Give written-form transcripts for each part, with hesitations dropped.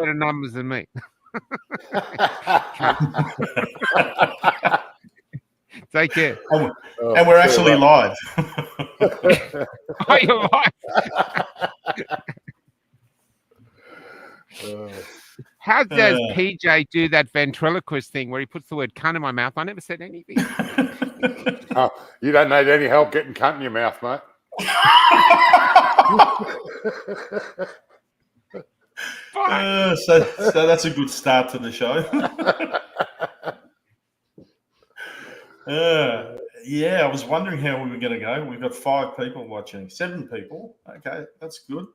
better numbers than me. Take care. And we're actually live. Oh, you're right. How does PJ do that ventriloquist thing where he puts the word cunt in my mouth? I never said anything. Oh, you don't need any help getting cunt in your mouth, mate. So that's a good start to the show. Yeah, I was wondering how we were going to go. We've got 5 people watching, 7 people. Okay, that's good.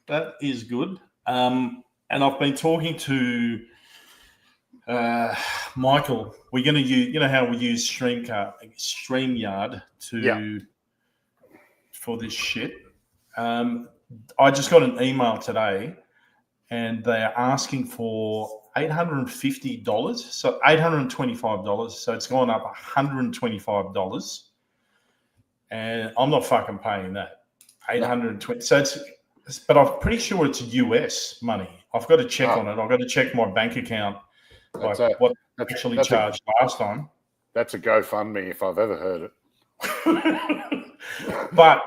That is good. And I've been talking to Michael. We're going to use, you know how we use StreamYard for this shit. I just got an email today, and they are asking for $850, so $825. So it's gone up $125, and I'm not fucking paying that. $820. So but I'm pretty sure it's US money. I've got to check on it. I've got to check my bank account, what actually charged last time. That's a GoFundMe if I've ever heard it. But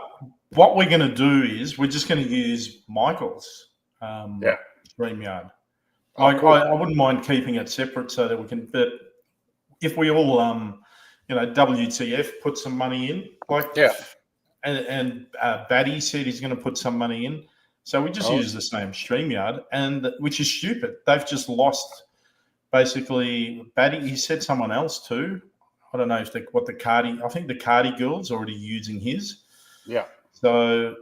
what we're going to do is we're just going to use Michael's StreamYard. Cool. I wouldn't mind keeping it separate so that we can. But if we all, WTF put some money in, and Batty said he's going to put some money in, so we just use the same StreamYard, and which is stupid. They've just lost. Basically, Batty. He said someone else too. I don't know if the Cardi. I think the Cardi girl's already using his. Yeah. So,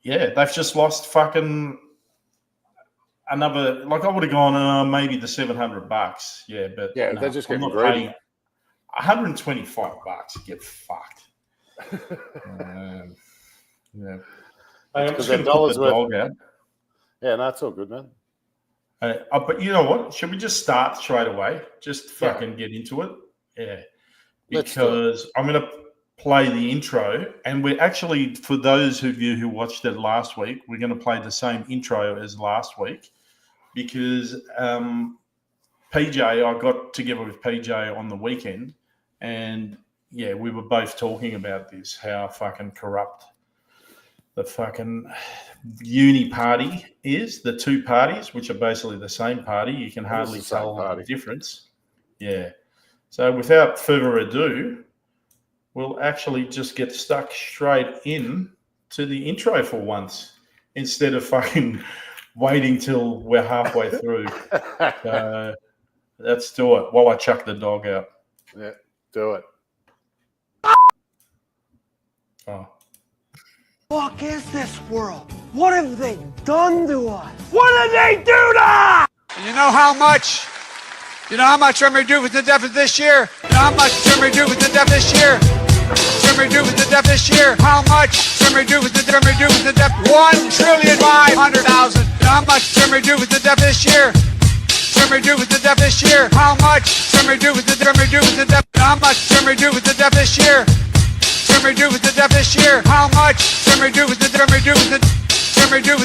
they've just lost fucking another. Like I would have gone maybe the $700. Yeah, but they're just getting greedy. $125. Get fucked. I'm just going to put the dog out. Yeah, no, it's all good, man. But you know what? Should we just start straight away? Just fucking get into it. Yeah. Because I'm going to play the intro, and we're actually, for those of you who watched it last week, we're going to play the same intro as last week because PJ, I got together with PJ on the weekend, and we were both talking about this, how fucking corrupt the fucking uni party is, the 2 parties, which are basically the same party. You can hardly tell the difference. Yeah. So without further ado, we'll actually just get stuck straight in to the intro for once instead of fucking waiting till we're halfway through. So let's do it while I chuck the dog out. Yeah, do it. Oh. Fuck is this world? What have they done to us? What did they do to us? You know how much I'm going to do with the deficit this year? You know how much I'm going to do with the deficit this year? I'm going to do with the deficit this year? How much I'm going to do with the deficit? $1,500,000,000. You know how much I'm going to do with the deficit this year? I'm going to do with the deficit this year? How much I'm going to do with the deficit? How much I'm going to do with the deficit this year? I'm going to do with the deficit this year? How much I'm going to do with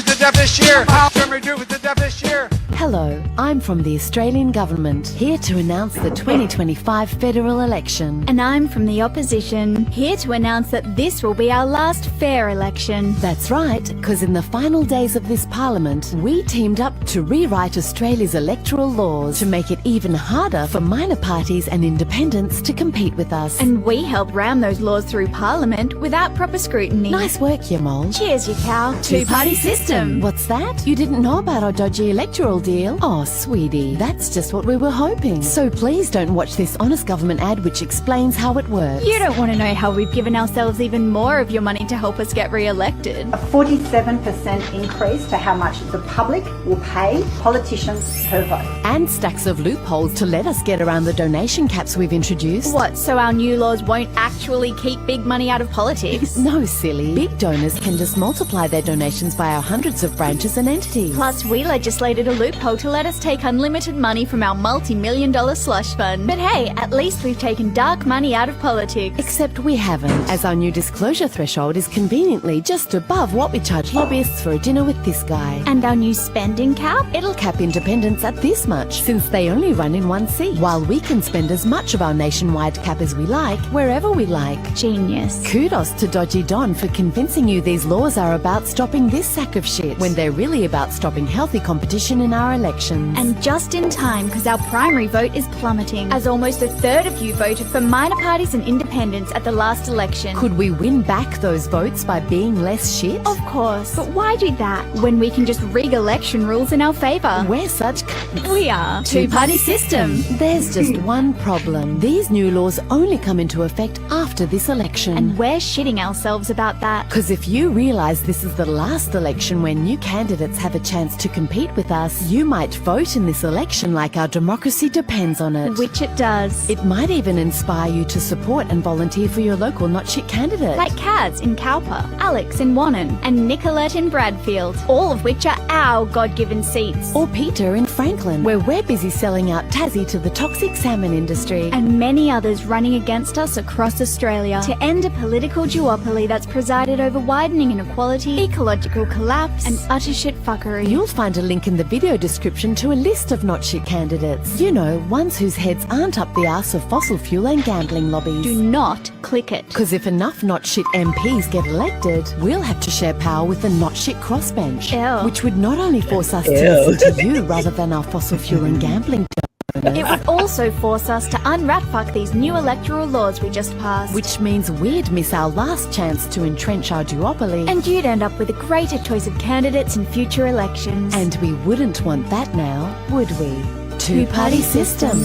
the deficit this year? How I'm going to do with the deficit this year? Hello, I'm from the Australian Government, here to announce the 2025 federal election. And I'm from the opposition, here to announce that this will be our last fair election. That's right, because in the final days of this parliament, we teamed up to rewrite Australia's electoral laws to make it even harder for minor parties and independents to compete with us. And we helped ram those laws through parliament without proper scrutiny. Nice work, you mole. Cheers, you cow. Two-party system. What's that? You didn't know about our dodgy electoral deal? Oh, sweetie, that's just what we were hoping. So please don't watch this honest government ad which explains how it works. You don't want to know how we've given ourselves even more of your money to help us get re-elected. A 47% increase to how much the public will pay politicians per vote. And stacks of loopholes to let us get around the donation caps we've introduced. What, so our new laws won't actually keep big money out of politics? No, silly. Big donors can just multiply their donations by our hundreds of branches and entities. Plus, we legislated a loophole loophole to let us take unlimited money from our multi-million-dollar slush fund. But hey, at least we've taken dark money out of politics. Except we haven't, as our new disclosure threshold is conveniently just above what we charge lobbyists for a dinner with this guy. And our new spending cap? It'll cap independents at this much, since they only run in one seat, while we can spend as much of our nationwide cap as we like, wherever we like. Genius. Kudos to Dodgy Don for convincing you these laws are about stopping this sack of shit, when they're really about stopping healthy competition in our elections. And just in time, because our primary vote is plummeting, as almost a third of you voted for minor parties and independents at the last election. Could we win back those votes by being less shit? Of course, but why do that when we can just rig election rules in our favour? We're such cunts. We are. Two-party system. There's just one problem. These new laws only come into effect after this election. And we're shitting ourselves about that. Because if you realise this is the last election where new candidates have a chance to compete with us, you might vote in this election like our democracy depends on it. Which it does. It might even inspire you to support and volunteer for your local not shit candidate. Like Kaz in Cowper, Alex in Wannon, and Nicolette in Bradfield, all of which are our God-given seats. Or Peter in Franklin, where we're busy selling out Tassie to the toxic salmon industry. And many others running against us across Australia to end a political duopoly that's presided over widening inequality, ecological collapse, and utter shit fuckery. You'll find a link in the video description to a list of not shit candidates. You know, ones whose heads aren't up the arse of fossil fuel and gambling lobbies. Do not click it. Because if enough not shit MPs get elected, we'll have to share power with the not shit crossbench. Ew. Which would not only force us to listen to you rather than our fossil fuel and gambling donors. It would also force us to unwrap fuck these new electoral laws we just passed. Which means we'd miss our last chance to entrench our duopoly. And you'd end up with a greater choice of candidates in future elections. And we wouldn't want that now, would we? Two-party system.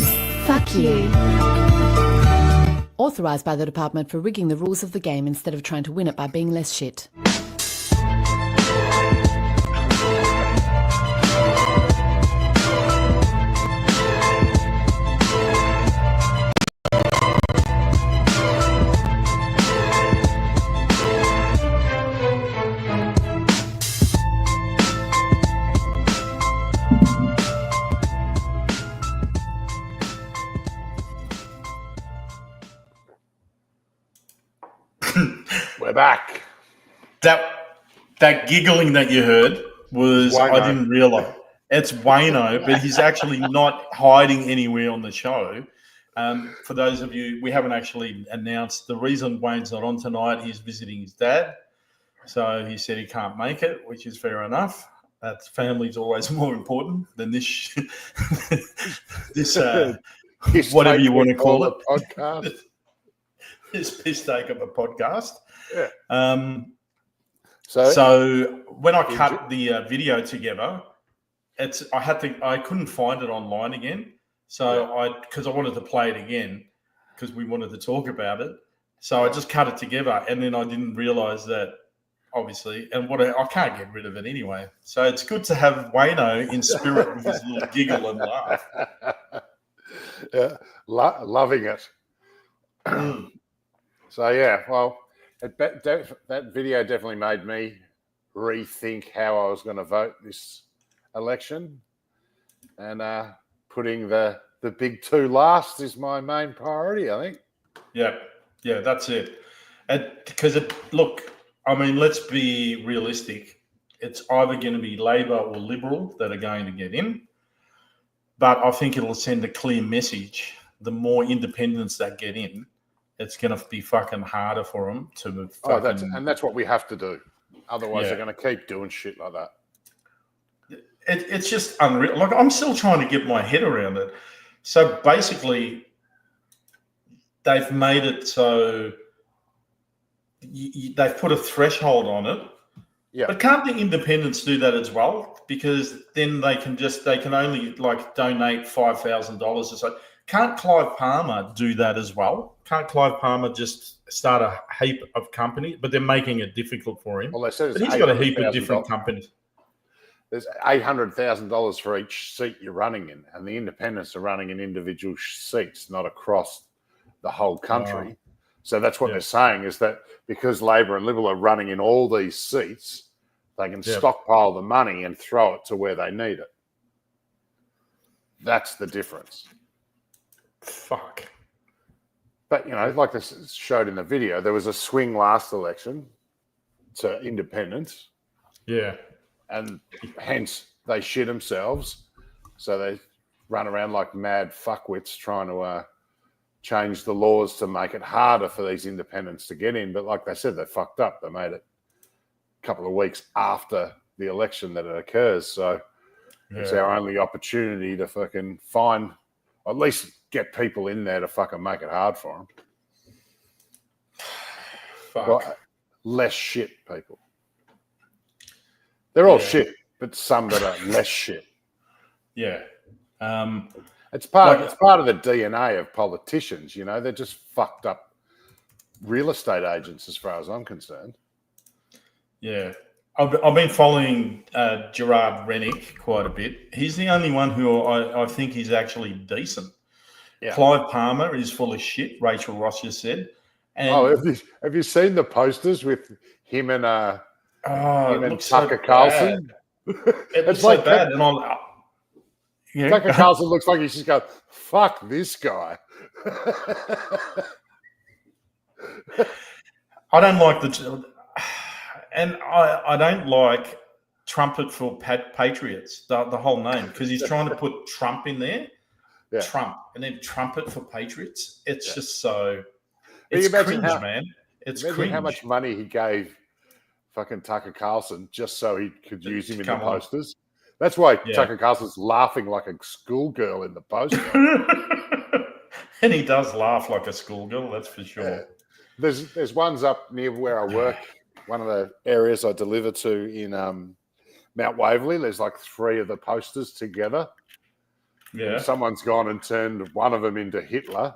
Fuck you. Authorised by the department for rigging the rules of the game instead of trying to win it by being less shit. We're back. That giggling that you heard was, Wayno. I didn't realise. It's Wayno, but he's actually not hiding anywhere on the show. For those of you, we haven't actually announced the reason Wayne's not on tonight. He's visiting his dad. So he said he can't make it, which is fair enough. That family's always more important than this, this whatever you want to call it. Podcast. This piss take of a podcast. Yeah. So when I cut the video together, I couldn't find it online again. So because I wanted to play it again because we wanted to talk about it. So I just cut it together, and then I didn't realize that, obviously, and I can't get rid of it anyway. So it's good to have Wayno in spirit with his little giggle and laugh. Yeah, loving it. So yeah, well, that video definitely made me rethink how I was going to vote this election, and putting the big two last is my main priority, I think. Yeah, that's it. Because look, I mean, let's be realistic. It's either going to be Labor or Liberal that are going to get in, but I think it'll send a clear message. The more independents that get in, it's going to be fucking harder for them to fucking... that's what we have to do. Otherwise, they're going to keep doing shit like that. It's just unreal. Like, I'm still trying to get my head around it. So basically, they've made it so they've put a threshold on it. Yeah. But can't the independents do that as well? Because then they can only like donate $5,000 or so. Can't Clive Palmer do that as well? Can't Clive Palmer just start a heap of companies? But they're making it difficult for him. Well, they said he's got a heap of different companies. There's $800,000 for each seat you're running in, and the independents are running in individual seats, not across the whole country. So that's what they're saying, is that because Labor and Liberal are running in all these seats, they can stockpile the money and throw it to where they need it. That's the difference. Fuck. But, you know, like this showed in the video, there was a swing last election to independence. Yeah. And hence they shit themselves. So they run around like mad fuckwits trying to change the laws to make it harder for these independents to get in. But like they said, they fucked up. They made it a couple of weeks after the election that it occurs. So it's our only opportunity to fucking find, or at least get people in there to fucking make it hard for them. Fuck. Well, less shit people. They're all shit, but some that are less shit. Yeah. It's part of the DNA of politicians, you know. They're just fucked up real estate agents as far as I'm concerned. Yeah. I've been following Gerard Rennick quite a bit. He's the only one who I think is actually decent. Yeah. Clive Palmer is full of shit, Rachel Ross just said. And have you seen the posters with him and Tucker so Carlson? It's so like bad. Tucker Carlson looks like he's just going, fuck this guy. I don't like and I don't like Trumpet for Patriots, the whole name, because he's trying to put Trump in there. Yeah. Trump, and then Trumpet for Patriots. It's just so... It's cringe, man. It's cringe. How much money he gave fucking Tucker Carlson just so he could use him in the posters. That's why Tucker Carlson's laughing like a schoolgirl in the poster. And he does laugh like a schoolgirl, that's for sure. Yeah. There's ones up near where I work, one of the areas I deliver to in Mount Waverley. There's like 3 of the posters together. Yeah. And someone's gone and turned one of them into Hitler.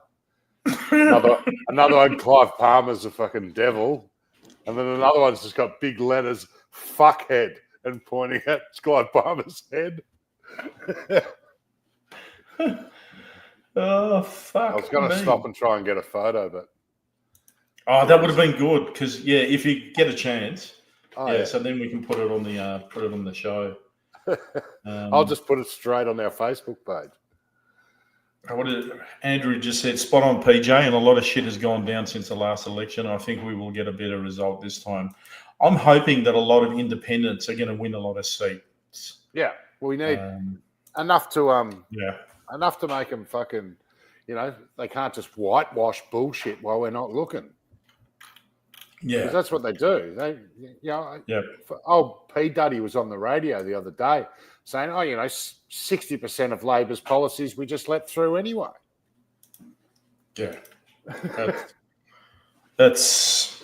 another one, Clive Palmer's a fucking devil. And then another one's just got big letters, fuckhead, and pointing at Clive Palmer's head. Oh, fuck. I was going to stop and try and get a photo, but... Oh, that would have been good, because, if you get a chance. So then we can put it on the show. I'll just put it straight on our Facebook page. Andrew just said, spot on, PJ, and a lot of shit has gone down since the last election. I think we will get a better result this time. I'm hoping that a lot of independents are going to win a lot of seats. Yeah, we need enough to make them fucking, they can't just whitewash bullshit while we're not looking. Yeah, because that's what they do. Old P. Duddy was on the radio the other day saying, 60% of Labor's policies we just let through anyway. Yeah, that's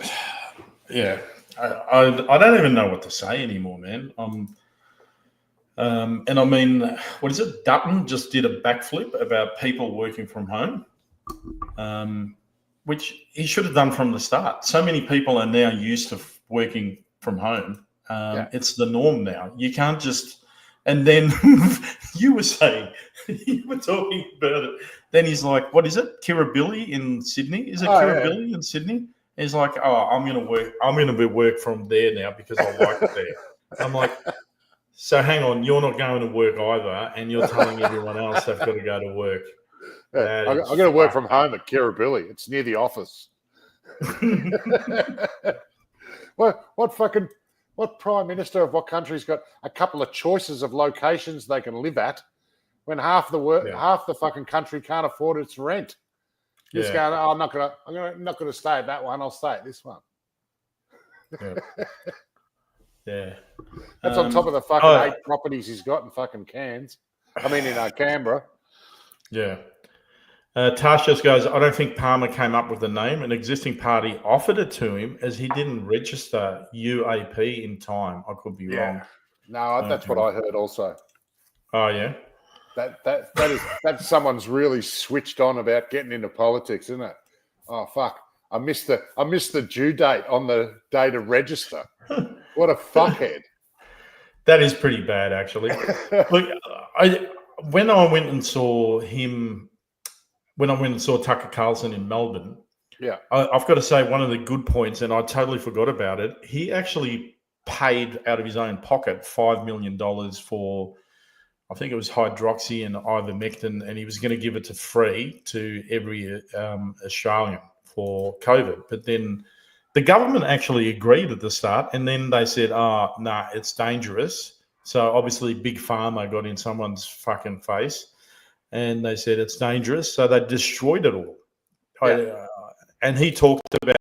I don't even know what to say anymore, man. And I mean, what is it? Dutton just did a backflip about people working from home. Which he should have done from the start. So many people are now used to working from home. It's the norm now. You can't just... And then you were saying, you were talking about it. Then he's like, what is it? Kirribilli in Sydney? Is it Kirribilli in Sydney? He's like, I'm going to work from there now because I like it there. I'm like, so hang on, you're not going to work either, and you're telling everyone else they've got to go to work. Yeah, I'm going to work from home at Kirribilli. It's near the office. What prime minister of what country's got a couple of choices of locations they can live at when half the fucking country can't afford its rent? Just going, I'm not going to stay at that one. I'll stay at this one. Yeah. That's on top of the fucking 8 properties he's got in fucking Cairns. I mean, in Canberra. Yeah. Tash just goes, I don't think Palmer came up with the name. An existing party offered it to him as he didn't register UAP in time. I could be wrong. No, that's what I heard also. Oh, yeah? That's someone's really switched on about getting into politics, isn't it? Oh, fuck. I missed the due date on the day to register. What a fuckhead. That is pretty bad, actually. Look, when I went and saw Tucker Carlson in Melbourne, I've got to say one of the good points, and I totally forgot about it, he actually paid out of his own pocket $5 million for, I think it was hydroxy and ivermectin, and he was going to give it to free to every Australian for COVID. But then the government actually agreed at the start, and then they said, "Oh, nah, it's dangerous." So obviously, Big Pharma got in someone's fucking face, and they said it's dangerous. So they destroyed it all. Yeah. And he talked about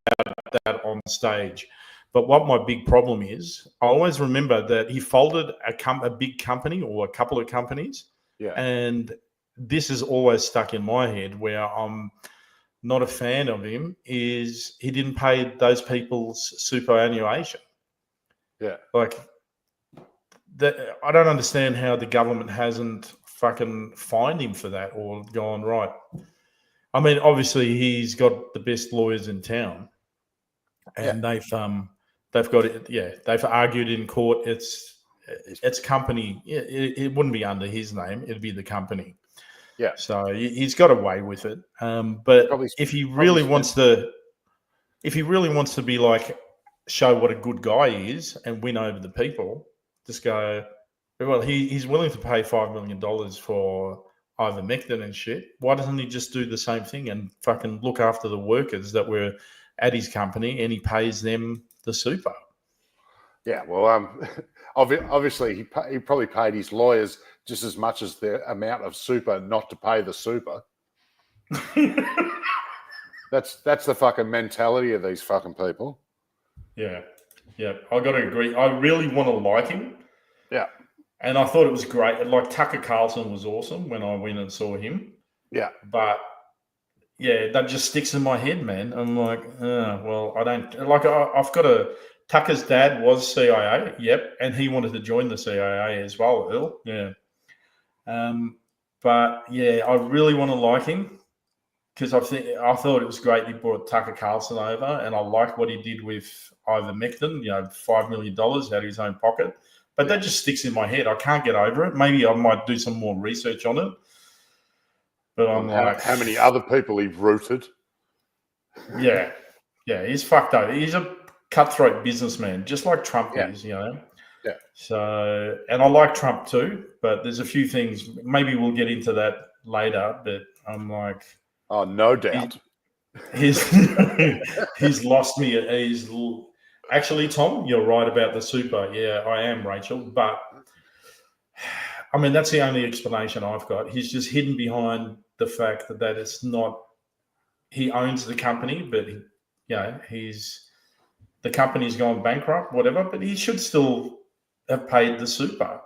that on stage. But what my big problem is, I always remember that he folded a big company or a couple of companies. Yeah. And this is always stuck in my head where I'm not a fan of him, is he didn't pay those people's superannuation. Yeah. Like, I don't understand how the government hasn't fucking fined him for that or gone, right. I mean, obviously he's got the best lawyers in town, and they've got it. Yeah, they've argued in court. It's company. It wouldn't be under his name. It'd be the company. Yeah. So he's got away with it. But if he really wants to be like, show what a good guy he is and win over the people, just go, well, he's willing to pay $5 million for ivermectin and shit. Why doesn't he just do the same thing and fucking look after the workers that were at his company, and he pays them the super? Yeah, well, obviously he probably paid his lawyers just as much as the amount of super not to pay the super. That's the fucking mentality of these fucking people. Yeah, I got to agree. I really want to like him. Yeah. And I thought it was great. Like, Tucker Carlson was awesome when I went and saw him. Yeah. But, yeah, that just sticks in my head, man. I'm like, well, I don't... Like, I've got a... Tucker's dad was CIA, yep, and he wanted to join the CIA as well, Earl. Yeah. But, yeah, I really want to like him because I thought it was great he brought Tucker Carlson over, and I like what he did with ivermectin, $5 million out of his own pocket. But that just sticks in my head. I can't get over it. Maybe I might do some more research on it. But I'm like... How many other people he rooted? Yeah, he's fucked over. He's a cutthroat businessman, just like Trump is, Yeah. So, and I like Trump too, but there's a few things. Maybe we'll get into that later, but I'm like... Oh, no doubt. He's lost me. Actually, Tom, you're right about the super. Yeah, I am, Rachel. But, I mean, that's the only explanation I've got. He's just hidden behind the fact that it's not... He owns the company, but, the company's gone bankrupt, whatever, but he should still have paid the super.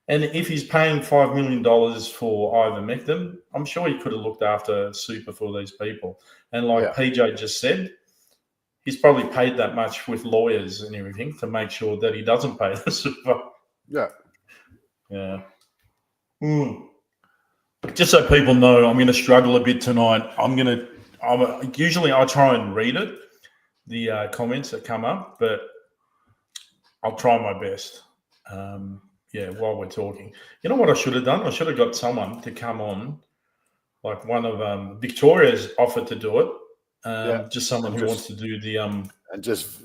And if he's paying $5 million for ivermectin, I'm sure he could have looked after super for these people. And like PJ just said, he's probably paid that much with lawyers and everything to make sure that he doesn't pay the super. Yeah. Just so people know, I'm going to struggle a bit tonight. Usually I try and read it, the comments that come up, but I'll try my best. While we're talking. You know what I should have done? I should have got someone to come on, like one of Victoria's offered to do it. Just someone who wants to do the and just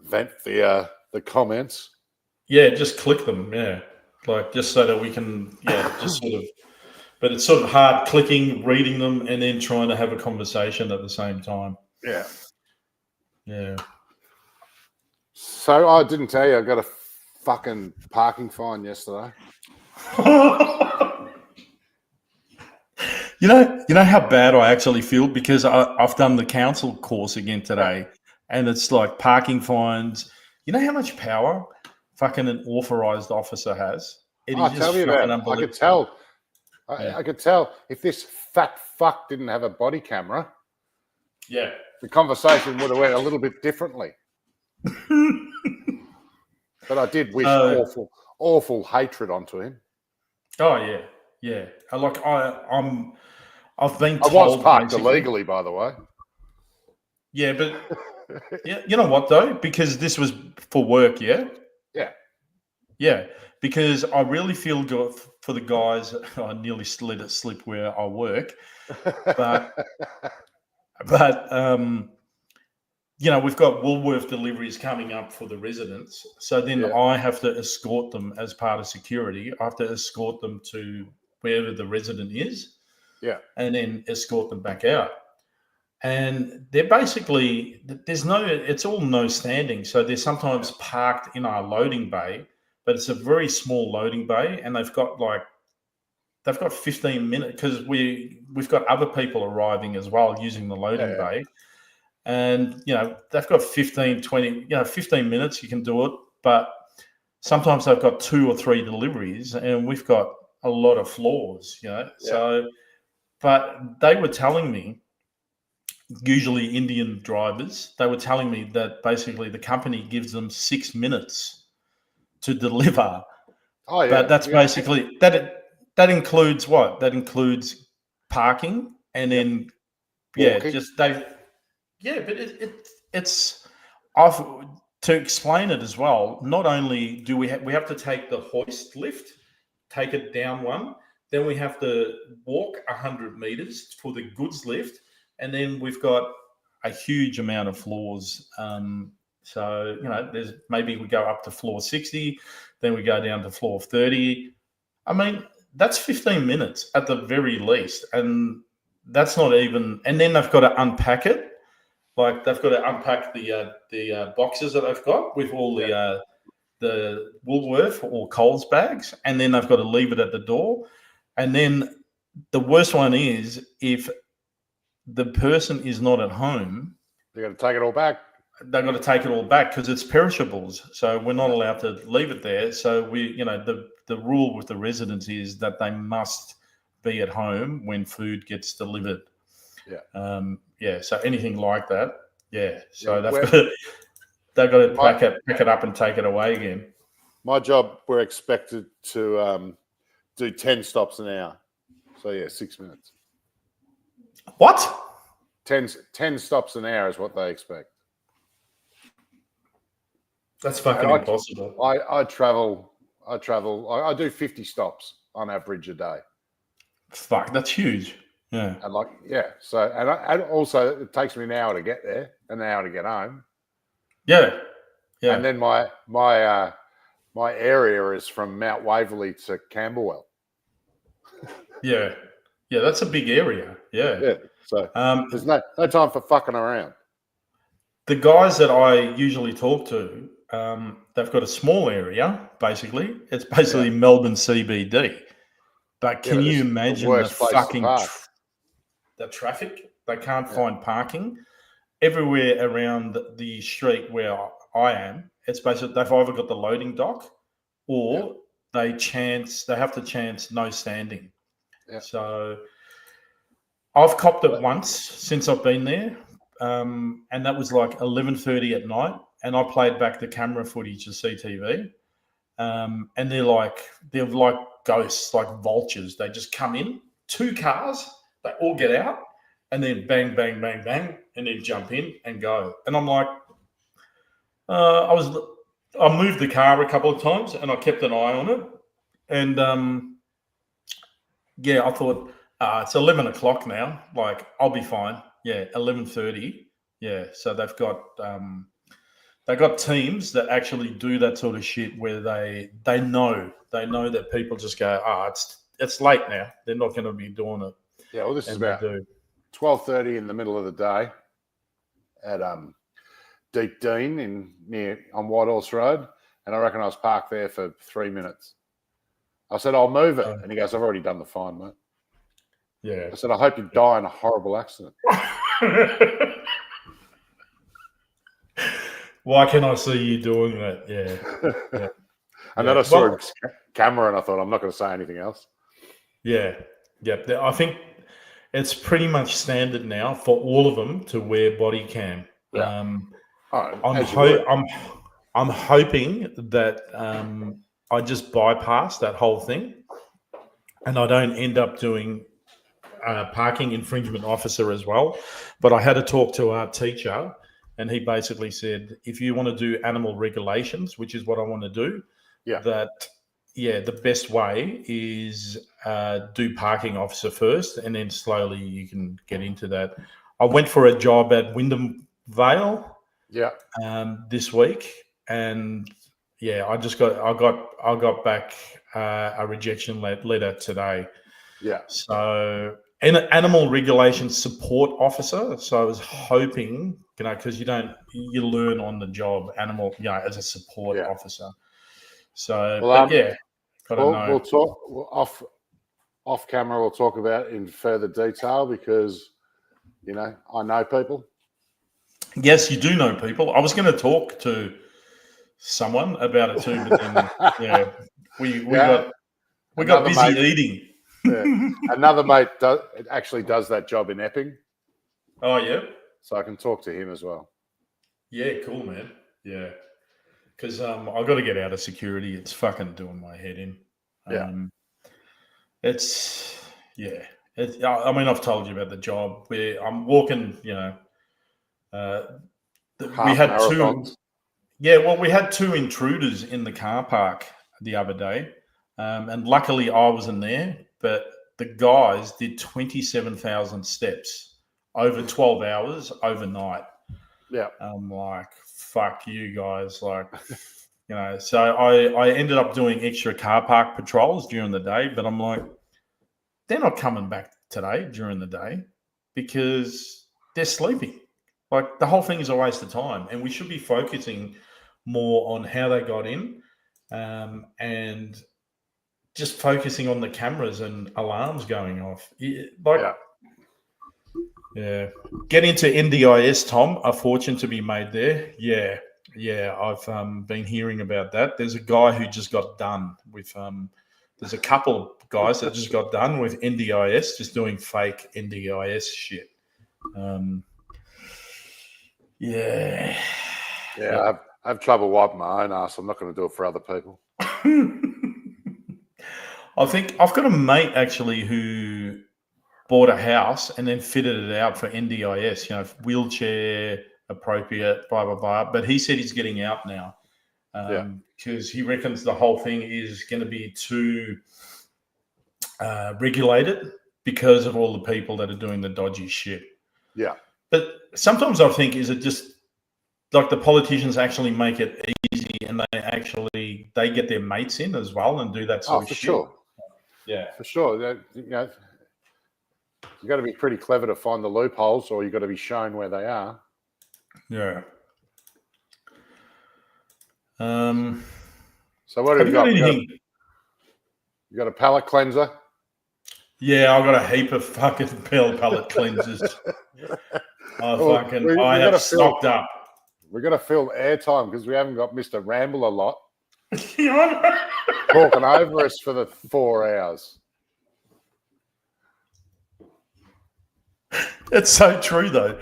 vent the comments. Yeah, just click them. Yeah, like just so that we can. Just sort of. But it's sort of hard clicking, reading them, and then trying to have a conversation at the same time. Yeah. So I didn't tell you I got a fucking parking fine yesterday. You know how bad I actually feel because I've done the council course again today, and it's like parking fines. You know how much power fucking an authorized officer has? Tell me about it. I could tell. I could tell if this fat fuck didn't have a body camera. Yeah, the conversation would have went a little bit differently. But I did wish awful hatred onto him. Oh yeah. Like I've been told. I was parked illegally, by the way. Yeah, but you know what though? Because this was for work. Yeah. Because I really feel good for the guys. I nearly slid a slip where I work, but we've got Woolworth deliveries coming up for the residents. So then I have to escort them as part of security. I have to escort them to wherever the resident is. Yeah. And then escort them back out. And they're basically, it's all no standing. So they're sometimes parked in our loading bay, but it's a very small loading bay. And they've got 15 minutes because we've got other people arriving as well using the loading bay. And, they've got 15 minutes, you can do it. But sometimes they've got 2 or 3 deliveries and we've got a lot of floors, So, but they were telling me, usually Indian drivers, they were telling me that basically the company gives them 6 minutes to deliver. Oh, yeah. But that's basically, that includes what? That includes parking and then, Walking. but it's to explain it as well. Not only do we have to take the hoist lift, take it down one, then we have to walk 100 meters for the goods lift, and then we've got a huge amount of floors. So there's maybe we go up to floor 60, then we go down to floor 30. I mean, that's 15 minutes at the very least, and that's not even. And then they've got to unpack it. Like they've got to unpack the boxes that they've got with all the Woolworth or Coles bags, and then they've got to leave it at the door. And then the worst one is if the person is not at home, they've got to take it all back. They've got to take it all back because it's perishables. So we're not allowed to leave it there. So the rule with the residents is that they must be at home when food gets delivered. Yeah. So anything like that. Yeah. So they've got to pack it up and take it away again. My job, we're expected to do 10 stops an hour. So 6 minutes. What? 10 stops an hour is what they expect. That's fucking impossible. I travel. I do 50 stops on average a day. Fuck, that's huge. Yeah. And So, and also it takes me an hour to get there, an hour to get home. Yeah. Yeah. And then my area is from Mount Waverley to Camberwell. Yeah. Yeah, that's a big area. Yeah. Yeah. So there's no time for fucking around. The guys that I usually talk to, they've got a small area, basically. It's basically Melbourne CBD. But can you imagine the fucking the traffic? They can't find parking. Everywhere around the street where I am, it's basically they've either got the loading dock or they have to chance no standing. Yeah. So I've copped it once since I've been there. And that was like 11:30 at night. And I played back the camera footage to CTV. And they're like ghosts, like vultures. They just come in, 2 cars, they all get out, and then bang, bang, bang, bang, and then jump in and go. And I'm like, I moved the car a couple of times and I kept an eye on it. And I thought, it's 11 o'clock now. Like, I'll be fine. Yeah, 11:30. Yeah, so they've got teams that actually do that sort of shit where they know that people just go, it's late now. They're not going to be doing it. Yeah, well, this is about 12:30 in the middle of the day at Deep Dean on Whitehorse Road, and I reckon I was parked there for 3 minutes. I said, I'll move it. And he goes, I've already done the fine, mate. Yeah. I said, I hope you die in a horrible accident. Why can I see you doing that? Yeah. And then I saw a camera and I thought, I'm not going to say anything else. Yeah. Yeah. I think it's pretty much standard now for all of them to wear body cam. Yeah. I'm hoping that I just bypass that whole thing and I don't end up doing parking infringement officer as well. But I had to talk to our teacher and he basically said, if you want to do animal regulations, which is what I want to do, the best way is do parking officer first and then slowly you can get into that. I went for a job at Wyndham Vale Yeah. This week, and yeah, I got back a rejection letter today. Yeah. So, an animal regulation support officer. So I was hoping, because you learn on the job, as a support officer. So, Well, we'll talk off camera. We'll talk about it in further detail because, I know people. Yes, you do know people. I was going to talk to someone about it too, but then we got busy eating. Yeah. Another mate actually does that job in Epping. Oh yeah, so I can talk to him as well. Yeah, cool, man. Yeah, because I've got to get out of security. It's fucking doing my head in. I mean, I've told you about the job where I'm walking. We had two. Yeah, well, we had two intruders in the car park the other day, and luckily I wasn't there. But the guys did 27,000 steps over 12 hours overnight. Yeah, I'm like, fuck you guys, like, So I ended up doing extra car park patrols during the day, but I'm like, they're not coming back today during the day because they're sleeping. Like, the whole thing is a waste of time, and we should be focusing more on how they got in, and just focusing on the cameras and alarms going off. Yeah. Get into NDIS, Tom. A fortune to be made there. Yeah. I've been hearing about that. There's a guy who just got done with. There's a couple of guys that just got done with NDIS, just doing fake NDIS shit. I have trouble wiping my own ass. I'm not going to do it for other people. I think I've got a mate actually who bought a house and then fitted it out for NDIS, wheelchair appropriate, blah, blah, blah. But he said he's getting out now because he reckons the whole thing is going to be too regulated because of all the people that are doing the dodgy shit. Yeah. But sometimes I think, is it just like the politicians actually make it easy and they get their mates in as well and do that sort of shit? Sure. Yeah, for sure. You've got to be pretty clever to find the loopholes, or you've got to be shown where they are. Yeah. So what have you got? You got a palate cleanser? Yeah, I've got a heap of fucking palate cleansers. I have stocked up. We've got to fill airtime because we haven't got Mr. Ramble a lot. Talking over us for the 4 hours. It's so true, though.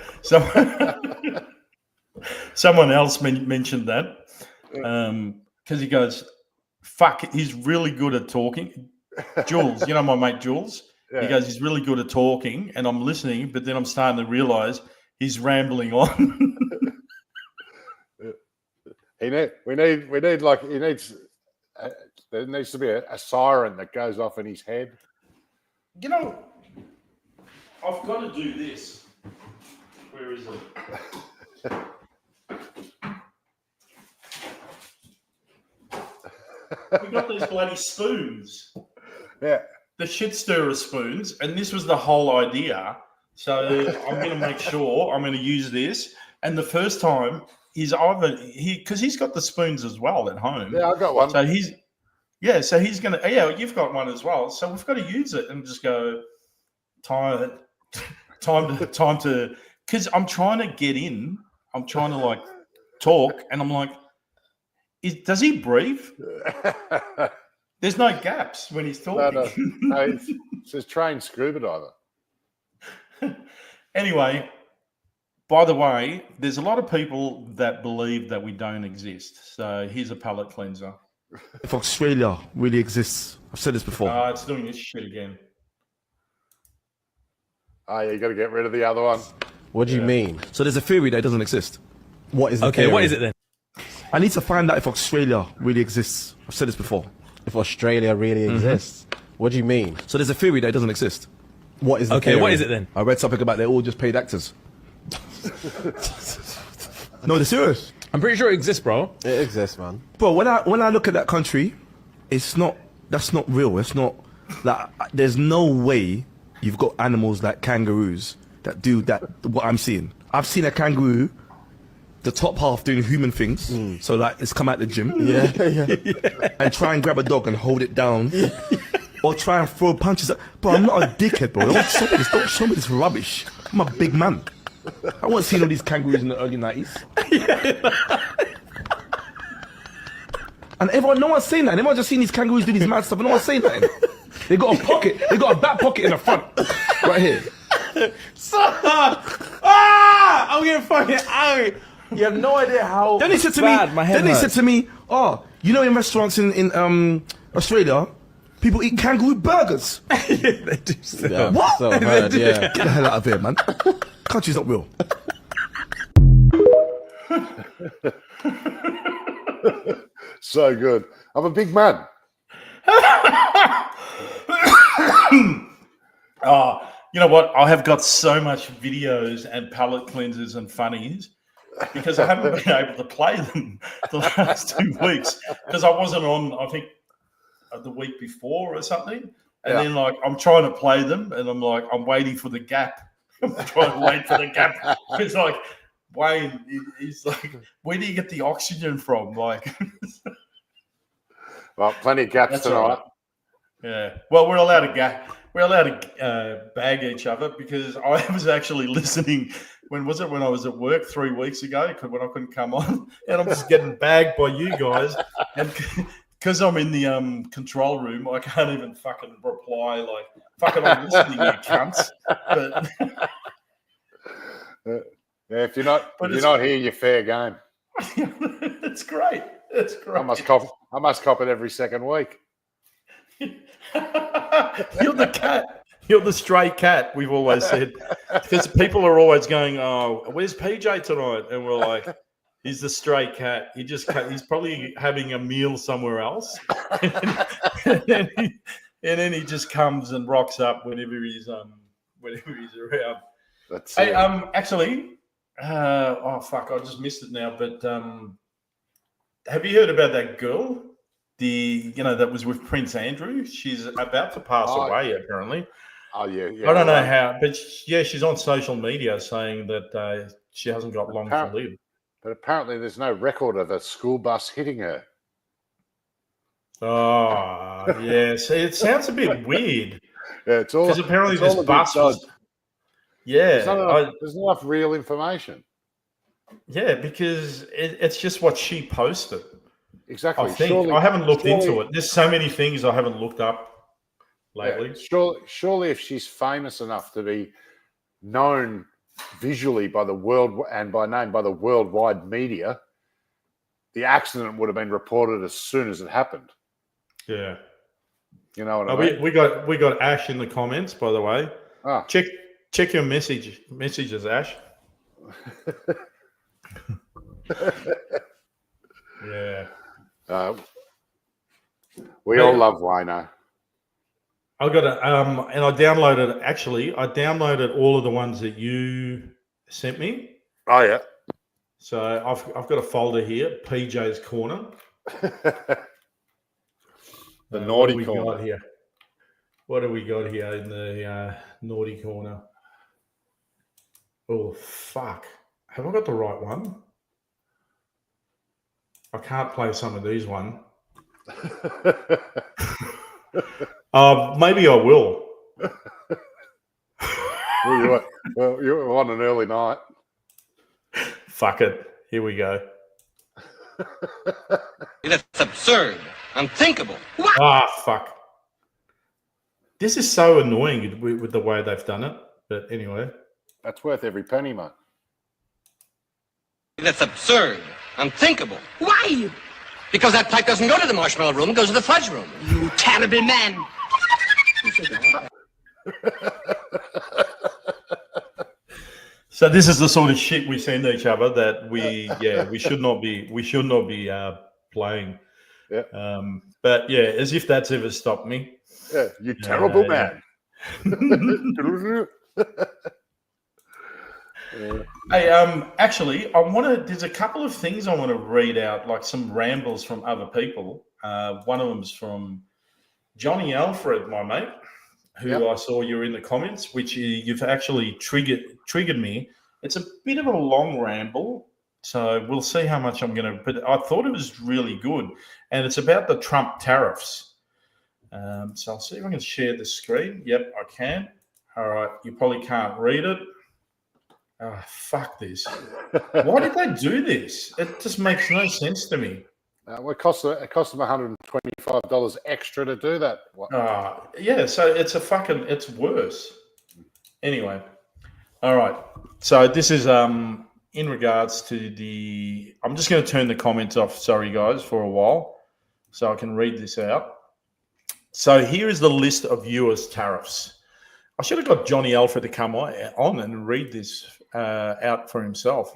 Someone else mentioned that because he goes, "Fuck, he's really good at talking." Jules, my mate Jules. Yeah. He goes, "He's really good at talking," and I'm listening, but then I'm starting to realise he's rambling on. There needs to be a siren that goes off in his head. I've got to do this. Where is it? We got these bloody spoons. Yeah. The shit stirrer spoons, and this was the whole idea. So I'm going to make sure I'm going to use this. And the first time because he's got the spoons as well at home. Yeah, I've got one. So he's going to, you've got one as well. So we've got to use it and just go time to, because I'm trying to get in. I'm trying to like talk, and I'm like, does he breathe? There's no gaps when he's talking. No, it says trained scuba diver. Anyway, by the way, there's a lot of people that believe that we don't exist. So here's a palate cleanser. If Australia really exists, I've said this before. It's doing this shit again. Oh, yeah, you got to get rid of the other one. What do you mean? So there's a theory that it doesn't exist. What is the theory? What is it then? I need to find out if Australia really exists. I've said this before. If Australia really exists. What do you mean? So there's a theory that it doesn't exist. What is the theory? What is it then? I read something about they're all just paid actors. No, they're serious. I'm pretty sure it exists, bro. It exists, man. Bro, when I look at that country, that's not real. It's not like there's no way you've got animals like kangaroos that do that. What I'm seeing, I've seen a kangaroo, the top half doing human things. So like it's come out the gym, and try and grab a dog and hold it down, or try and throw punches. Bro, I'm not a dickhead, bro. Don't show me this rubbish. I'm a big man. I wasn't seeing all these kangaroos in the early 90s. And no one's saying that. Everyone's just seen these kangaroos do these mad stuff, and no one's saying that. They got a pocket. They got a back pocket in the front, right here. I'm getting fucking angry. You have no idea how Then he said to bad me. my head Then he hurts. said to me, "Oh, you know, in restaurants in Australia, people eat kangaroo burgers." They do still. Yeah, What? so heard, yeah. Get the hell out of here, man. Country's not real. So good. I'm a big man. Oh, you know what? I have got so much videos and palate cleansers and funnies because I haven't been able to play them the last 2 weeks because I wasn't on, I think, the week before or something. And then, like, I'm trying to play them and I'm like, I'm waiting for the gap. I'm trying to wait for the gap. It's like, Wayne, he's like, where do you get the oxygen from? Like, Well, plenty of gaps That's tonight. all right. Yeah. Well, we're allowed to bag each other because I was actually listening. When was it? When I was at work 3 weeks ago, when I couldn't come on, and I'm just getting bagged by you guys, and because I'm in the control room, I can't even fucking reply. Like, fucking, I'm listening, you cunts. But Yeah, if you're not here, you're fair game. it's great. It's great. I must cop it every second week. You're the cat. You're the stray cat, we've always said. Because people are always going, "Oh, where's PJ tonight?" And we're like, he's the stray cat. He's probably having a meal somewhere else. and then he just comes and rocks up whenever he's around. That's Hey, actually, oh fuck, I just missed it now. But have you heard about that girl? That was with Prince Andrew. She's about to pass away, apparently. Oh yeah. I don't know how, but she's on social media saying that she hasn't got long to live. But apparently, there's no record of a school bus hitting her. Oh, yeah. See, it sounds a bit weird. Yeah, it's all because apparently it's this all a bit bus was. There's Yeah, not enough real information. yeah, because it's just what she posted. Exactly. I think I haven't looked into it. There's so many things I haven't looked up lately. Yeah, surely, if she's famous enough to be known visually by the world and by name by the worldwide media, the accident would have been reported as soon as it happened. Yeah, you know what I mean. We got Ash in the comments, by the way. Ah. Check your messages, Ash. Yeah. We all love Wayno. I got it, and I downloaded all of the ones that you sent me. Oh yeah. So I've got a folder here, PJ's Corner. The naughty corner. corner. Here? What have we got here in the naughty corner? Oh fuck! Have I got the right one? I can't play some of these one. Maybe I will. You're on an early night. Fuck it. Here we go. That's absurd. Unthinkable. Ah, fuck. This is so annoying with the way they've done it. But anyway. That's worth every penny, mate. That's absurd. Unthinkable. Why? Because that pipe doesn't go to the marshmallow room, it goes to the fudge room. You terrible man. So this is the sort of shit we send each other that we should not be playing. Yeah. But yeah, as if that's ever stopped me. Yeah, you terrible man. Hey, actually, there's a couple of things I want to read out, like some rambles from other people. One of them's from Johnny Alfred, my mate, who I saw you were in the comments, which you've actually triggered me. It's a bit of a long ramble, so we'll see how much I'm going to. But I thought it was really good, and it's about the Trump tariffs. So I'll see if I can share the screen. Yep, I can. All right, you probably can't read it. Oh, fuck this. Why did they do this? It just makes no sense to me. Well, it cost them $125 extra to do that. Yeah, so it's worse. Anyway, all right. So this is in regards to I'm just going to turn the comments off, sorry guys, for a while, so I can read this out. So here is the list of US tariffs. I should have got Johnny Alfred to come on and read this out for himself.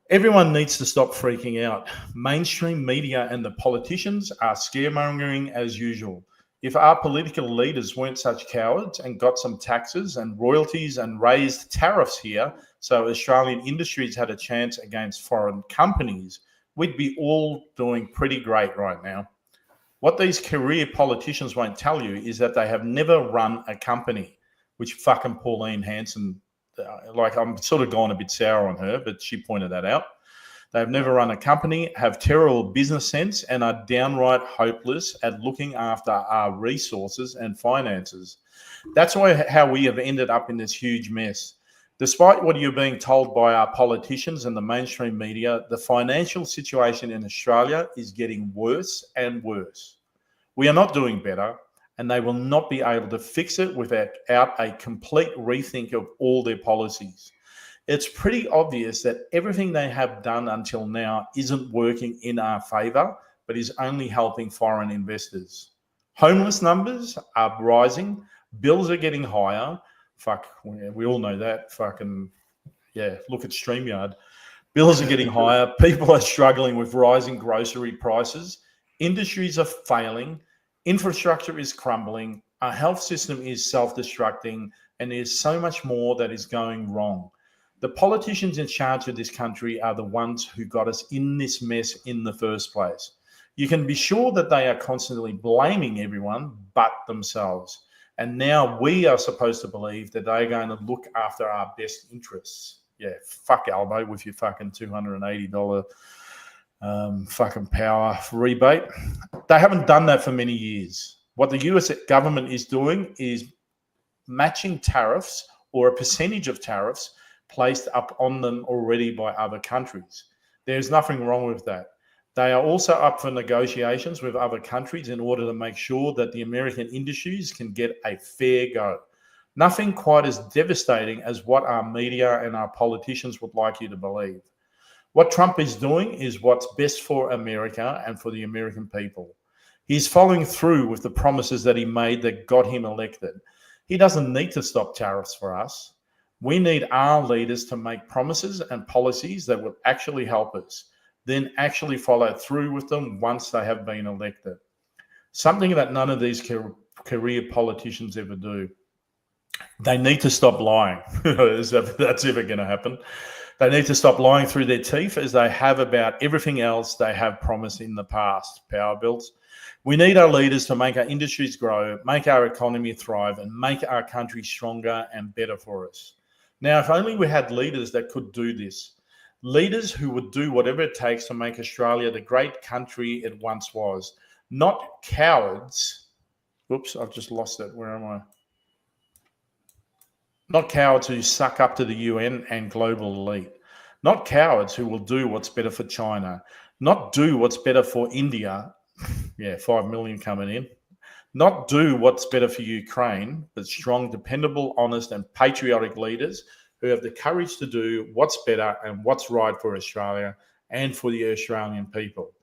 Everyone needs to stop freaking out. Mainstream media and the politicians are scaremongering as usual. If our political leaders weren't such cowards and got some taxes and royalties and raised tariffs here so Australian industries had a chance against foreign companies, we'd be all doing pretty great right now. What these career politicians won't tell you is that they have never run a company, which fucking Pauline Hanson, like I'm sort of gone a bit sour on her, but she pointed that out. They've never run a company, have terrible business sense, and are downright hopeless at looking after our resources and finances. That's how we have ended up in this huge mess. Despite what you're being told by our politicians and the mainstream media, the financial situation in Australia is getting worse and worse. We are not doing better, and they will not be able to fix it without a complete rethink of all their policies. It's pretty obvious that everything they have done until now isn't working in our favour, but is only helping foreign investors. Homeless numbers are rising, bills are getting higher. Fuck, we all know that. Fucking, yeah, look at StreamYard. Bills are getting higher. People are struggling with rising grocery prices. Industries are failing. Infrastructure is crumbling. Our health system is self-destructing. And there's so much more that is going wrong. The politicians in charge of this country are the ones who got us in this mess in the first place. You can be sure that they are constantly blaming everyone but themselves. And now we are supposed to believe that they're going to look after our best interests. Yeah, fuck Albo with your fucking $280 fucking power rebate. They haven't done that for many years. What the US government is doing is matching tariffs or a percentage of tariffs placed up on them already by other countries. There's nothing wrong with that. They are also up for negotiations with other countries in order to make sure that the American industries can get a fair go. Nothing quite as devastating as what our media and our politicians would like you to believe. What Trump is doing is what's best for America and for the American people. He's following through with the promises that he made that got him elected. He doesn't need to stop tariffs for us. We need our leaders to make promises and policies that will actually help us, then actually follow through with them once they have been elected. Something that none of these career politicians ever do. They need to stop lying. That's ever going to happen. They need to stop lying through their teeth as they have about everything else they have promised in the past. Power bills. We need our leaders to make our industries grow, make our economy thrive, and make our country stronger and better for us. Now, if only we had leaders that could do this. Leaders who would do whatever it takes to make Australia the great country it once was. Not cowards. Oops, I've just lost it. Where am I? Not cowards who suck up to the UN and global elite. Not cowards who will do what's better for China. Not do what's better for India. Yeah, 5 million coming in. Not do what's better for Ukraine, but strong, dependable, honest, and patriotic leaders who have the courage to do what's better and what's right for Australia and for the Australian people.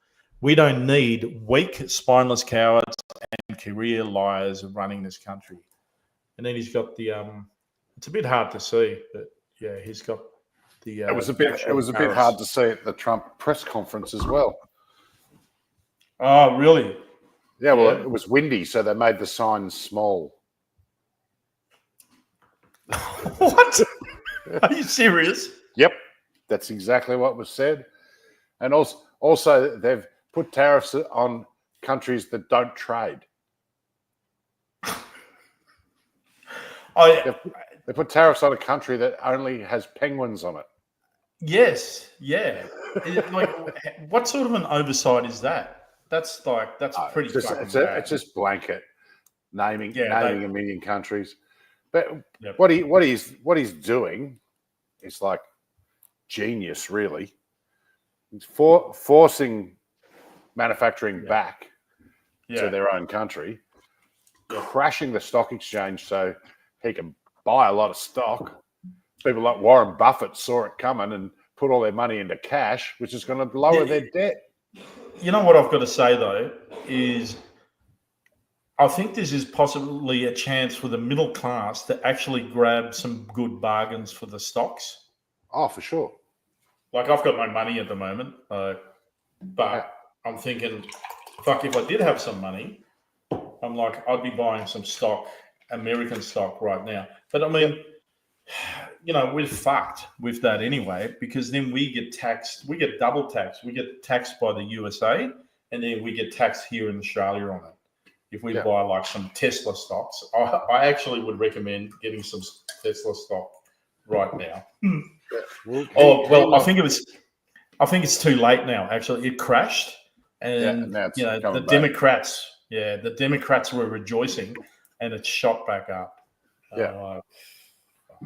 We don't need weak, spineless cowards and career liars running this country. And then he's got the, it's a bit hard to see, but yeah, he's got the. It was a bit hard to see at the Trump press conference as well. Oh, really? Yeah, well, it was windy, so they made the signs small. What? Are you serious? Yep, that's exactly what was said. And also they've put tariffs on countries that don't trade. They put tariffs on a country that only has penguins on it. Yes, yeah. Like, what sort of an oversight is that? That's pretty fucking bad. It's just blanket naming Yeah, a million countries. But what he's doing is like genius, really. He's forcing manufacturing back to their own country, crashing the stock exchange so he can buy a lot of stock. People like Warren Buffett saw it coming and put all their money into cash, which is going to lower their debt. You know what I've got to say, though, is I think this is possibly a chance for the middle class to actually grab some good bargains for the stocks. Oh, for sure. Like, I've got no money at the moment, but I'm thinking, fuck, if I did have some money, I'm like, I'd be buying some stock, American stock right now. But I mean, you know, we're fucked with that anyway, because then we get taxed, we get double taxed. We get taxed by the USA, and then we get taxed here in Australia on it. If we buy like some Tesla stocks, I actually would recommend getting some Tesla stock right now. I think it's too late now. Actually, it crashed, and you know, the Democrats were rejoicing, and it shot back up.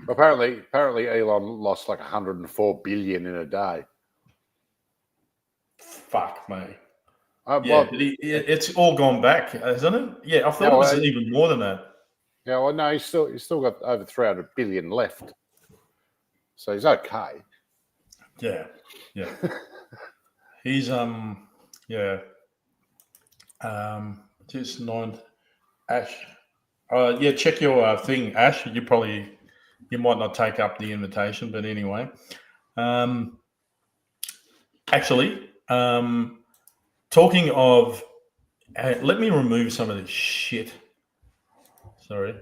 Apparently Elon lost like 104 billion in a day. Fuck me. It's all gone back, hasn't it? Yeah, I thought it was even more than that. Yeah, well, no, he's still got over 300 billion left, so he's okay. Yeah. He's just 9 Ash. Check your thing, Ash. You might not take up the invitation, but anyway. Talking of, let me remove some of this shit. Sorry.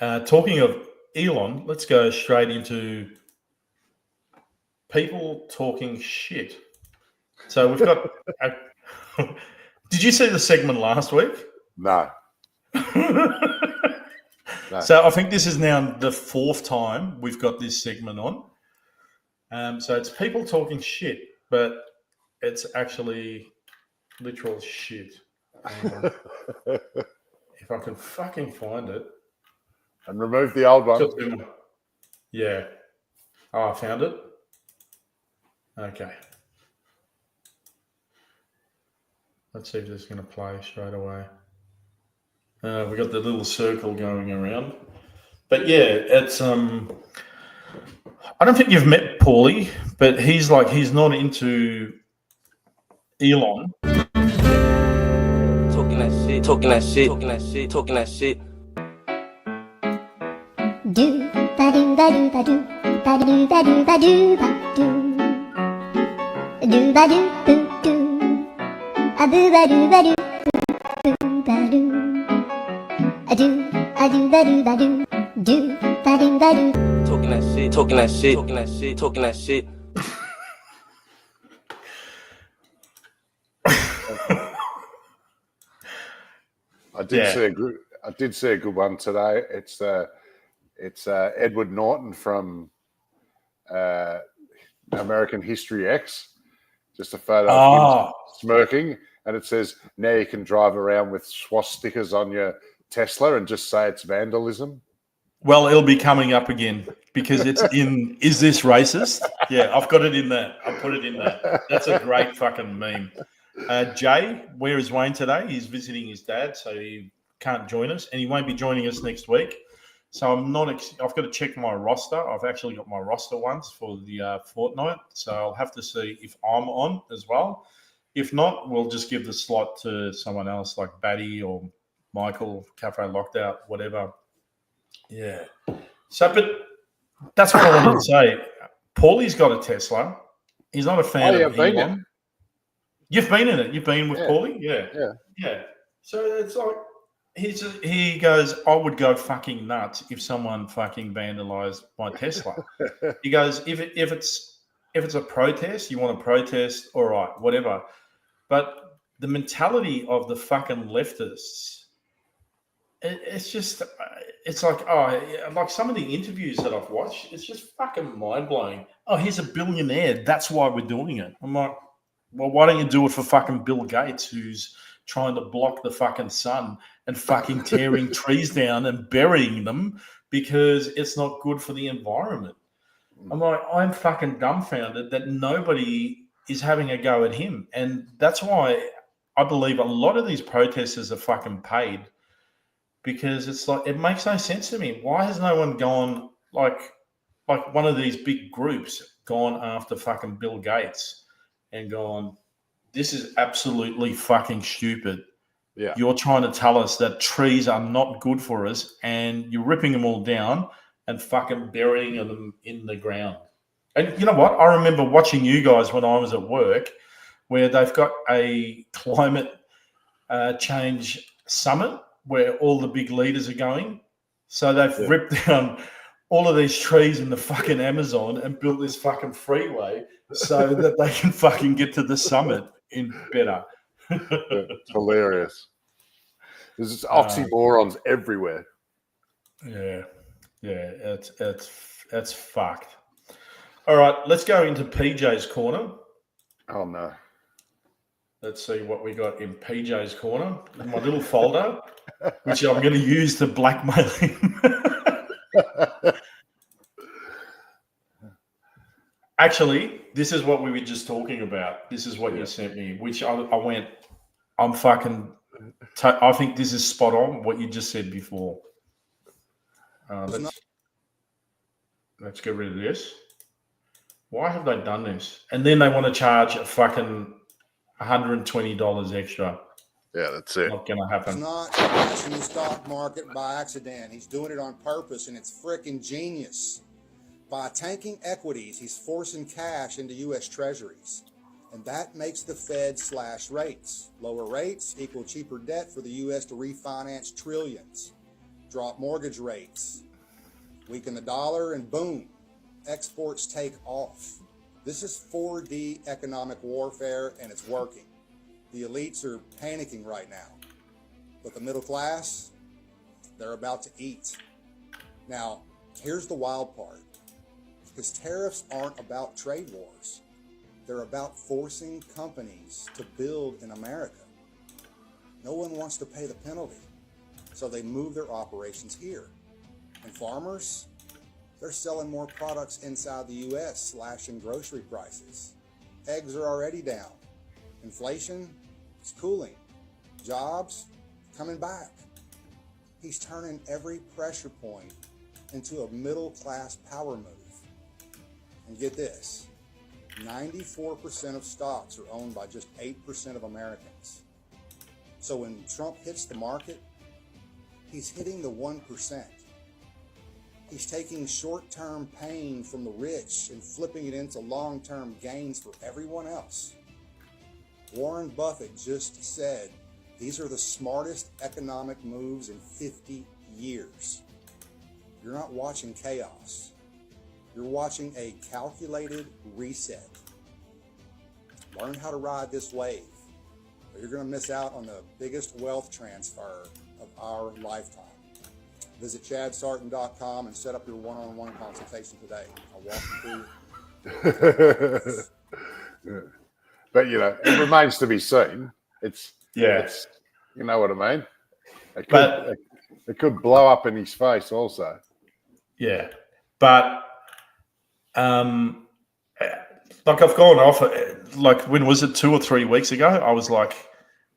Talking of Elon, let's go straight into people talking shit. So we've got. Did you see the segment last week? No. So I think this is now the 4th time we've got this segment on. So it's people talking shit, but it's actually literal shit. If I can fucking find it. And remove the old one. Yeah. Oh, I found it. Okay. Let's see if this is going to play straight away. We got the little circle going around. But yeah, it's I don't think you've met Paulie, but he's not into Elon. Talking that shit. Do ba do ba do ba do ba do ba do ba do ba do ba do boo do a boo ba do ba do boo ba do a do ba do ba do do ba do ba do. Talking that shit. I did see a good one today. It's Edward Norton from American History X. Just a photo of him smirking, and it says, "Now you can drive around with swastikas on your Tesla and just say it's vandalism." Well, it'll be coming up again because it's in Is This Racist? Yeah, I've got it in there. I put it in there. That's a great fucking meme. Jay, where is Wayne today? He's visiting his dad, so he can't join us, and he won't be joining us next week. So I've got to check my roster. I've actually got my roster once for the fortnight, so I'll have to see if I'm on as well. If not, we'll just give the slot to someone else like Batty or Michael, Cafe Lockdown, whatever. Yeah. So, but that's what I wanted to say. Paulie's got a Tesla. He's not a fan of Elon. You've been in it. You've been with Paulie? Yeah. So it's like, he goes, I would go fucking nuts if someone fucking vandalized my Tesla. He goes, if it's a protest, you want to protest, all right, whatever. But the mentality of the fucking leftists, it's just, it's like, like some of the interviews that I've watched, it's just fucking mind blowing. Oh, he's a billionaire. That's why we're doing it. I'm like, well, why don't you do it for fucking Bill Gates, who's trying to block the fucking sun and fucking tearing trees down and burying them because it's not good for the environment? I'm like, I'm fucking dumbfounded that nobody is having a go at him. And that's why I believe a lot of these protesters are fucking paid, because it's like, it makes no sense to me. Why has no one gone, like one of these big groups gone after fucking Bill Gates and gone, this is absolutely fucking stupid. Yeah. You're trying to tell us that trees are not good for us and you're ripping them all down and fucking burying them in the ground. And you know what? I remember watching you guys when I was at work, where they've got a climate change summit where all the big leaders are going. So they've ripped down all of these trees in the fucking Amazon and built this fucking freeway so that they can fucking get to the summit in better. It's hilarious. There's just oxymorons everywhere. Yeah, it's fucked. All right, let's go into PJ's corner. Oh no. Let's see what we got in PJ's corner. My little folder, which I'm going to use to blackmail him. Actually, this is what we were just talking about. This is what you sent me, which I went, I'm fucking, I think this is spot on what you just said before. Let's get rid of this. Why have they done this? And then they want to charge a fucking $120 extra. Yeah, that's it. Not going to happen. He's not crashing the stock market by accident. He's doing it on purpose, and it's freaking genius. By tanking equities, he's forcing cash into U.S. Treasuries. And that makes the Fed slash rates. Lower rates equal cheaper debt for the U.S. to refinance trillions. Drop mortgage rates. Weaken the dollar, and boom, exports take off. This is 4D economic warfare, and it's working. The elites are panicking right now. But the middle class, they're about to eat. Now, here's the wild part. Because tariffs aren't about trade wars. They're about forcing companies to build in America. No one wants to pay the penalty, so they move their operations here. And farmers, they're selling more products inside the U.S., slashing grocery prices. Eggs are already down. Inflation is cooling. Jobs coming back. He's turning every pressure point into a middle-class power move. And get this, 94% of stocks are owned by just 8% of Americans. So when Trump hits the market, he's hitting the 1%. He's taking short-term pain from the rich and flipping it into long-term gains for everyone else. Warren Buffett just said these are the smartest economic moves in 50 years. You're not watching chaos. You're watching a calculated reset. Learn how to ride this wave, or you're going to miss out on the biggest wealth transfer of our lifetime. Visit chadsarton.com and set up your one-on-one consultation today. I'll walk you through. But, you know, it remains to be seen. It's you know what I mean? It could blow up in his face also. Yeah. But, like I've gone off, like when was it 2 or 3 weeks ago? I was like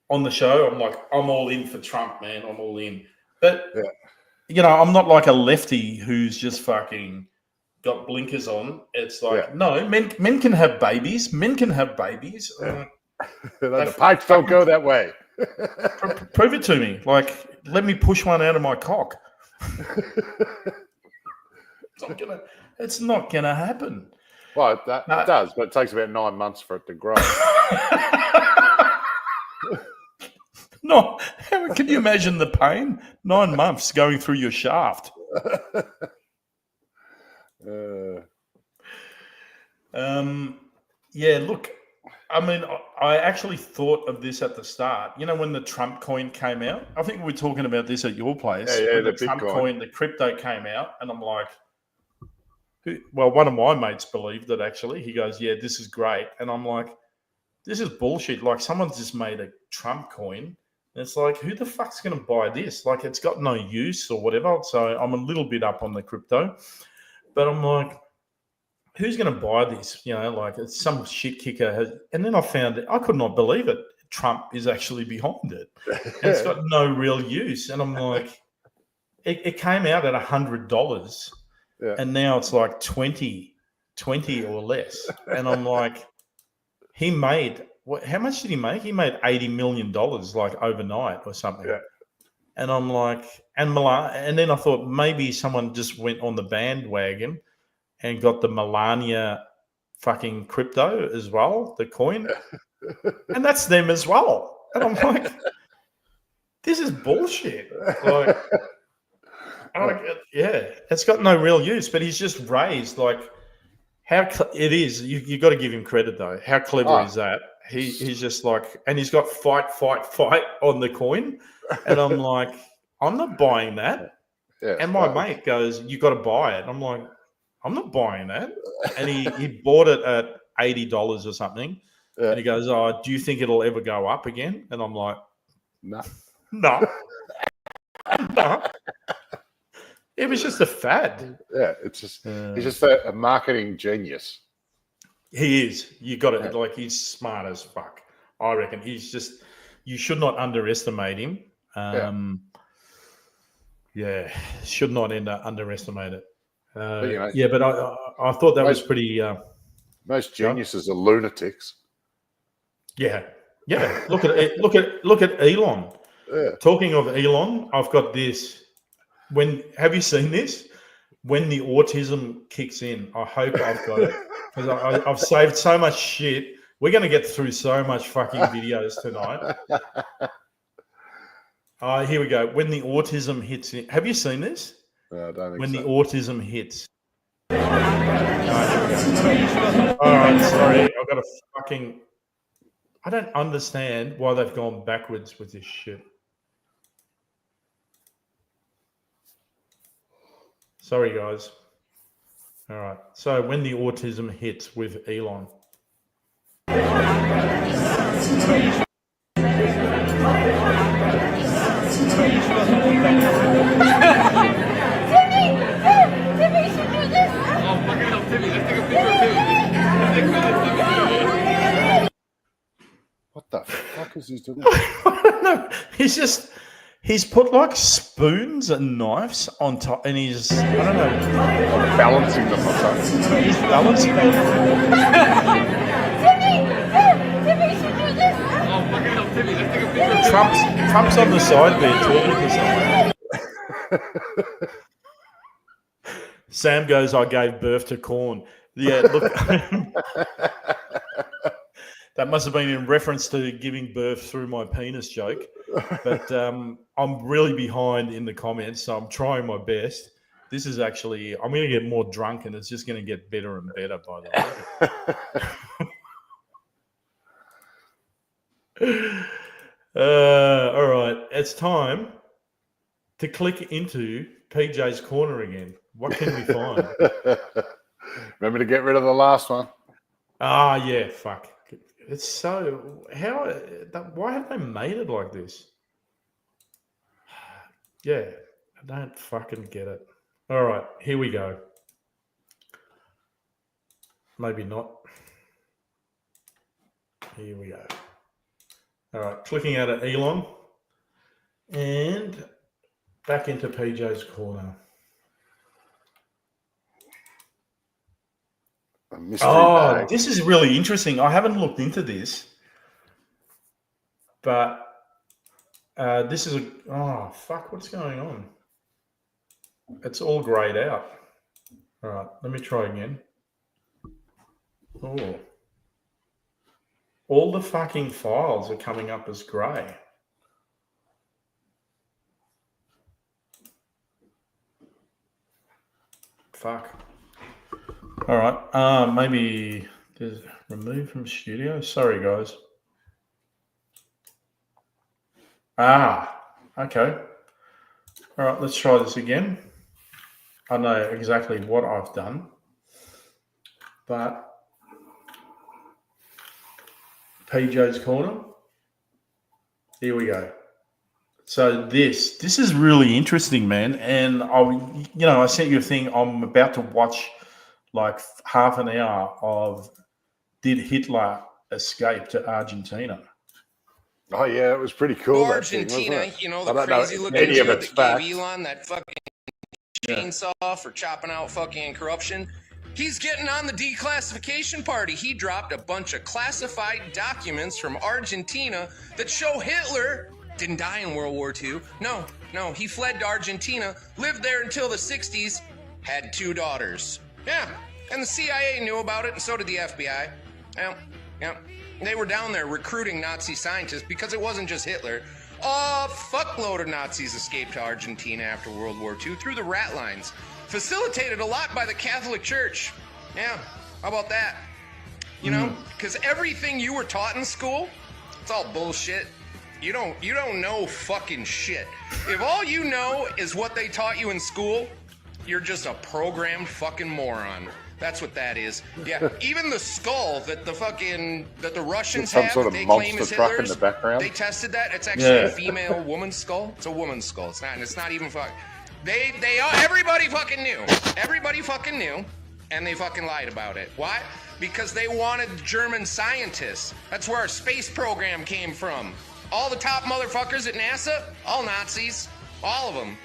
on the show, I'm like, I'm all in for Trump, man. I'm all in. But, you know, I'm not like a lefty who's just fucking got blinkers on. It's like, no, men can have babies. Men can have babies. The pipes don't go that way. Prove it to me. Like, let me push one out of my cock. It's not gonna happen. Well, it does, but it takes about 9 months for it to grow. No, can you imagine the pain? 9 months going through your shaft. Yeah, look, I mean, I actually thought of this at the start. You know, when the Trump coin came out, I think we were talking about this at your place. Yeah, when the Trump Bitcoin. coin, the crypto came out, and I'm like, well, one of my mates believed it actually. He goes, yeah, this is great. And I'm like, this is bullshit. Like, someone's just made a Trump coin. And it's like, who the fuck's going to buy this? Like, it's got no use or whatever. So I'm a little bit up on the crypto. But I'm like, who's going to buy this? You know, like, it's some shit kicker. And then I found it. I could not believe it. Trump is actually behind it. And it's got no real use. And I'm like, it came out at $100. Yeah. And now it's like 20 or less. And I'm like, he made, how much did he make? He made $80 million like overnight or something. Yeah. And I'm like, and then I thought maybe someone just went on the bandwagon and got the Melania fucking crypto as well, the coin. And that's them as well. And I'm like, this is bullshit. Like, yeah, it's got no real use, but he's just raised like it is. You got to give him credit though. How clever is that? He's just like, and he's got fight on the coin, and I'm like, I'm not buying that. Yeah, and my mate goes, you got to buy it. I'm like, I'm not buying that. And he bought it at $80 or something. Yeah. And he goes, oh, do you think it'll ever go up again? And I'm like, no. No. It was just a fad. Yeah, it's just he's just a marketing genius. He is. You got it. Like, he's smart as fuck. I reckon he's just. You should not underestimate him. Should not underestimate it. But I thought that was pretty. Most geniuses are lunatics. Yeah. Look at Elon. Yeah. Talking of Elon, I've got this. Have you seen this? When the autism kicks in, I hope I've got it because I've saved so much shit. We're going to get through so much fucking videos tonight. Here we go. When the autism hits in. Have you seen this? No, I don't think when so. The autism hits. All right, sorry. I've got a fucking. I don't understand why they've gone backwards with this shit. Sorry, guys. All right. So when the autism hits with Elon. What the fuck is he doing? I don't know. He's put like spoons and knives on top, and he's, I don't know, balancing them or something. He's balancing them. Trump's on the side there talking to someone. Sam goes, I gave birth to corn. Yeah, look. That must have been in reference to giving birth through my penis joke. But I'm really behind in the comments, so I'm trying my best. This is actually, I'm going to get more drunk, and it's just going to get better and better, by the way. All right, it's time to click into PJ's Corner again. What can we find? Remember to get rid of the last one. Yeah, fuck. It's so, why have they made it like this? Yeah, I don't fucking get it. All right, here we go. Maybe not. Here we go. All right, clicking out at Elon and back into PJ's Corner. Oh, this is really interesting. I haven't looked into this, but this is what's going on? It's all grayed out. All right, let me try again. Oh, all the fucking files are coming up as grey. fuck. All right. Maybe there's remove from studio. Sorry, guys. Okay. All right, let's try this again. I know exactly what I've done, but PJ's Corner. Here we go. So this is really interesting, man. And I sent you a thing. I'm about to watch like half an hour of did Hitler escape to Argentina? Oh yeah, it was pretty cool. Argentina, that thing, you know, the crazy looking dude that gave Elon that fucking chainsaw for chopping out fucking corruption. He's getting on the declassification party. He dropped a bunch of classified documents from Argentina that show Hitler didn't die in World War II. No, he fled to Argentina, lived there until the 60s, had 2 daughters. Yeah, and the CIA knew about it, and so did the FBI. Yeah. They were down there recruiting Nazi scientists because it wasn't just Hitler. A fuckload of Nazis escaped to Argentina after World War II through the rat lines. Facilitated a lot by the Catholic Church. Yeah, how about that? You know, because everything you were taught in school, it's all bullshit. You don't know fucking shit. If all you know is what they taught you in school, you're just a programmed fucking moron. That's what that is. Yeah, even the skull that the Russians have, sort of they monster claim is truck Hitler's. in the background. They tested that. It's actually a female woman's skull. It's a woman's skull. It's not even fuck. Everybody fucking knew. Everybody fucking knew, and they fucking lied about it. Why? Because they wanted German scientists. That's where our space program came from. All the top motherfuckers at NASA, all Nazis, all of them.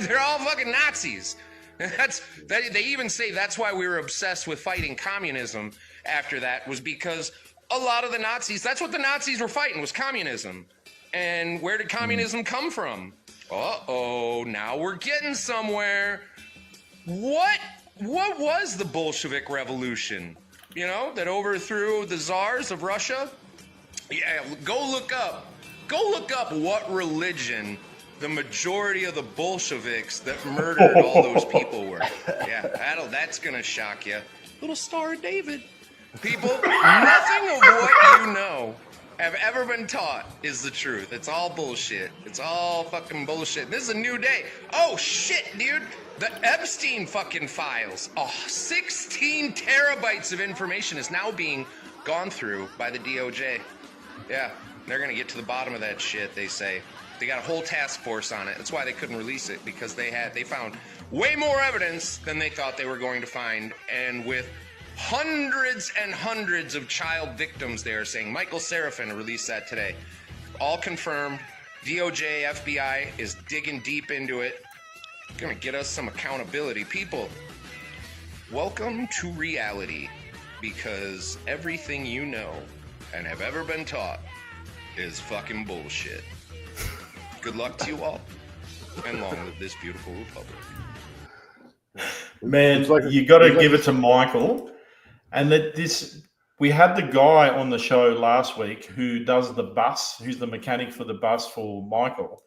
They're all fucking Nazis. They even say that's why we were obsessed with fighting communism after that, was because a lot of the Nazis, that's what the Nazis were fighting, was communism. And where did communism come from? Now we're getting somewhere. What was the Bolshevik Revolution? You know, that overthrew the czars of Russia? Yeah, go look up what religion the majority of the Bolsheviks that murdered all those people were. Yeah, that's gonna shock you. Little Star of David. People, nothing of what you know have ever been taught is the truth. It's all bullshit. It's all fucking bullshit. This is a new day. Oh shit, dude. The Epstein fucking files. 16 terabytes of information is now being gone through by the DOJ. Yeah, they're gonna get to the bottom of that shit, they say. They got a whole task force on it. That's why they couldn't release it, because they found way more evidence than they thought they were going to find. And with hundreds and hundreds of child victims, they are saying. Michael Serafin released that today. All confirmed. DOJ, FBI is digging deep into it. Gonna get us some accountability. People, welcome to reality, because everything you know and have ever been taught is fucking bullshit. Good luck to you all, and long live this beautiful republic. Man, you got to give it to Michael. And we had the guy on the show last week who does the bus, who's the mechanic for the bus for Michael.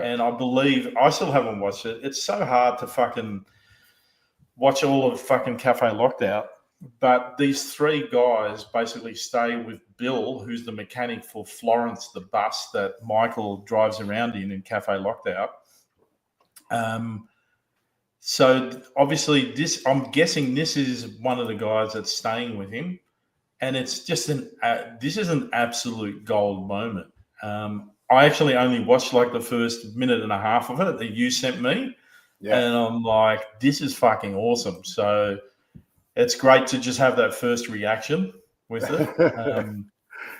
And I believe, I still haven't watched it. It's so hard to fucking watch all of fucking Cafe Lockdown. But these 3 guys basically stay with Bill, who's the mechanic for Florence, the bus that Michael drives around in Cafe Lockdown. So obviously I'm guessing this is one of the guys that's staying with him. And it's just this is an absolute gold moment. I actually only watched like the first minute and a half of it that you sent me. Yeah. And I'm like, this is fucking awesome. So it's great to just have that first reaction with it.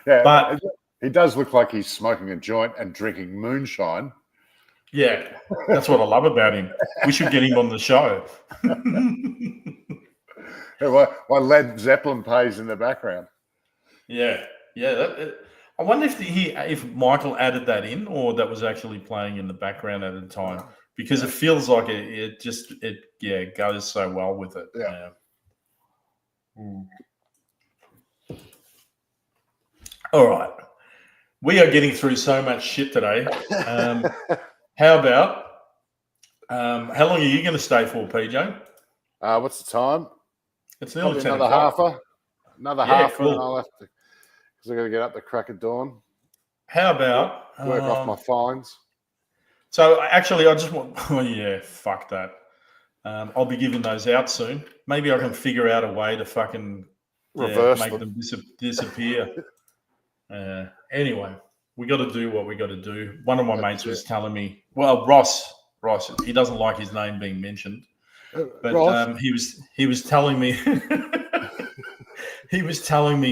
But he does look like he's smoking a joint and drinking moonshine. Yeah, that's what I love about him. We should get him on the show. While Led Zeppelin plays in the background. Yeah. I wonder if Michael added that in, or that was actually playing in the background at the time, because it feels like it goes so well with it. Yeah. All right. We are getting through so much shit today. How about how long are you going to stay for, PJ? What's the time? It's nearly Probably 10 another o'clock. halfer. Another Yeah, halfer. cool. I'll have to, because I got to get up the crack of dawn. How about work off my fines? So actually, I just want. Oh yeah, fuck that. I'll be giving those out soon. Maybe I can figure out a way to fucking Reverse make them. disappear. Anyway, we got to do what we got to do. One of my mates was telling me. Well, Ross, he doesn't like his name being mentioned, but he was telling me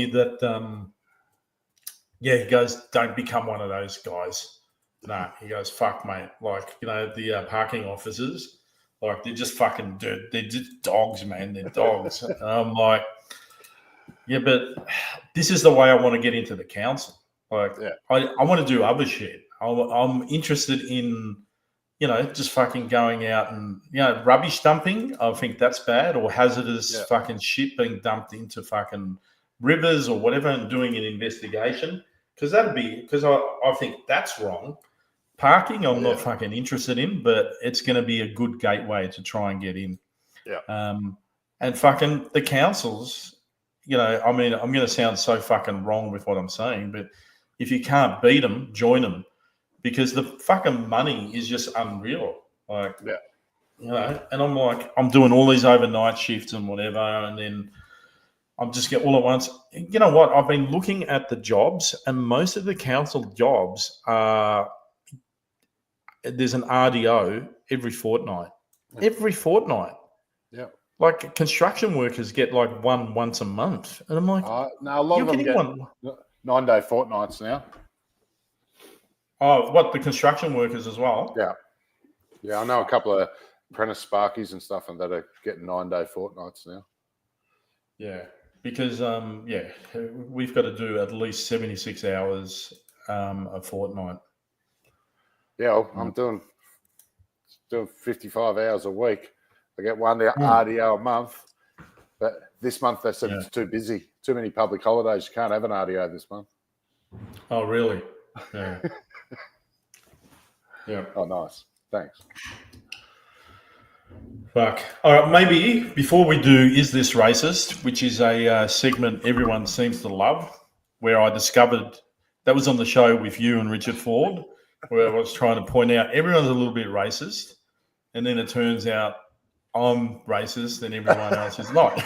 that he goes, don't become one of those guys. Nah, he goes, fuck, mate. Like, the parking officers, like, they're just fucking they're just dogs, man. They're dogs. And I'm like, yeah, but this is the way I want to get into the council. Like, I want to do other shit. I'm interested in, just fucking going out and, rubbish dumping. I think that's bad, or hazardous fucking shit being dumped into fucking rivers or whatever, and doing an investigation. Because I think that's wrong. Parking, I'm not fucking interested in, but it's going to be a good gateway to try and get in. Yeah. And fucking the councils, I mean, I'm going to sound so fucking wrong with what I'm saying, but if you can't beat them, join them, because the fucking money is just unreal. Like, and I'm like, I'm doing all these overnight shifts and whatever, and then I'm just get all at once. You know what? I've been looking at the jobs, and most of the council jobs are. There's an RDO every fortnight. Every fortnight. Yeah. Like construction workers get like one once a month. And I'm like, no, a lot of them get 9-day fortnights now. Oh, what, the construction workers as well? Yeah. Yeah, I know a couple of apprentice sparkies and stuff and that are getting 9-day fortnights now. Yeah. Because, we've got to do at least 76 hours a fortnight. Yeah, I'm doing 55 hours a week. I get one RDO a month, but this month they said it's too busy. Too many public holidays. You can't have an RDO this month. Oh, really? Yeah. Yeah. Oh, nice. Thanks. Fuck. All right, maybe before we do Is This Racist, which is a segment everyone seems to love, where I discovered, that was on the show with you and Richard Ford, where I was trying to point out everyone's a little bit racist, and then it turns out I'm racist and everyone else is not.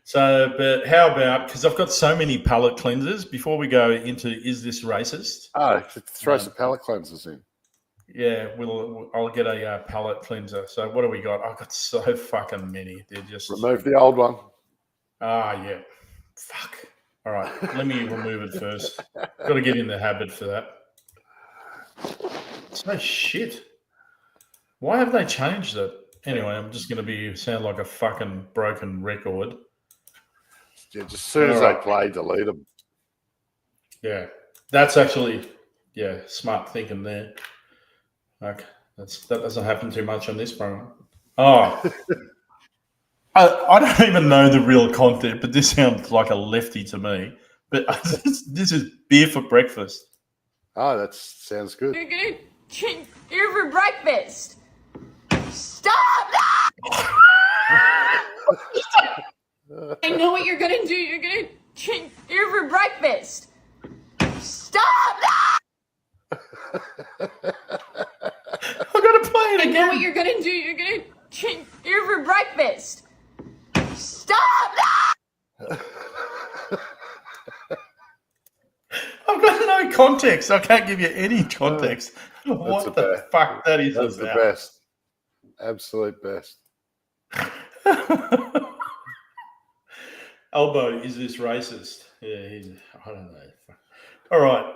So, but how about, because I've got so many palate cleansers, before we go into Is This Racist? Oh, throw some palate cleansers in. Yeah, I'll get a palate cleanser. So what do we got? I've got so fucking many. They're just... Remove the old one. Yeah. Fuck. All right, let me remove it first. Got to get in the habit for that. It's no shit. Why have they changed it? Anyway, I'm just going to sound like a fucking broken record. Yeah, just as soon as they play, delete them. Yeah, that's actually, smart thinking there. Like, that doesn't happen too much on this program. Oh, I don't even know the real content, but this sounds like a lefty to me. But this is beer for breakfast. Oh, that sounds good. You're gonna drink beer for breakfast. Stop! I know what you're gonna do. You're gonna drink beer for breakfast. Stop! I'm gonna play it again. I know what you're gonna do. You're gonna drink beer for breakfast. Stop! I've got no context. I can't give you any context. What the fuck that is That's about. the best. Absolute best. Elbow, is this racist? Yeah, I don't know. All right.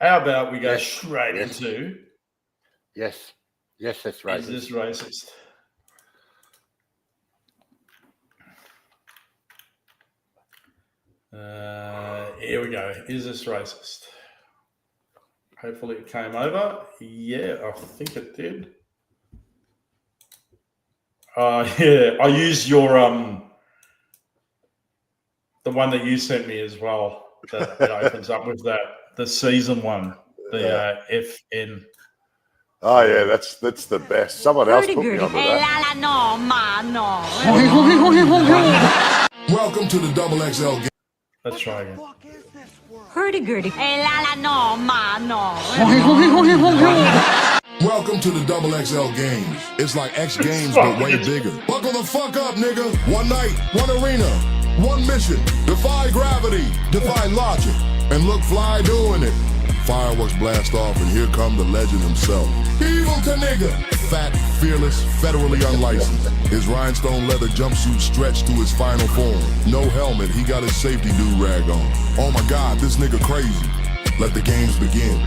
How about we go straight into... Yes. Yes, that's racist. Is this racist? Here we go. Is this racist? Hopefully it came over. Yeah, I think it did. Yeah, I used your the one that you sent me as well. That opens up with that, the season one, the FN. Oh yeah, that's the best. Someone else put me onto that. Welcome to the Double XL game. Let's try again. Hurdy-gurdy. Welcome to the Double XL games. It's like X Games, but way bigger. Buckle the fuck up, nigga. One night, one arena, one mission. Defy gravity, defy logic, and look fly doing it. Fireworks blast off, and here come the legend himself. Evil to nigga. Fat, fearless, federally unlicensed. His rhinestone leather jumpsuit stretched to his final form. No helmet, he got his safety do-rag on. Oh my God, this nigga crazy. Let the games begin.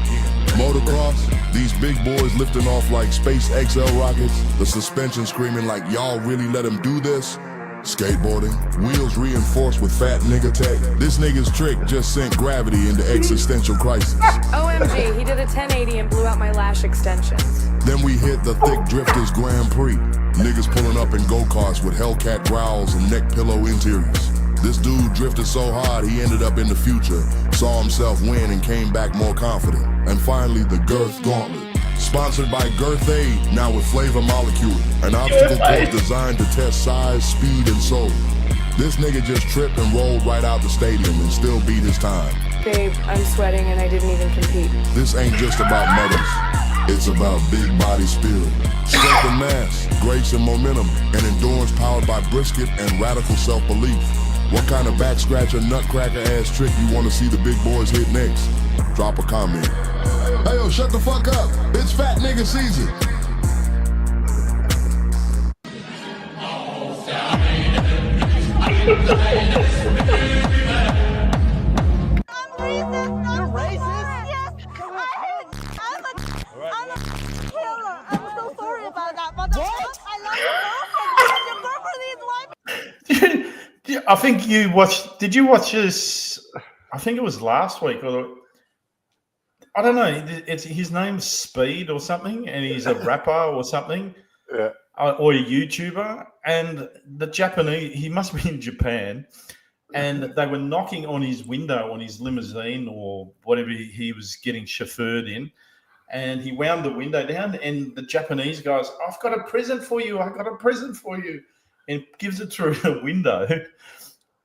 Motocross, these big boys lifting off like Space XL rockets. The suspension screaming like, y'all really let him do this? Skateboarding, wheels reinforced with fat nigga tech. This nigga's trick just sent gravity into existential crisis. OMG, he did a 1080 and blew out my lash extensions. Then we hit the Thick Drifters Grand Prix. Niggas pulling up in go-karts with Hellcat growls and neck pillow interiors. This dude drifted so hard he ended up in the future, saw himself win and came back more confident. And finally, the Girth Gauntlet. Sponsored by Girth Aid, now with Flavor Molecule, an obstacle course designed to test size, speed, and soul. This nigga just tripped and rolled right out the stadium and still beat his time. Babe, I'm sweating and I didn't even compete. This ain't just about mothers. It's about big body spirit, strength and mass, grace and momentum, and endurance powered by brisket and radical self-belief. What kind of back scratcher, nutcracker ass trick you want to see the big boys hit next? Drop a comment. Hey yo, shut the fuck up. It's fat nigga season. I think you watched. Did you watch this? I think it was last week, or I don't know. It's his name's Speed or something, and he's a rapper or something, or a YouTuber. And the Japanese, he must be in Japan, and they were knocking on his window on his limousine or whatever he was getting chauffeured in. And he wound the window down, and the Japanese guy's, "I've got a present for you. I've got a present for you," and gives it through the window.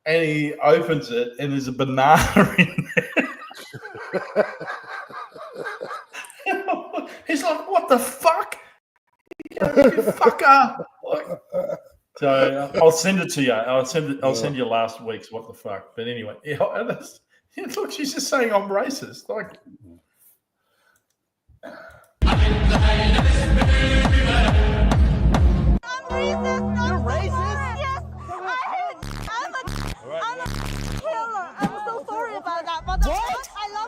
And he opens it, and there's a banana in there. He's like, "What the fuck? You fucker!" So I'll send it to you. I'll send you last week's "What the fuck." But anyway, look, she's just saying I'm racist. Like.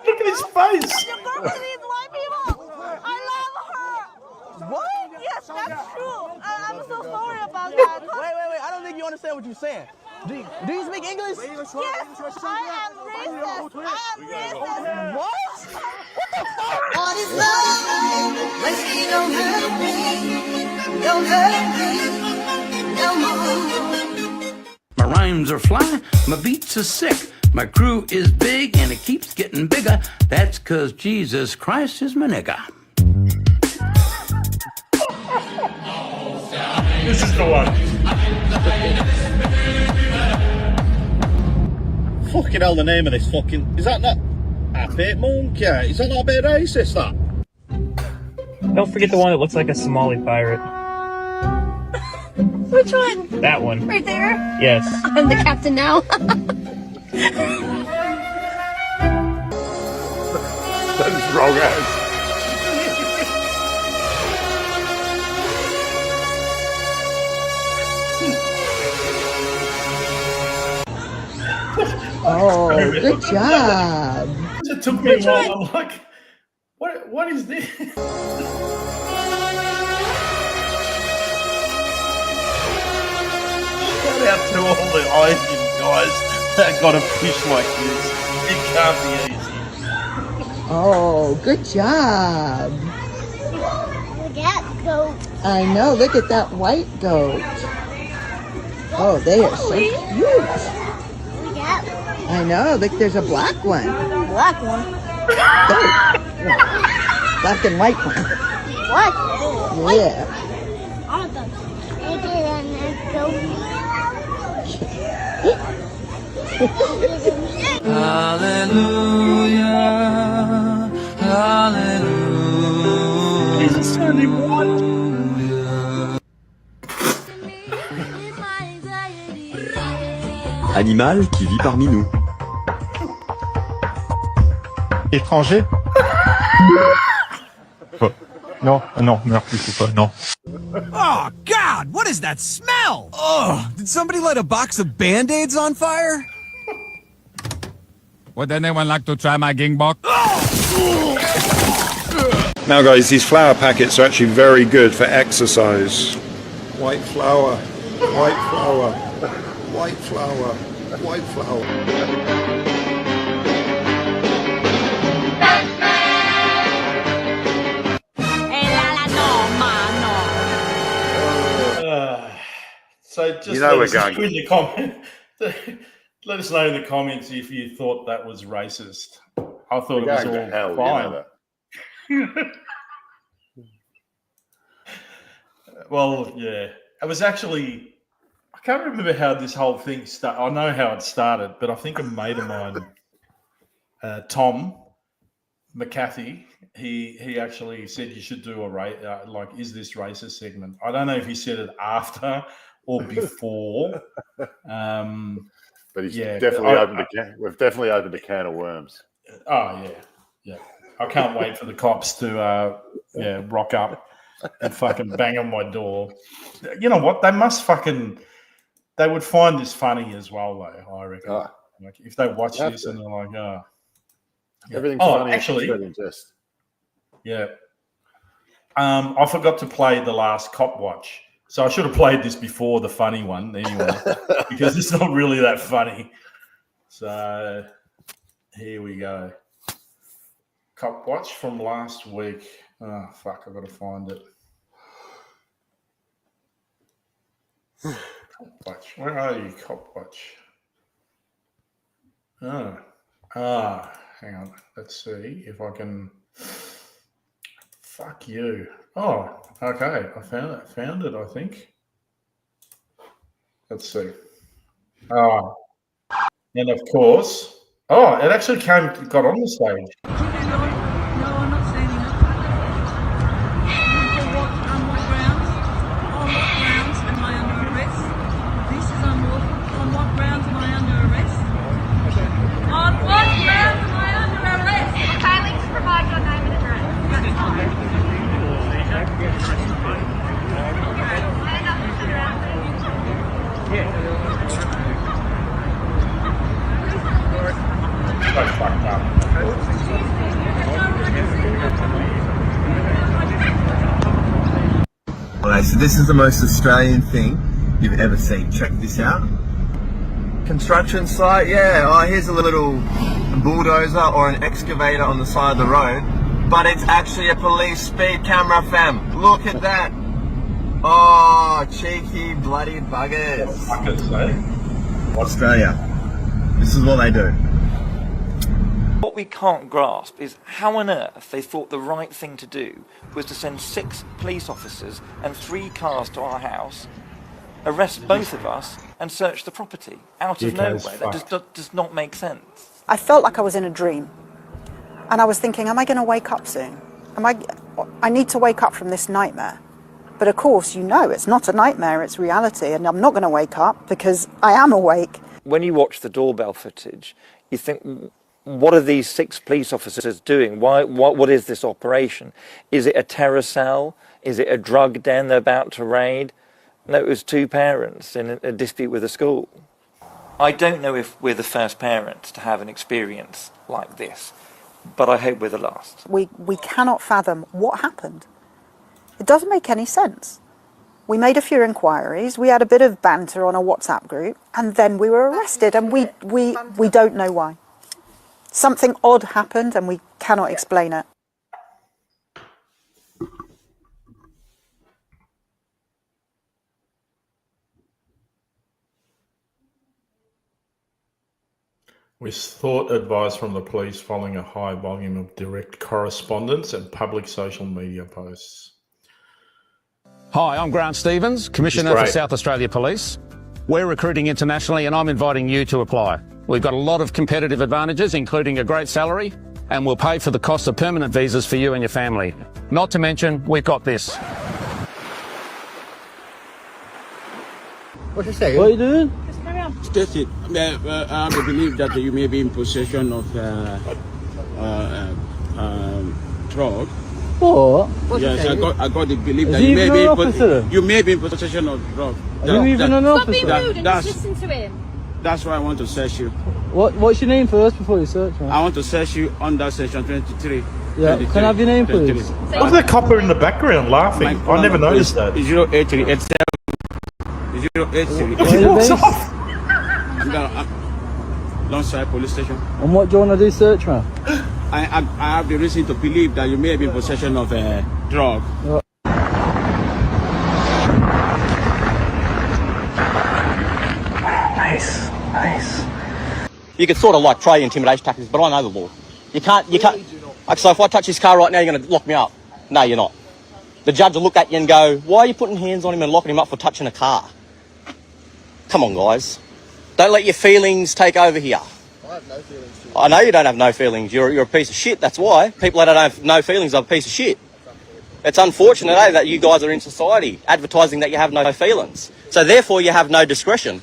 Look at his face. Your girlfriend needs white people. I love her. What? Yes, that's true. I'm so sorry about that. Wait. I don't think you understand what you're saying. Do you speak English? Yes, I am racist. What? What the fuck? What is love? When she don't hurt me. Don't hurt me no more. My rhymes are fly, my beats are sick. My crew is big and it keeps getting bigger. That's 'cause Jesus Christ is my nigga. This is the one. Fucking hell, the name of this fucking... Is that not... Happy Monkey? Is that not a bit racist, that? Don't forget the one that looks like a Somali pirate. Which one? That one. Right there? Yes. I'm the captain now. That is wrong as. Oh, good job. It took me a while. I'm like, what is this? Shout out to all the Asian guys that got a fish like this. It can't be easy. Oh, good job. Look at goat. I know, look at that white goat. Oh, they are so cute. Look at I know, look, there's a black one. black one. Black and white one. What? Yeah. Hallelujah, hallelujah. Jesus, only one. Animal qui vit parmi nous. Étranger? Non, non, meurs du coup pas, non. Oh, God! What is that smell? Oh, did somebody light a box of Band-Aids on fire? Would anyone like to try my gingbok? Now guys, these flour packets are actually very good for exercise. White flour, white flour, white flour, white flour. So just You know let we're us going know in the comment. Let us know in the comments if you thought that was racist. I thought it was all hell, fine. you know that. Well, yeah, it was actually. I can't remember how this whole thing started. I know how it started, but I think a mate of mine, Tom McCarthy, he actually said you should do a like, is this racist segment? I don't know if he said it after or before. But he's yeah, definitely opened a can. We've definitely opened a can of worms. Oh yeah. I can't wait for the cops to rock up and fucking bang on my door. You know what? They must fucking. They would find this funny as well, though. I reckon. Like if they watch this and they're like, "Oh, yeah. Everything's funny." Actually, just. Yeah. I forgot to play the last Cop Watch, so I should have played this before the funny one anyway, because it's not really that funny. So here we go. Cop Watch from last week. Oh fuck! I've got to find it. Cop Watch. Where are you, Cop Watch? Hang on. Let's see if I can. Fuck you. Oh, okay. I found it, I think. Let's see. Oh, and of course. Oh, it actually got on the stage. No, I'm not standing up. On what grounds? On what grounds am I under arrest? This is unlawful. On what grounds am I under arrest? On what grounds am I under arrest? Kindly provide your name and address. That's fine. Alright, so this is the most Australian thing you've ever seen. Check this out. Construction site, yeah. Oh, here's a little bulldozer or an excavator on the side of the road, but it's actually a police speed camera, fam. Look at that. Oh, cheeky bloody buggers. Australia. This is what they do. What we can't grasp is how on earth they thought the right thing to do was to send 6 police officers and 3 cars to our house, arrest both of us and search the property out of nowhere. That just does not make sense. I felt like I was in a dream. And I was thinking, am I going to wake up soon? I need to wake up from this nightmare. But of course, you know, it's not a nightmare, it's reality. And I'm not going to wake up because I am awake. When you watch the doorbell footage, you think, what are these 6 police officers doing? What is this operation? Is it a terror cell? Is it a drug den they're about to raid? No, it was 2 parents in a dispute with a school. I don't know if we're the first parents to have an experience like this, but I hope we're the last. We cannot fathom what happened. It doesn't make any sense. We made a few inquiries, we had a bit of banter on a WhatsApp group, and then we were arrested, and we don't know why. Something odd happened, and we cannot explain it. We sought advice from the police following a high volume of direct correspondence and public social media posts. Hi, I'm Grant Stevens, Commissioner for South Australia Police. We're recruiting internationally and I'm inviting you to apply. We've got a lot of competitive advantages, including a great salary, and we'll pay for the cost of permanent visas for you and your family. Not to mention, we've got this. What you say? What are you doing? Just carry on. Stacy, I believe that you may be in possession of drug. What? Yes, I got the belief that you you may be in possession of drug. Are you even an Stop being officer? rude and just listen to him. That's why I want to search you. What's your name first before you search, man? I want to search you under section 23. Yeah, can I have your name, please? What's that copper in the background laughing? I never noticed that. 08387. He walks off. I'm Longside Police Station. And what do you want to do, search, man? I have the reason to believe that you may be in possession of a drug. Nice. You can sort of like try intimidation tactics, but I know the law. You can't. So if I touch his car right now, you're going to lock me up. No, you're not. The judge will look at you and go, why are you putting hands on him and locking him up for touching a car? Come on, guys. Don't let your feelings take over here. I have no feelings too. I know you don't have no feelings. You're a piece of shit. That's why. People that don't have no feelings are a piece of shit. It's unfortunate, that you guys are in society advertising that you have no feelings. So therefore you have no discretion.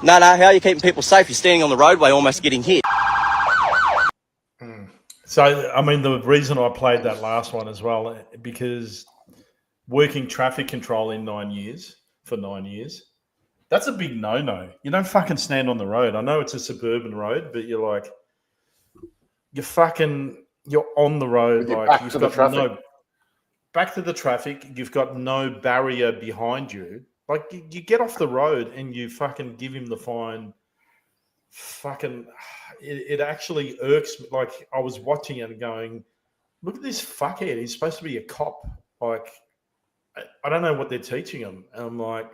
No, how are you keeping people safe? You're standing on the roadway almost getting hit. So, I mean, the reason I played that last one as well, because working traffic control in 9 years, that's a big no-no. You don't fucking stand on the road. I know it's a suburban road, but you're like, you're on the road. Like, back to the traffic. Back to the traffic. You've got no barrier behind you. Like, you get off the road and you fucking give him the fine. It actually irks me. Like, I was watching it and going, look at this fuckhead. He's supposed to be a cop. Like, I don't know what they're teaching him. And I'm like,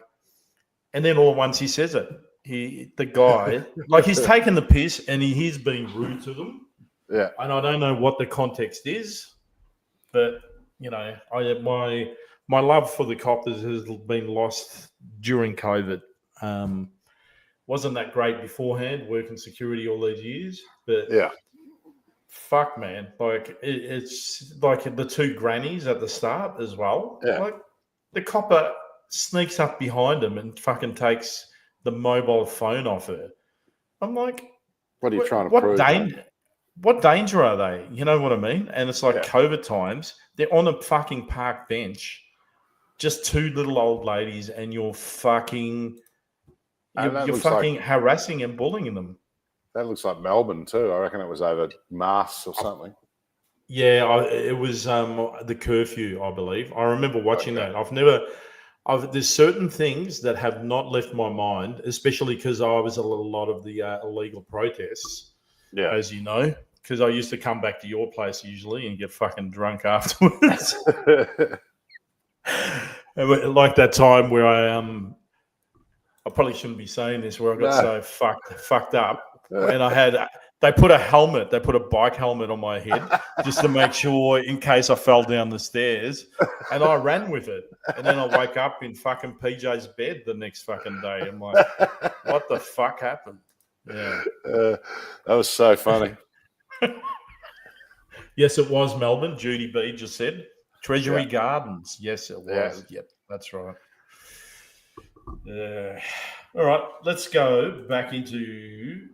and then all at once he says it. The guy, like, he's taken the piss and he's being rude to them. Yeah. And I don't know what the context is, but, you know, my love for the coppers has been lost during COVID. Wasn't that great beforehand, working security all these years, but yeah, fuck, man, like it's like the two grannies at the start as well. Yeah. Like, the copper sneaks up behind him and fucking takes the mobile phone off her. I'm like, what are you trying to prove? What danger are they? You know what I mean? And it's like COVID times. They're on a fucking park bench, just two little old ladies, and you're fucking harassing and bullying them. That looks like Melbourne too. I reckon it was over masks or something. Yeah, it was the curfew, I believe. I remember watching that. There's certain things that have not left my mind, especially because I was at a lot of the illegal protests, as you know, because I used to come back to your place usually and get fucking drunk afterwards. Like that time where I probably shouldn't be saying this, where I got so fucked up, and they put a bike helmet on my head just to make sure in case I fell down the stairs, and I ran with it, and then I wake up in fucking PJ's bed the next fucking day. I'm like, what the fuck happened? Yeah, that was so funny. Yes, it was Melbourne. Judy B just said Treasury Gardens. Yes, it was. Yep, that's right. All right, let's go back into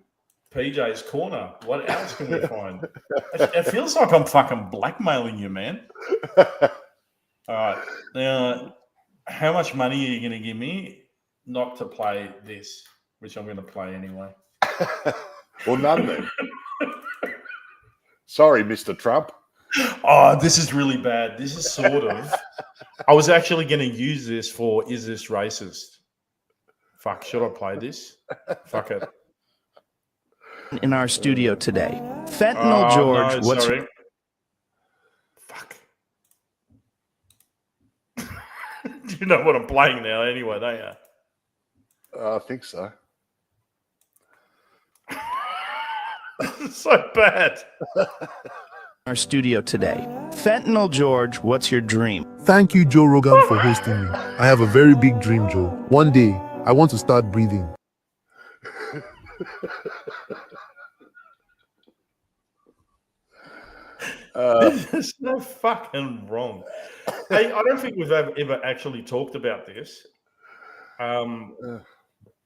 PJ's corner. What else can we find? It feels like I'm fucking blackmailing you, man. All right, now, how much money are you going to give me not to play this, which I'm going to play anyway? Well, none then. Sorry, Mr. Trump. Oh, this is really bad. This is sort of. I was actually going to use this for Is This Racist? Fuck, should I play this? Fuck it. In our studio today, Fentanyl George. No, sorry. Fuck. You know what I'm playing now anyway, don't you? I think so. so bad. Our studio today. Fentanyl George, what's your dream? Thank you, Joe Rogan, for hosting me. I have a very big dream, Joe. One day, I want to start breathing. This is so fucking wrong. Hey, I don't think we've ever actually talked about this,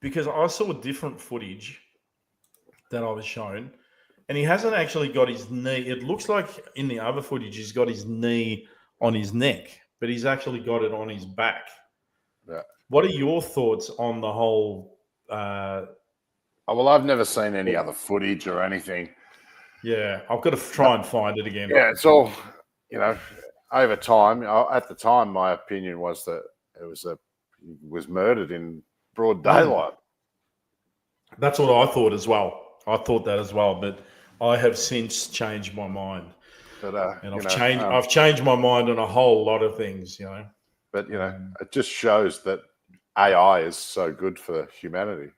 because I saw different footage that I was shown, and he hasn't actually got his knee. It looks like in the other footage he's got his knee on his neck, but he's actually got it on his back. Yeah. What are your thoughts on the whole? Well, I've never seen any other footage or anything. Yeah, I've got to try and find it again. Yeah, it's all, over time. At the time, my opinion was that he was murdered in broad daylight. That's what I thought as well. I thought that as well, but I have since changed my mind. But and I've changed my mind on a whole lot of things, But it just shows that AI is so good for humanity.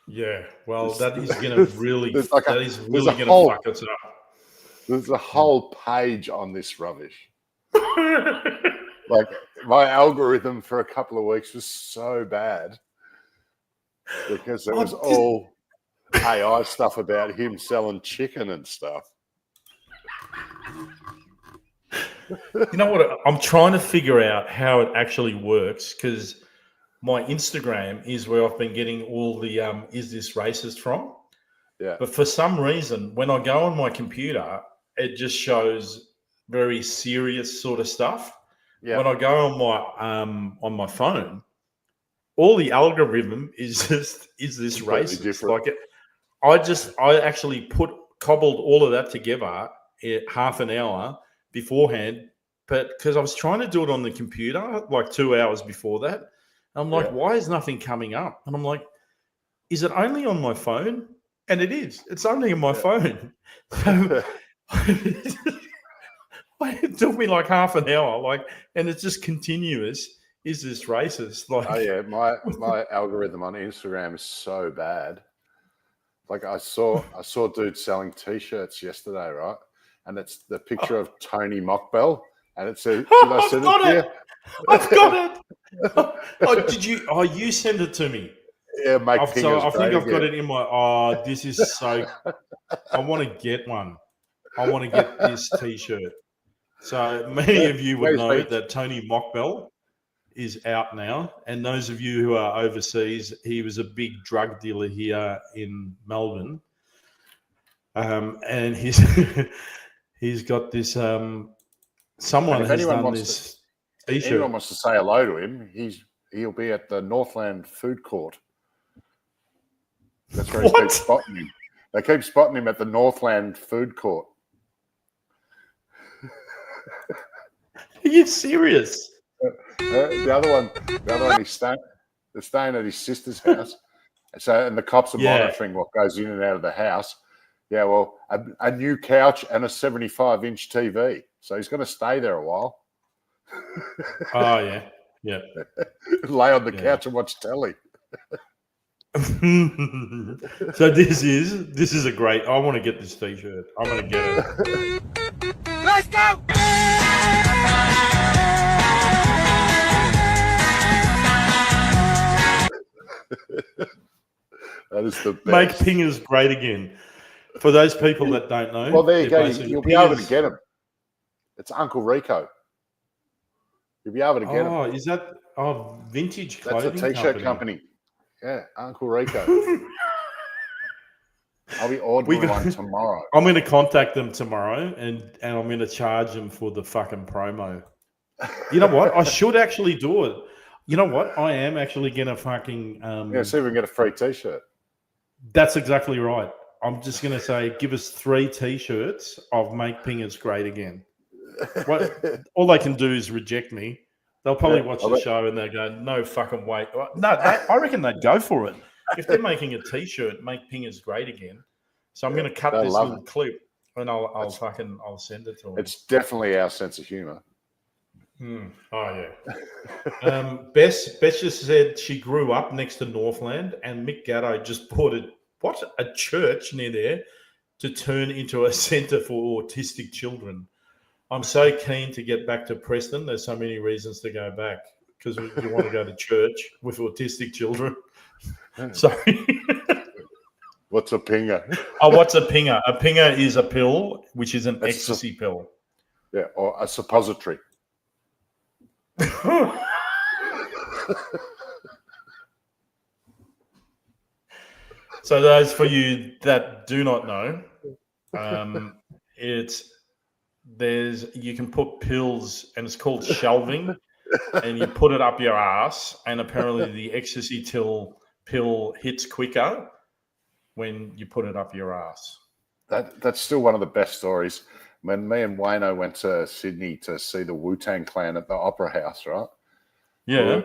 Yeah, well, that is going to really, fuck us up. There's a whole page on this rubbish. Like, my algorithm for a couple of weeks was so bad because it was all AI stuff about him selling chicken and stuff. You know what? I'm trying to figure out how it actually works, because my Instagram is where I've been getting all the is this racist from? Yeah. But for some reason, when I go on my computer, it just shows very serious sort of stuff. Yeah. When I go on my phone, all the algorithm is just is this racist? Different. Like I actually cobbled all of that together in half an hour beforehand, but because I was trying to do it on the computer like 2 hours before that. I'm like, why is nothing coming up? And I'm like, is it only on my phone? And it is. It's only on my phone. So it took me like half an hour, and it's just continuous. Is this racist? Like, oh yeah, my algorithm on Instagram is so bad. Like I saw dude selling T-shirts yesterday, right? And it's the picture of Tony Mockbell, and it says, I've got it. Oh, did you? Oh, you send it to me. Yeah, mate. I think I've got it in my. Oh, this is so. I want to get one. I want to get this T-shirt. So many of you would know that Tony Mockbell is out now, and those of you who are overseas, he was a big drug dealer here in Melbourne, and he's got this. Someone has done this. If anyone wants to say hello to him, he'll be at the Northland Food Court. That's where he keeps spotting him. They keep spotting him at the Northland Food Court. Are you serious? The other one, they're staying at his sister's house. So, and the cops are monitoring what goes in and out of the house. Yeah, well, a new couch and a 75-inch TV. So he's going to stay there a while. Oh yeah, yeah. Lay on the couch and watch telly. So this is a great. I want to get this T-shirt. I'm going to get it. Let's go! That is the best. Make pingers great again. For those people that don't know, well, there you go. You'll be able to get them. It's Uncle Rico. You'll be able to get them. Oh, is that vintage clothing? That's a T-shirt company. Yeah, Uncle Rico. I'll be ordering one tomorrow. I'm going to contact them tomorrow, and I'm going to charge them for the fucking promo. You know what? I should actually do it. You know what? I am actually going to fucking... see if we can get a free T-shirt. That's exactly right. I'm just going to say, give us 3 T-shirts of Make Pingers Great Again. All they can do is reject me. They'll probably watch the show and they'll go, no fucking way. No, I reckon they'd go for it. If they're making a T-shirt, Make Pingers Great Again. So I'm going to cut this little clip and I'll send it to them. It's definitely our sense of humour. Oh, yeah. Bess just said she grew up next to Northland, and Mick Gatto just bought a church near there to turn into a centre for autistic children. I'm so keen to get back to Preston. There's so many reasons to go back because you want to go to church with autistic children. Sorry. What's a pinger? Oh, what's a pinger? A pinger is a pill, which is an ecstasy pill. Yeah, or a suppository. So those for you that do not know, you can put pills and it's called shelving, and you put it up your ass, and apparently the ecstasy pill hits quicker when you put it up your ass. That's still one of the best stories. When me and Wayno went to Sydney to see the Wu-Tang Clan at the Opera House, right? Yeah.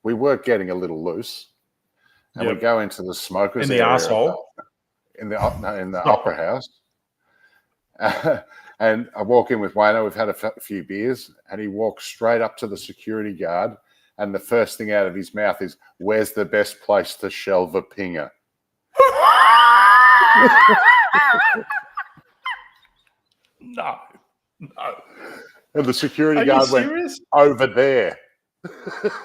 We were getting a little loose. And we go into the smokers in the area asshole in the Opera House. And I walk in with Wayno. We've had a few beers, and he walks straight up to the security guard, and the first thing out of his mouth is, "Where's the best place to shelve a pinger?" No. And the security guard went, "Over there."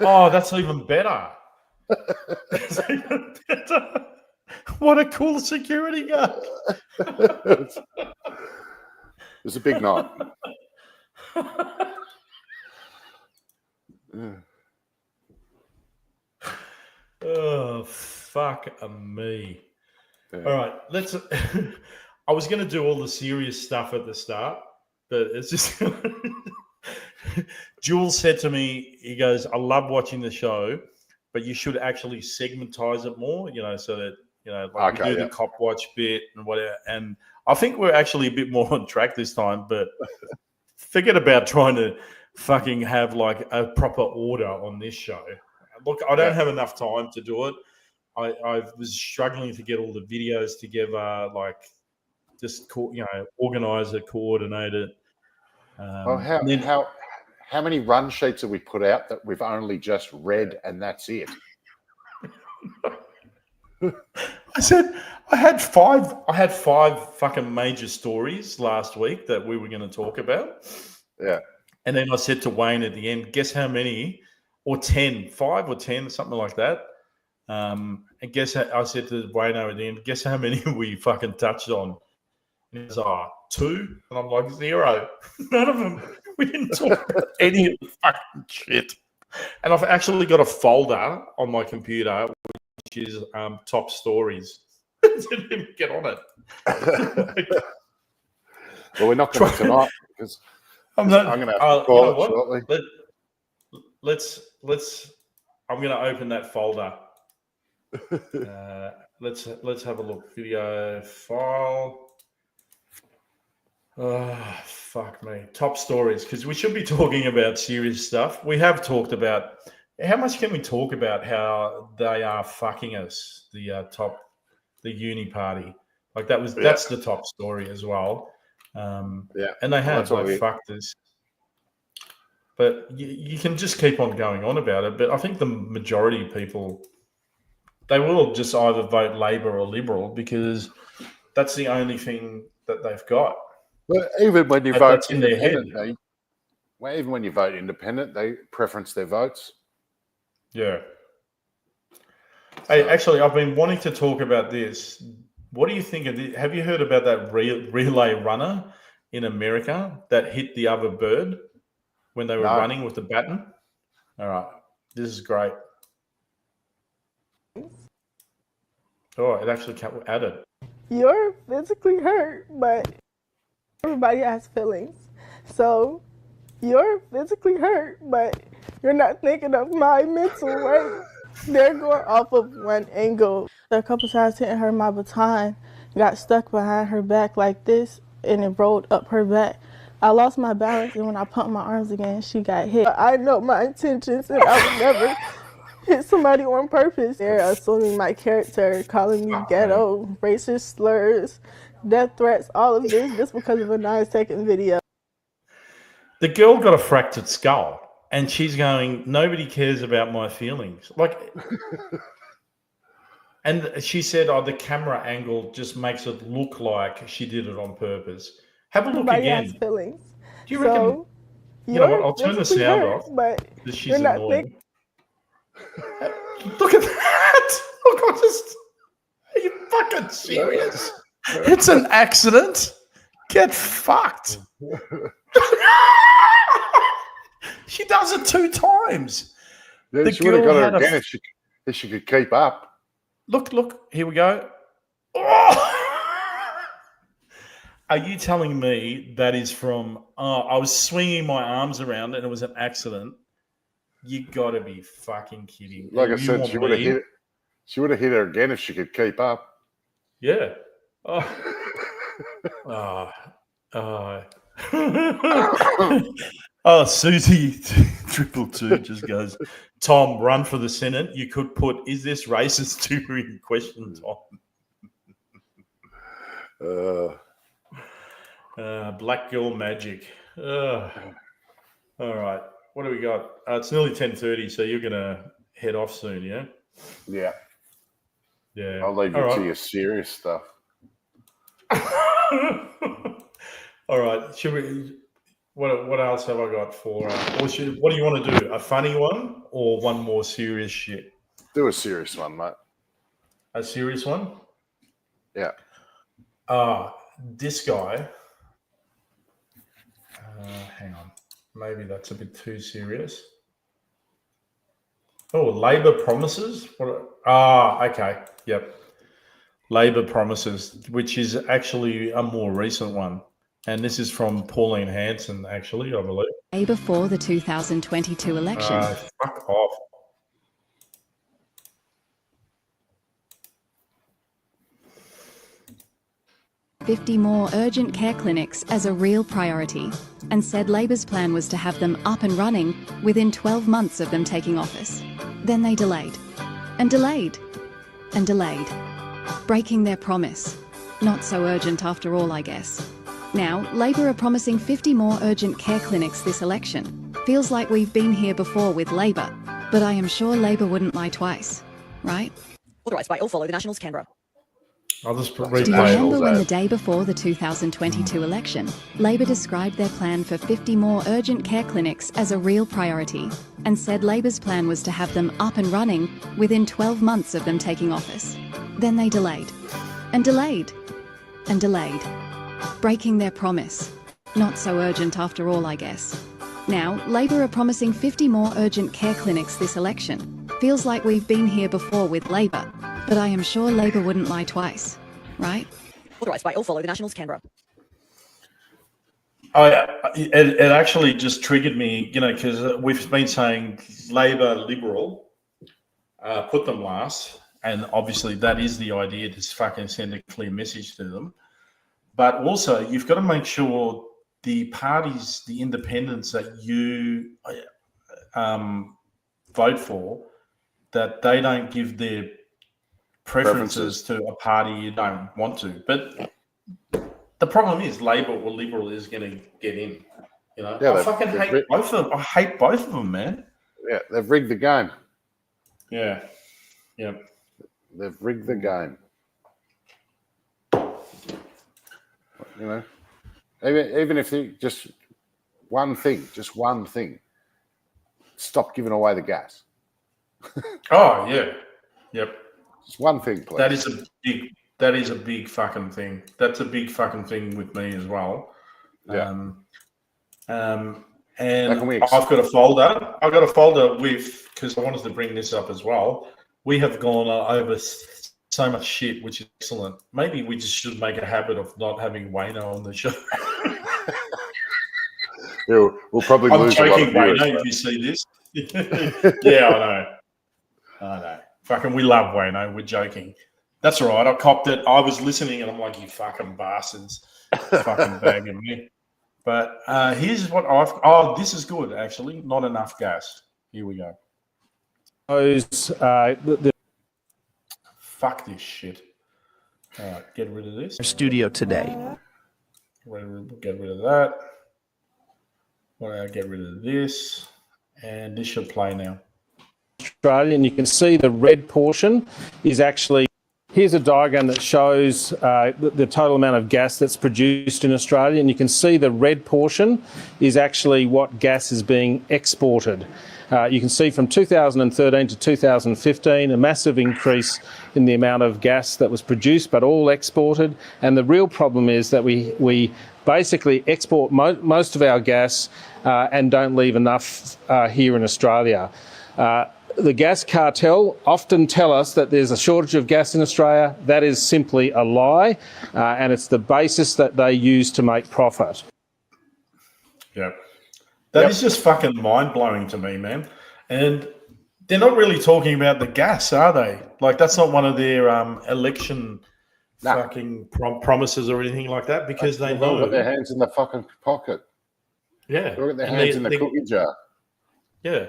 Oh, that's even better. What a cool security guard. It was a big night. Oh, fuck me. Yeah. All right, let's. I was going to do all the serious stuff at the start, but it's just. Jules said to me, he goes, "I love watching the show, but you should actually segmentize it more, so that, like we do the cop watch bit and whatever." And I think we're actually a bit more on track this time, but forget about trying to fucking have like a proper order on this show. Look, I don't have enough time to do it. I was struggling to get all the videos together, like just, organize it, coordinate it. How many run sheets have we put out that we've only just read and that's it? I said I had five fucking major stories last week that we were going to talk about. Yeah. And then I said to Wayne at the end, guess how many? Or 10, 5 or 10, something like that. And I said to Wayne at the end, guess how many we fucking touched on? And he was like, 2. And I'm like, 0. None of them. We didn't talk about any of the fucking shit. And I've actually got a folder on my computer, which is top stories. Didn't even get on it. Well, we're not going to tonight because I'm going to have to call it shortly. Let's. I'm going to open that folder. Let's have a look. Video file. Oh, fuck me. Top stories, because we should be talking about serious stuff. We have talked about how much can we talk about how they are fucking us, the uni party. Like that's the top story as well. And they have fucked us. But you can just keep on going on about it. But I think the majority of people, they will just either vote Labor or Liberal because that's the only thing that they've got. But even when you vote independent, they preference their votes. Yeah. Hey, actually, I've been wanting to talk about this. What do you think of this? Have you heard about that relay runner in America that hit the other bird when they were running with the baton? All right. This is great. Oh, it actually added. You're physically hurt, but everybody has feelings. So you're physically hurt, but you're not thinking of my mental, right? They're going off of one angle. A couple times hitting her, my baton got stuck behind her back like this, and it rolled up her back. I lost my balance, and when I pumped my arms again, she got hit. I know my intentions, and I would never hit somebody on purpose. They're assuming my character, calling me ghetto, racist slurs, death threats, all of this just because of a 9-second video. The girl got a fractured skull, and she's going, nobody cares about my feelings. Like, And she said, "Oh, the camera angle just makes it look like she did it on purpose." Have a look Everybody has again. feelings. Do you reckon? So You know what? you're I'll turn the physically sound hurt, off but because you're she's not thinking. annoying. Look at that! Look, are you fucking serious? It's an accident. Get fucked. She does it 2 times. Yeah, The she would have girl got her had again if she could keep up. Look. Here we go. Oh! Are you telling me that is from? I was swinging my arms around and it was an accident. You got to be fucking kidding! Like I said, she would have hit it. She would have hit her again if she could keep up. Yeah. Oh, Susie 222 just goes, Tom, run for the Senate. You could put, is this racist too in question, Tom? Black girl magic. All right. What do we got? It's nearly 10:30, so you're going to head off soon, yeah? Yeah. Yeah. I'll leave you to your serious stuff. All right. Should we? What else have I got for? What do you want to do? A funny one or one more serious shit? Do a serious one, mate. A serious one? Yeah. This guy. Hang on. Maybe that's a bit too serious. Oh, Labor promises? Okay. Yep. Labor promises, which is actually a more recent one. And this is from Pauline Hanson, actually, I believe. Before the 2022 election. Fuck off. $50 more urgent care clinics as a real priority, and said Labor's plan was to have them up and running within 12 months of them taking office. Then they delayed, and delayed, and delayed, breaking their promise. Not so urgent after all, I guess. Now, Labor are promising 50 more urgent care clinics this election. Feels like we've been here before with Labor, but I am sure Labor wouldn't lie twice, right? Authorised by or follow the Nationals, Canberra. I'll just Do you remember when the day before the 2022 election, Labor described their plan for 50 more urgent care clinics as a real priority, and said Labor's plan was to have them up and running within 12 months of them taking office? Then they delayed, and delayed, and delayed, breaking their promise. Not so urgent after all, I guess. Now, Labor are promising 50 more urgent care clinics this election. Feels like we've been here before with Labor, but I am sure Labor wouldn't lie twice, right? Authorised by or follow the Nationals, Canberra. It actually just triggered me, because we've been saying Labor, Liberal, put them last, and obviously that is the idea, to fucking send a clear message to them. But also, you've got to make sure the parties, the independents that you vote for, that they don't give their preferences to a party you don't want to. But the problem is Labor or Liberal is going to get in. Yeah, I fucking hate both of them. I hate both of them, man. Yeah, they've rigged the game. Yeah. They've rigged the game. Even if they just one thing, stop giving away the gas. Oh yeah, yep. Just one thing, please. That is a big fucking thing. That's a big fucking thing with me as well. Yeah. And I've got a folder. I've got a folder because I wanted to bring this up as well. We have gone over so much shit, which is excellent. Maybe we just should make a habit of not having Wayno on the show. Yeah, we'll probably lose a lot of viewers, Wayno, if you see this. Yeah, I know. Fucking, we love Wayno. We're joking. That's all right. I copped it. I was listening, and I'm like, you fucking bastards, fucking bagging me. But here's what this is good, actually. Not enough gas. Here we go. Fuck this shit. All right, get rid of this. Our studio today. Get rid of that. Get rid of this. And this should play now. Australia, and you can see the red portion is actually Here's a diagram that shows the total amount of gas that's produced in Australia, and you can see the red portion is actually what gas is being exported. You can see from 2013 to 2015 a massive increase in the amount of gas that was produced but all exported, and the real problem is that we basically export most of our gas and don't leave enough here in Australia. The gas cartel often tell us that there's a shortage of gas in Australia. That is simply a lie, and it's the basis that they use to make profit. Yeah. That is just fucking mind-blowing to me, man. And they're not really talking about the gas, are they? Like, that's not one of their election fucking promises or anything like that, because they know. They've got their hands in the fucking pocket. Yeah. They've got their hands in the cookie jar. Yeah.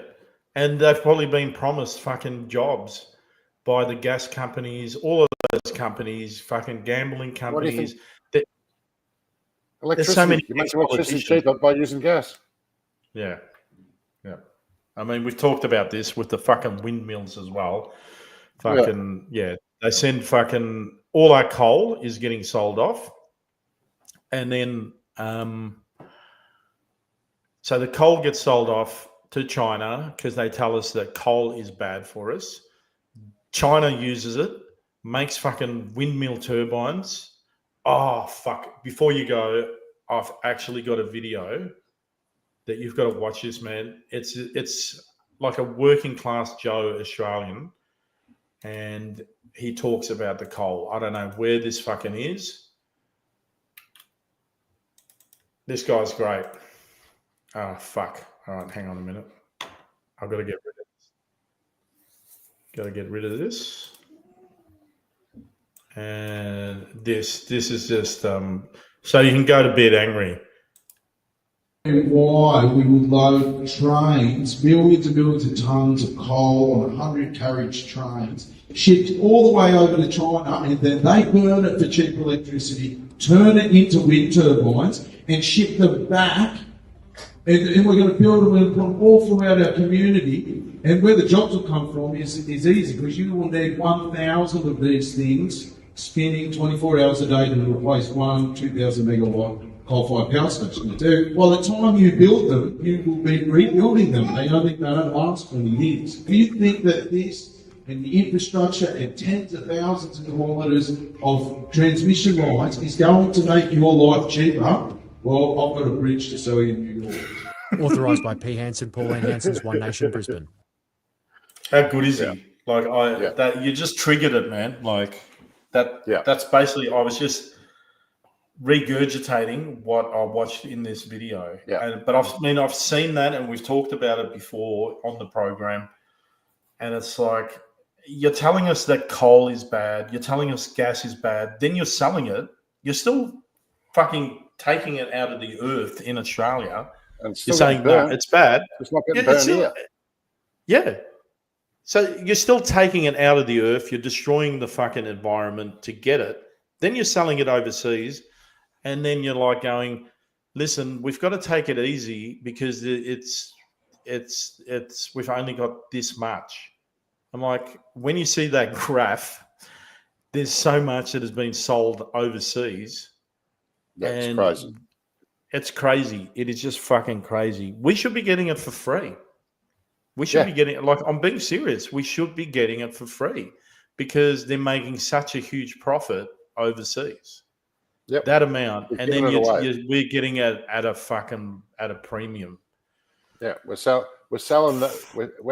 And they've probably been promised fucking jobs by the gas companies, all of those companies, fucking gambling companies. Electricity. So many you make electricity cheaper by using gas. Yeah. Yeah. I mean, we've talked about this with the fucking windmills as well. Fucking, yeah. They send fucking, all our coal is getting sold off. And then, so the coal gets sold off to China because they tell us that coal is bad for us. China uses it, makes fucking windmill turbines. Oh, fuck. Before you go, I've actually got a video that you've got to watch this, man. It's like a working class Joe Australian, and he talks about the coal. I don't know where this fucking is. This guy's great. Oh, fuck. All right, hang on a minute. I've got to get rid of this. Got to get rid of this. And this is just so you can go to bed angry. Why we would load trains, millions and millions of tons of coal on 100 carriage trains, shipped all the way over to China, and then they burn it for cheap electricity, turn it into wind turbines, and ship them back. And we're going to build them from all throughout our community. And where the jobs will come from is easy, because you will need 1,000 of these things spinning 24 hours a day to replace one 2,000 megawatt coal-fired power station. By the time you build them, you will be rebuilding them. They don't last 20 years. Do you think that this and the infrastructure and tens of thousands of kilometres of transmission lines is going to make your life cheaper? Well, I've got a bridge to sell you in New York. Authorised by P. Hansen, Pauline Hanson's One Nation, Brisbane. How good is he? Like, that you just triggered it, man. Like that. Yeah. That's basically. I was just regurgitating what I watched in this video. Yeah. But I've seen that, and we've talked about it before on the program. And it's like, you're telling us that coal is bad. You're telling us gas is bad. Then you're selling it. You're still fucking taking it out of the earth in Australia. And you're saying, no, it's bad. It's not getting burned here. Yeah. So you're still taking it out of the earth. You're destroying the fucking environment to get it. Then you're selling it overseas. And then you're like going, listen, we've got to take it easy because we've only got this much. I'm like, when you see that graph, there's so much that has been sold overseas. That's crazy. It's crazy. It is just fucking crazy. We should be getting it for free. We should be getting it. Like, I'm being serious. We should be getting it for free because they're making such a huge profit overseas. Yep. That amount. And then we're getting it at a premium. Yeah. We're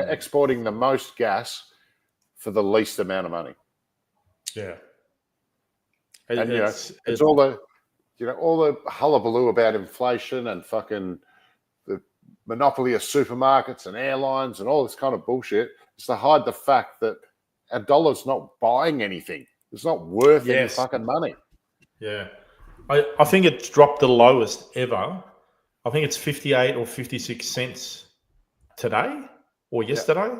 exporting the most gas for the least amount of money. Yeah. And it's all the hullabaloo about inflation and fucking the monopoly of supermarkets and airlines and all this kind of bullshit. It's to hide the fact that our dollar's not buying anything. It's not worth any fucking money. Yeah. I think it's dropped the lowest ever. I think it's 58 or 56 cents today or yesterday.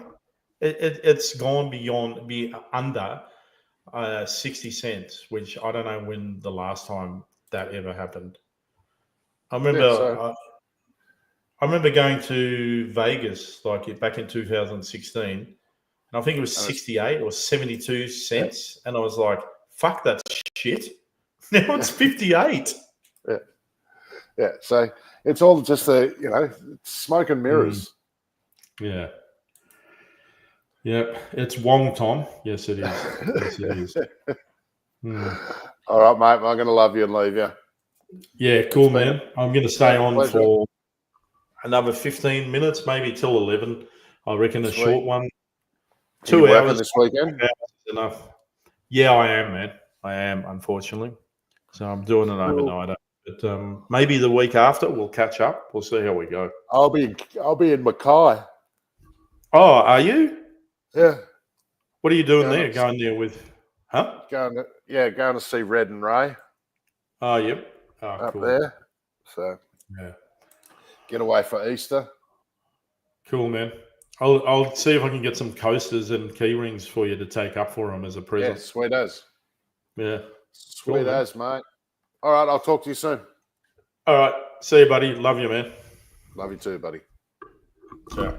It's gone under 60 cents, which I don't know when the last time that ever happened. I remember I remember going to Vegas like back in 2016, And I think it was 68 or 72 cents. And I was like, fuck that shit. Now it's 58. Yeah. Yeah. So it's all just smoke and mirrors. Yeah. Yep. It's Wong, Tom. Yes, it is. Yes, it is. All right, mate. I'm going to love you and leave you. Yeah, cool, man. I'm going to stay on pleasure. for another 15 minutes, maybe till 11. I reckon a short one. 2 hours this weekend? Is enough. Yeah, I am, man. I am, unfortunately. So I'm doing an overnighter. But maybe the week after we'll catch up. We'll see how we go. I'll be in Mackay. Oh, are you? Yeah. What are you doing there? Going there with, huh? Going to see Red and Ray. Oh, yep. Oh, up cool. there. So yeah, get away for Easter. Cool, man. I'll see if I can get some coasters and key rings for you to take up for them as a present. Yeah, sweet as. Yeah. Sweet as, mate. All right, I'll talk to you soon. All right. See you, buddy. Love you, man. Love you too, buddy. Ciao.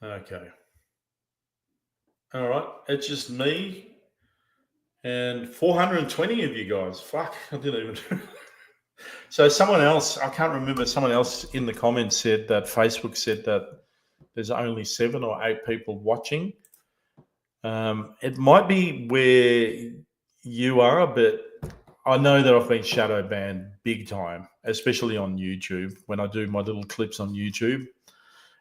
Okay. All right. It's just me and 420 of you guys. Fuck. I didn't even... So someone else, I can't remember, someone else in the comments said that Facebook said that there's only 7 or 8 people watching. It might be where you are, but I know that I've been shadow banned big time, especially on YouTube. When I do my little clips on YouTube,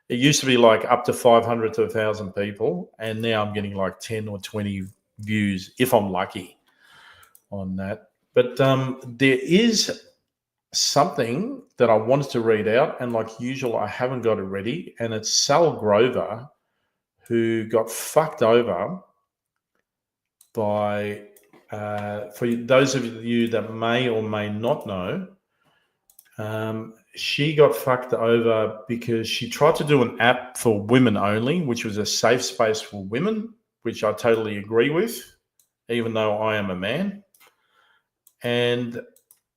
it used to be like up to 500 to 1,000 people, and now I'm getting like 10 or 20 views if I'm lucky on that. But there is something that I wanted to read out, and like usual, I haven't got it ready, and it's Sal Grover, who got fucked over by, for those of you that may or may not know, she got fucked over because she tried to do an app for women only, which was a safe space for women, which I totally agree with, even though I am a man. And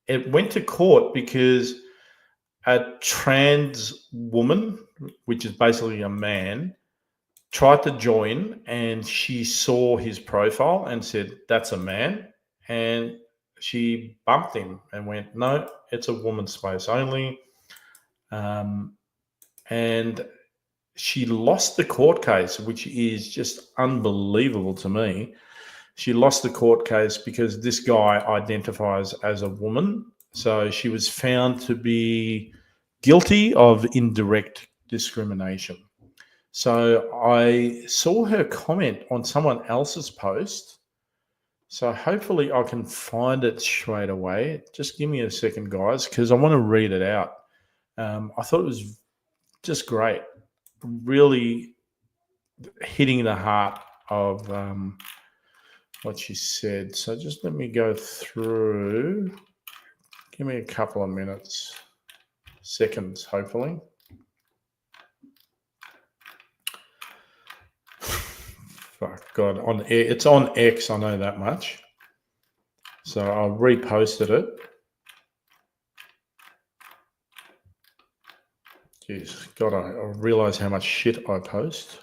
it went to court because a trans woman, which is basically a man, tried to join, and she saw his profile and said, that's a man. And she bumped him and went, no, it's a woman's space only. And she lost the court case, which is just unbelievable to me. She lost the court case because this guy identifies as a woman. So she was found to be guilty of indirect discrimination. So I saw her comment on someone else's post. So hopefully I can find it straight away. Just give me a second, guys, because I want to read it out. I thought it was just great. Really hitting the heart of what she said. So just let me go through. Give me a couple of minutes, seconds, hopefully. Fuck God, it's on X, I know that much. So I reposted it. Jeez, God, I realize how much shit I post.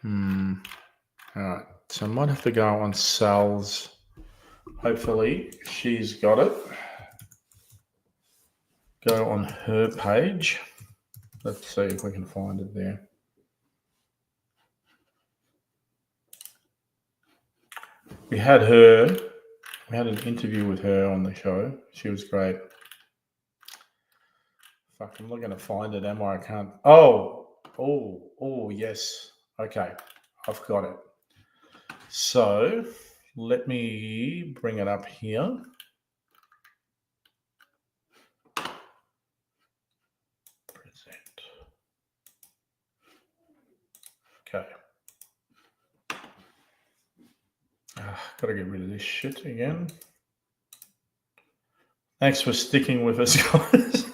All right, so I might have to go on Sal's. Hopefully she's got it. Go on her page. Let's see if we can find it there. We had an interview with her on the show. She was great. Fuck, I'm not going to find it, am I? I can't. Oh, yes. Okay, I've got it. So let me bring it up here. Present. Okay. Got to get rid of this shit again. Thanks for sticking with us, guys.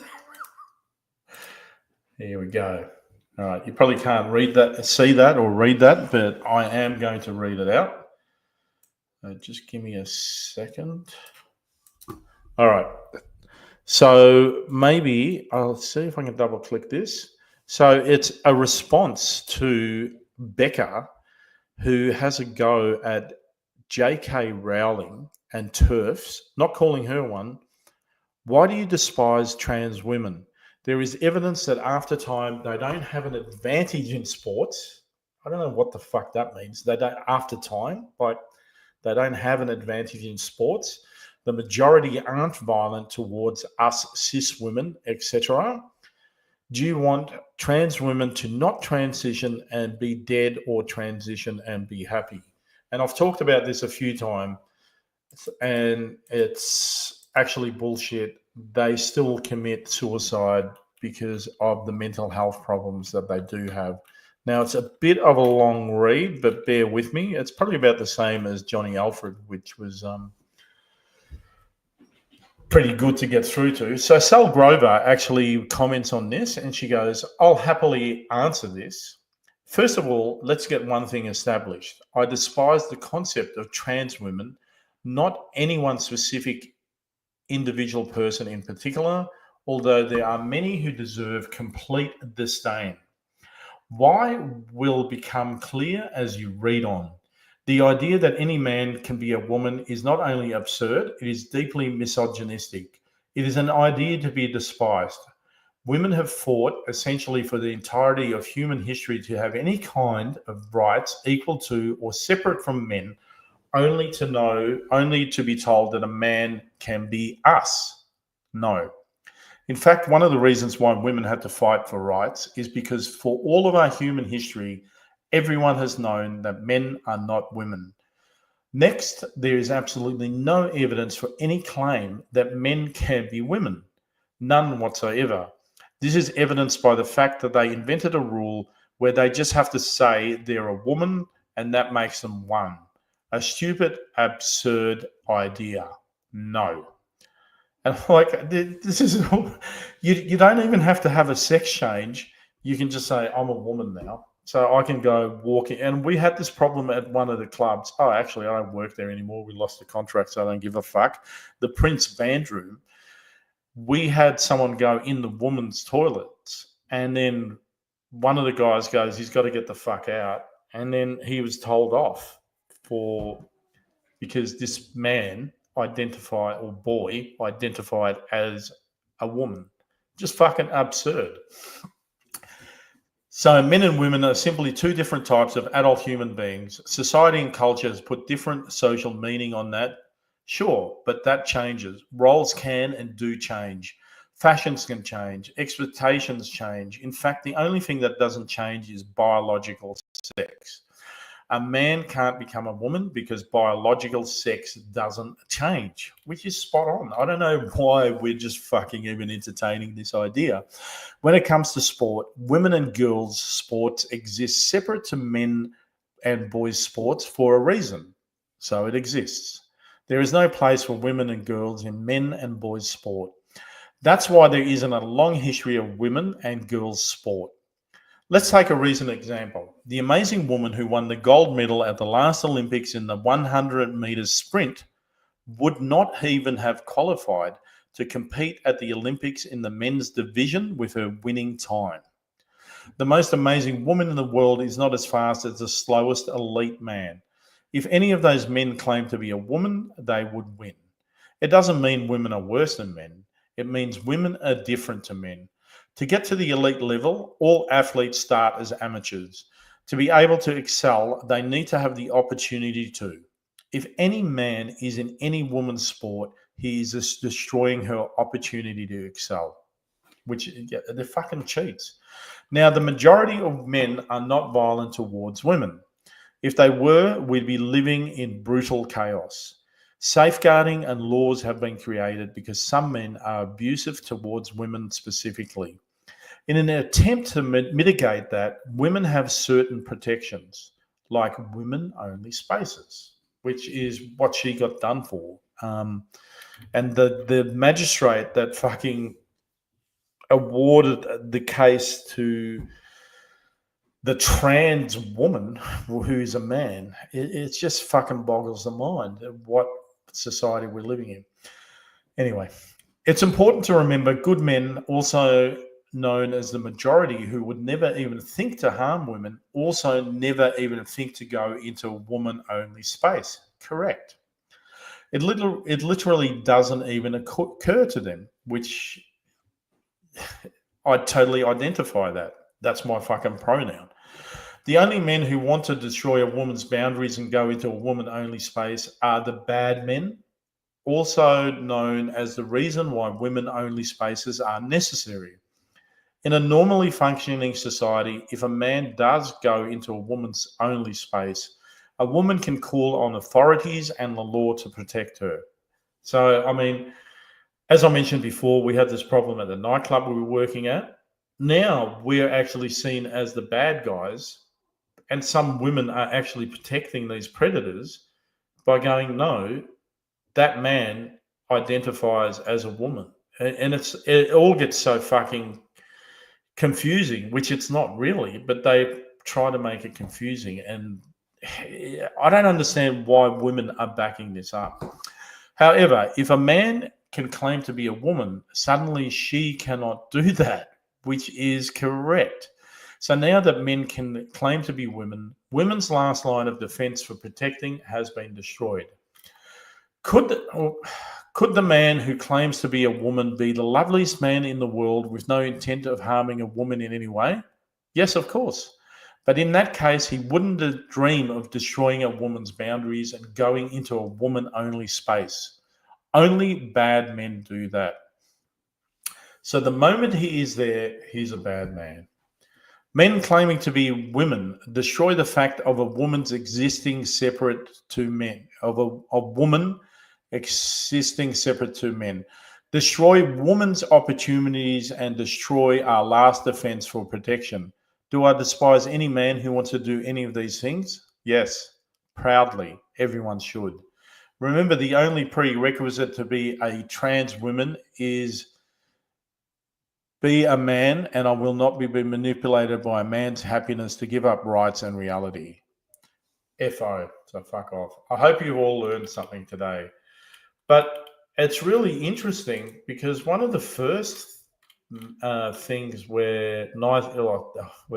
Here we go. All right, you probably can't see that or read that, but I am going to read it out. Just give me a second. All right. So maybe I'll see if I can double click this. So it's a response to Becca, who has a go at J.K. Rowling and TERFs, not calling her one. Why do you despise trans women? There is evidence that after time they don't have an advantage in sports. I don't know what the fuck that means. They don't after time, like they don't have an advantage in sports. The majority aren't violent towards us cis women, etc. Do you want trans women to not transition and be dead, or transition and be happy? And I've talked about this a few times, and it's actually bullshit. They still commit suicide because of the mental health problems that they do have. Now, it's a bit of a long read, but bear with me. It's probably about the same as Johnny Alfred, which was pretty good to get through to. So Sal Grover actually comments on this, and she goes, I'll happily answer this. First of all, let's get one thing established. I despise the concept of trans women, not any one specific individual person in particular, although there are many who deserve complete disdain. Why will become clear as you read on. The idea that any man can be a woman is not only absurd, it is deeply misogynistic. It is an idea to be despised. Women have fought essentially for the entirety of human history to have any kind of rights equal to or separate from men, only to be told that a man can be us. No. In fact, one of the reasons why women had to fight for rights is because for all of our human history, everyone has known that men are not women. Next, there is absolutely no evidence for any claim that men can be women. None whatsoever. This is evidenced by the fact that they invented a rule where they just have to say they're a woman and that makes them one. A stupid, absurd idea. No. And like, this is, you don't even have to have a sex change. You can just say, I'm a woman now. So I can go walking. And we had this problem at one of the clubs. Oh, actually, I don't work there anymore. We lost the contract, so I don't give a fuck. The Prince Band Room. We had someone go in the woman's toilets. And then one of the guys goes, he's got to get the fuck out. And then he was told off because this man identified as a woman. Just fucking absurd. So men and women are simply two different types of adult human beings. Society and culture has put different social meaning on that. Sure, but that changes. Roles can and do change. Fashions can change. Expectations change. In fact, the only thing that doesn't change is biological sex. A man can't become a woman because biological sex doesn't change, which is spot on. I don't know why we're just fucking even entertaining this idea. When it comes to sport, women and girls' sports exist separate to men and boys' sports for a reason. So it exists. There is no place for women and girls in men and boys' sport. That's why there isn't a long history of women and girls' sport. Let's take a recent example. The amazing woman who won the gold medal at the last Olympics in the 100 meters sprint would not even have qualified to compete at the Olympics in the men's division with her winning time. The most amazing woman in the world is not as fast as the slowest elite man. If any of those men claim to be a woman, they would win. It doesn't mean women are worse than men. It means women are different to men. To get to the elite level, all athletes start as amateurs. To be able to excel, they need to have the opportunity to. If any man is in any woman's sport, he is just destroying her opportunity to excel, which they're fucking cheats. Now, the majority of men are not violent towards women. If they were, we'd be living in brutal chaos. Safeguarding and laws have been created because some men are abusive towards women specifically. In an attempt to mitigate that, women have certain protections, like women-only spaces, which is what she got done for. And the magistrate that fucking awarded the case to the trans woman who's a man, it just fucking boggles the mind of what society we're living in. Anyway, It's important to remember good men, also known as the majority, who would never even think to harm women, also never even think to go into a woman-only space. Correct. It literally doesn't even occur to them, which I totally identify that. That's my fucking pronoun. The only men who want to destroy a woman's boundaries and go into a woman-only space are the bad men, also known as the reason why women-only spaces are necessary. In a normally functioning society, if a man does go into a woman's only space, a woman can call on authorities and the law to protect her. So, I mean, as I mentioned before, we had this problem at the nightclub we were working at. Now we're actually seen as the bad guys, and some women are actually protecting these predators by going, no, that man identifies as a woman. And it all gets so fucking confusing, which it's not really, but they try to make it confusing. And I don't understand why women are backing this up. However, if a man can claim to be a woman, suddenly she cannot do that, which is correct. So now that men can claim to be women, women's last line of defense for protecting has been destroyed. Could the man who claims to be a woman be the loveliest man in the world with no intent of harming a woman in any way? Yes, of course. But in that case, he wouldn't dream of destroying a woman's boundaries and going into a woman-only space. Only bad men do that. So the moment he is there, he's a bad man. Men claiming to be women destroy the fact of a woman's existing separate to men, of a woman existing separate to men. Destroy women's opportunities and destroy our last defense for protection. Do I despise any man who wants to do any of these things? Yes, proudly. Everyone should. Remember, the only prerequisite to be a trans woman is be a man, and I will not be manipulated by a man's happiness to give up rights and reality. FO, so fuck off. I hope you've all learned something today. But it's really interesting because one of the first things where well,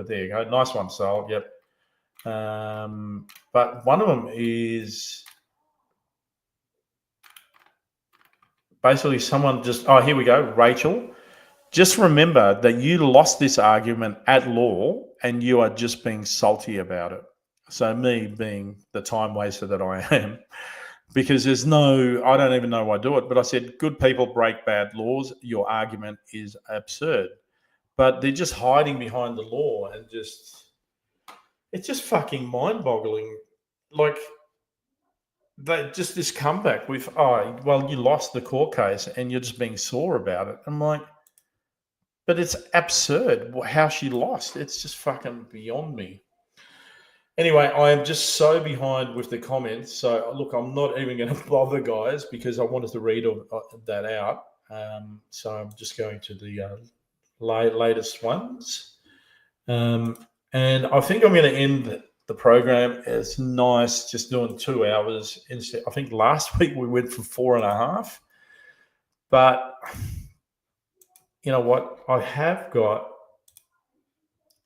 there you go, nice one, Sol. Yep. But one of them is basically someone just, oh, here we go, Rachel. Just remember that you lost this argument at law and you are just being salty about it. So me being the time waster that I am, because there's no, I don't even know why I do it, but I said, good people break bad laws. Your argument is absurd. But they're just hiding behind the law and just, it's just fucking mind-boggling. Like, just this comeback with, oh, well, you lost the court case and you're just being sore about it. I'm like, but it's absurd how she lost. It's just fucking beyond me. Anyway, I am just so behind with the comments. So, look, I'm not even going to bother, guys, because I wanted to read that out. So I'm just going to the latest ones. And I think I'm going to end the program. It's nice just doing 2 hours. Instead, I think last week we went for 4.5. But you know what? I have got,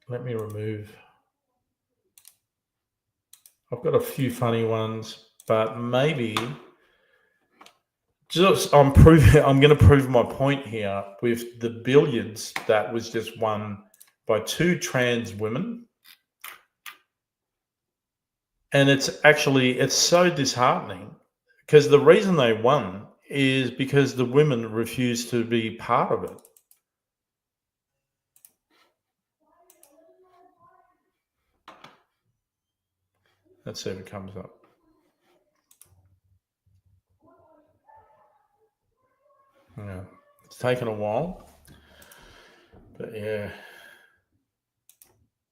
let me remove. I've got a few funny ones, but maybe just I'm going to prove my point here with the billiards that was just won by 2 trans women. And it's so disheartening because the reason they won is because the women refused to be part of it. Let's see if it comes up. Yeah, it's taken a while, but yeah.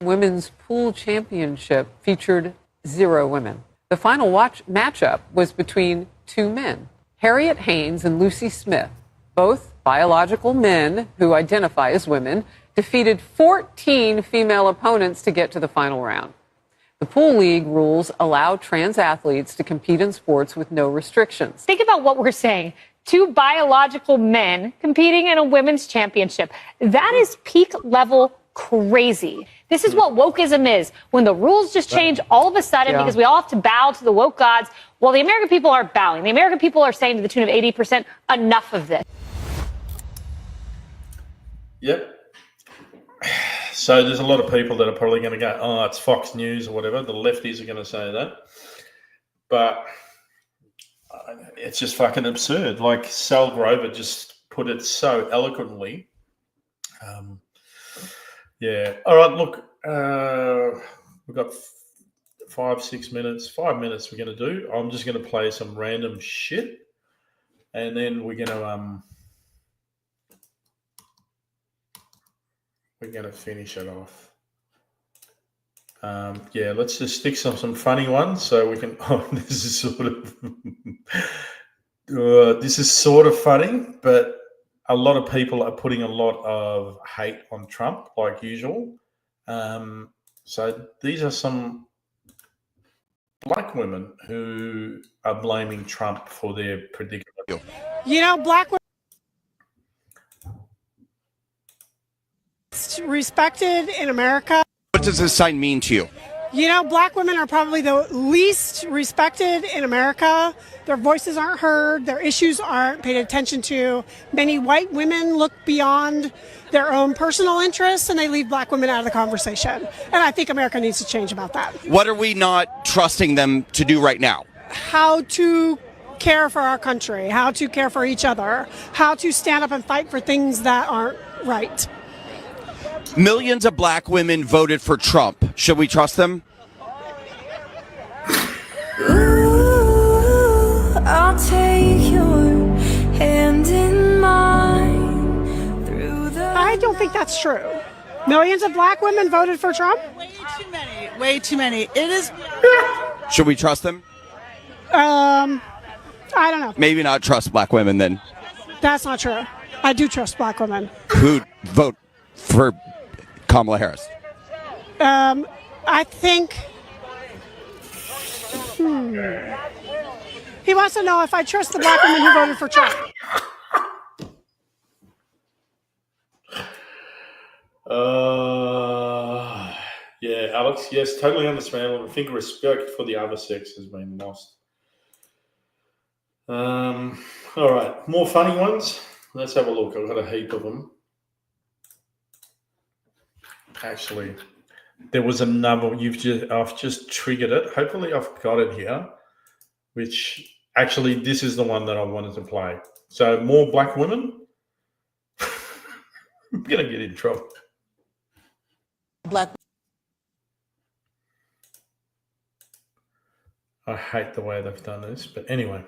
Women's pool championship featured 0 women. The final matchup was between 2 men, Harriet Haynes and Lucy Smith, both biological men who identify as women, defeated 14 female opponents to get to the final round. The pool league rules allow trans athletes to compete in sports with no restrictions. Think about what we're saying. two biological men competing in a women's championship. That is peak level crazy. This is what wokeism is. When the rules just change all of a sudden because we all have to bow to the woke gods. Well, the American people aren't bowing. The American people are saying to the tune of 80%, enough of this. Yep. So there's a lot of people that are probably going to go, oh, it's Fox News or whatever. The lefties are going to say that. But it's just fucking absurd. Like Sal Grover just put it so eloquently. Yeah. All right, look, we've got 5 minutes we're going to do. I'm just going to play some random shit. And then we're going to finish it off. Yeah, let's just stick some funny ones so we can. Oh, this is sort of funny, but a lot of people are putting a lot of hate on Trump, like usual. So these are some black women who are blaming Trump for their predicament. You know, black women respected in America. What does this sign mean to you? You know, black women are probably the least respected in America. Their voices aren't heard. Their issues aren't paid attention to. Many white women look beyond their own personal interests and they leave black women out of the conversation. And I think America needs to change about that. What are we not trusting them to do right now? How to care for our country, how to care for each other, how to stand up and fight for things that aren't right. Millions of black women voted for Trump. Should we trust them? Ooh, I'll take your hand in mine through the... I don't think that's true. Millions of black women voted for Trump? Way too many. Way too many. It is... Should we trust them? I don't know. Maybe not trust black women then. That's not true. I do trust black women. Who'd vote for Kamala Harris? I think... He wants to know if I trust the black women who voted for Trump. Yeah, Alex, yes, totally understandable. I think respect for the other sex has been lost. All right, more funny ones. Let's have a look. I've got a heap of them. Actually, there was another. I've just triggered it. Hopefully, I've got it here. Which actually, this is the one that I wanted to play. So, more black women. I'm gonna get in trouble. Black. I hate the way they've done this, but anyway.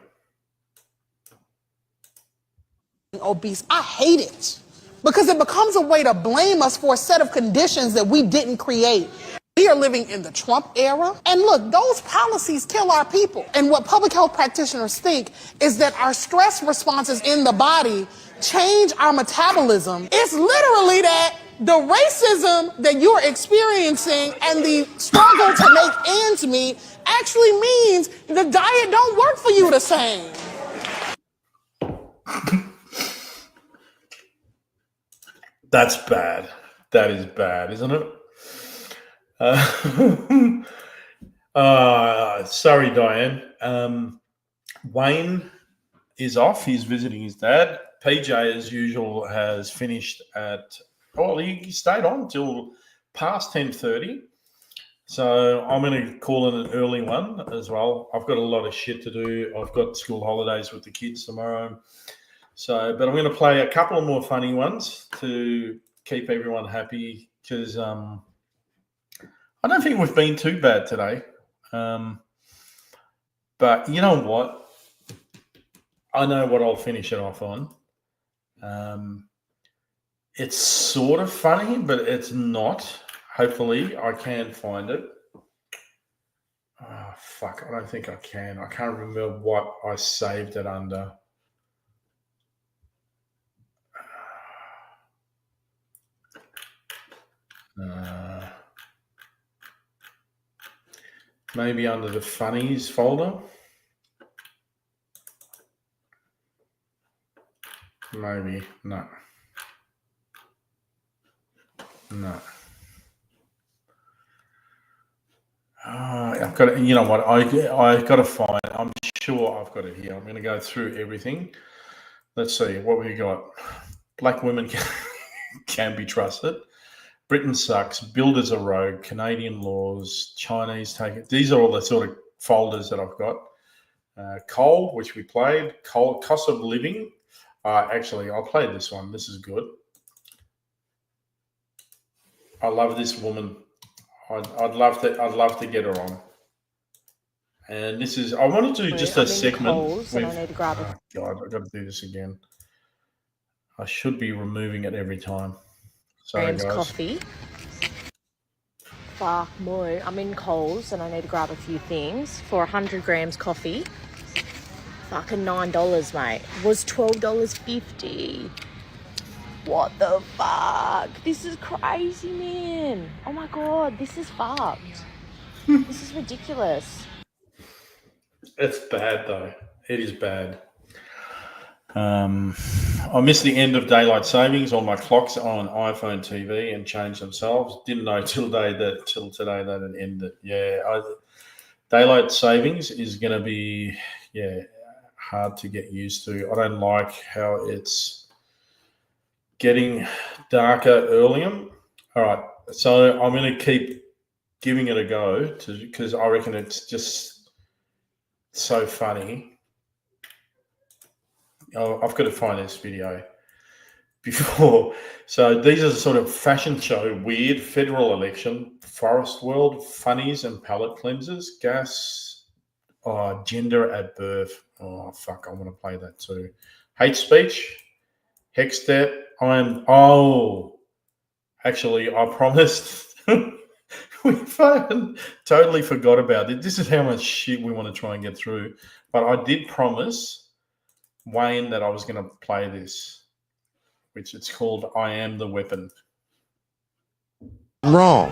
Obese. I hate it because it becomes a way to blame us for a set of conditions that we didn't create. We are living in the Trump era. And look, those policies kill our people. And what public health practitioners think is that our stress responses in the body change our metabolism. It's literally that the racism that you're experiencing and the struggle to make ends meet actually means the diet don't work for you the same. That's bad. That is bad, isn't it? Sorry, Diane. Wayne is off. He's visiting his dad. PJ, as usual, has finished at... Well, he stayed on till past 10:30. So I'm going to call it an early one as well. I've got a lot of shit to do. I've got school holidays with the kids tomorrow. So, but I'm going to play a couple of more funny ones to keep everyone happy because I don't think we've been too bad today. But you know what? I know what I'll finish it off on. It's sort of funny, but it's not. Hopefully, I can find it. Oh, fuck. I don't think I can. I can't remember what I saved it under. Maybe under the funnies folder. Maybe. No. No. I've got it. You know what? I've got to find. I'm sure I've got it here. I'm going to go through everything. Let's see what we got. Black women can be trusted. Britain sucks. Builders are rogue. Canadian laws. Chinese take it. These are all the sort of folders that I've got. Coal, which we played. Coal, cost of living. Actually, I'll play this one. This is good. I love this woman. I'd love to get her on. And this is. I wanted to do just a segment. And I need to grab oh God, I've got to do this again. I should be removing it every time. Sorry, guys. Coffee. Fuck boy, I'm in Coles and I need to grab a few things for 100 grams coffee. Fucking $9, mate. Was $12.50. What the fuck? This is crazy, man. Oh my God, this is fucked. This is ridiculous. It's bad though. It is bad. I missed the end of daylight savings. All my clocks on iPhone TV and changed themselves. Didn't know till today that it ended. Yeah, daylight savings is going to be hard to get used to. I don't like how it's getting darker earlier. All right, so I'm going to keep giving it a go because I reckon it's just so funny. Oh, I've got to find this video before. So these are the sort of fashion show, weird federal election, forest world, funnies and palate cleansers, gas, gender at birth. Oh, fuck, I want to play that too. Hate speech, hex step. Actually, I promised. We fucking totally forgot about it. This is how much shit we want to try and get through. But I did promise Wayne that I was going to play this, which it's called I Am the Weapon. Wrong.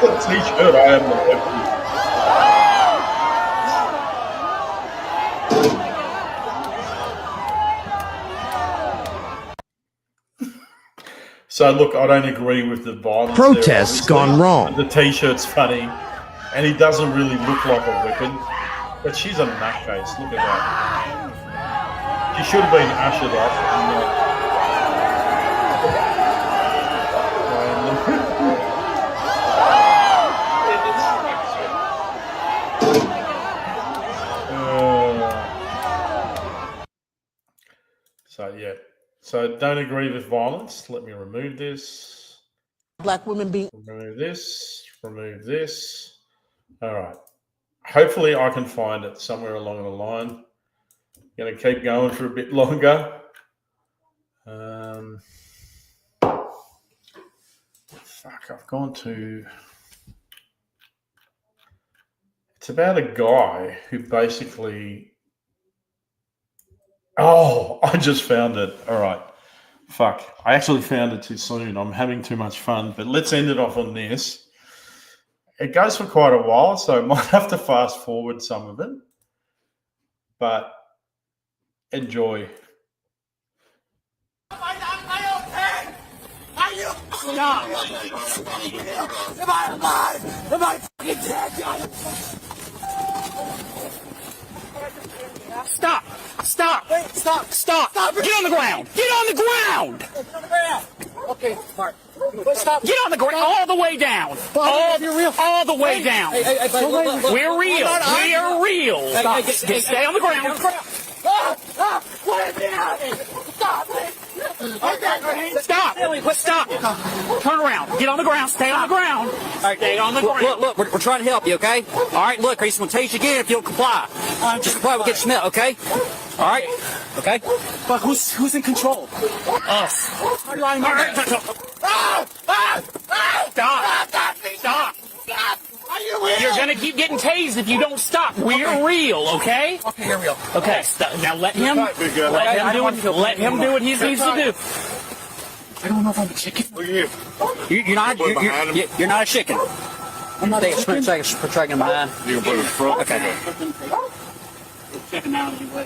The t-shirt, I Am the Weapon. So look, I don't agree with the violence. Protests gone wrong. The t-shirt's funny, and he doesn't really look like a weapon. But she's a nutcase. Look at that. She should have been ushered off. So yeah. So don't agree with violence. Let me remove this. Black women being. Remove this. Remove this. All right. Hopefully I can find it somewhere along the line. Going to keep going for a bit longer. Fuck, I've gone to... It's about a guy who basically... Oh, I just found it. All right. Fuck. I actually found it too soon. I'm having too much fun. But let's end it off on this. It goes for quite a while, so I might have to fast forward some of it. But enjoy. Am I okay? Are you? Stop! Am I alive? Am I fucking dead? Stop! Stop! Wait, stop! Stop! Get on the ground! Get on the ground! Get on the ground! Okay, Mark. Stop! Get on the ground! All the way down! All the way down! We're real! We're real! Stay on the ground! Let me out! Stop it! Stop! Stop! Turn around! Get on the ground! Stay on the ground! Stay on the ground! Look, we're trying to help you, okay? All right, look, Grace, I'm going to tase you again if you'll comply. Just comply, we'll get you met, okay? All right? Okay? But who's in control? Us. Stop! Stop! Are you real? You're gonna keep getting tased if you don't stop. We're real, okay? Okay, you're real. Okay, now let him do what he needs to do. I don't know if I'm a chicken. Look at him. You're not. You're not a chicken. I'm not a chicken. For tracking behind. You can put it in front. Okay. Checking out anyway.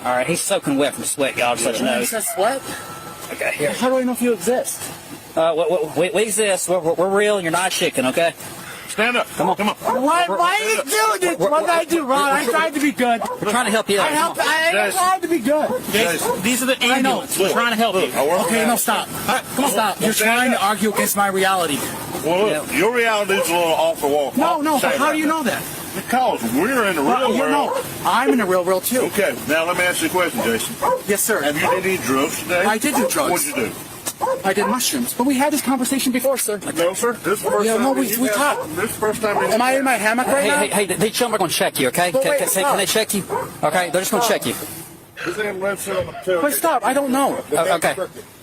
All right, he's soaking wet from sweat, y'all. Just let you know. He says sweat? Okay, here. How do I know if you exist? We exist. We're real, and you're not a chicken, okay? Stand up. Come on. Why are you doing this? What did I do wrong? I tried to be good. We're trying to help you out. I tried to be good. These are the ambulance. We're trying to help you. Okay, no, stop. Come on, stop. You're trying to argue against my reality. Well, look, your reality is a little off the wall. No, how do you know that? Because we're in the real world. No, I'm in the real world too. Okay, now let me ask you a question, Jason. Yes, sir. Have you did any drugs today? I did do drugs. What'd you do? I did mushrooms. But we had this conversation before, sir. No, sir. This is the first time. No, we talked. This is the first time. Am I in my hammock right now? Hey, the children are going to check you, okay? Can they check you? Okay, they're just going to check you. Wait, stop. I don't know. Okay.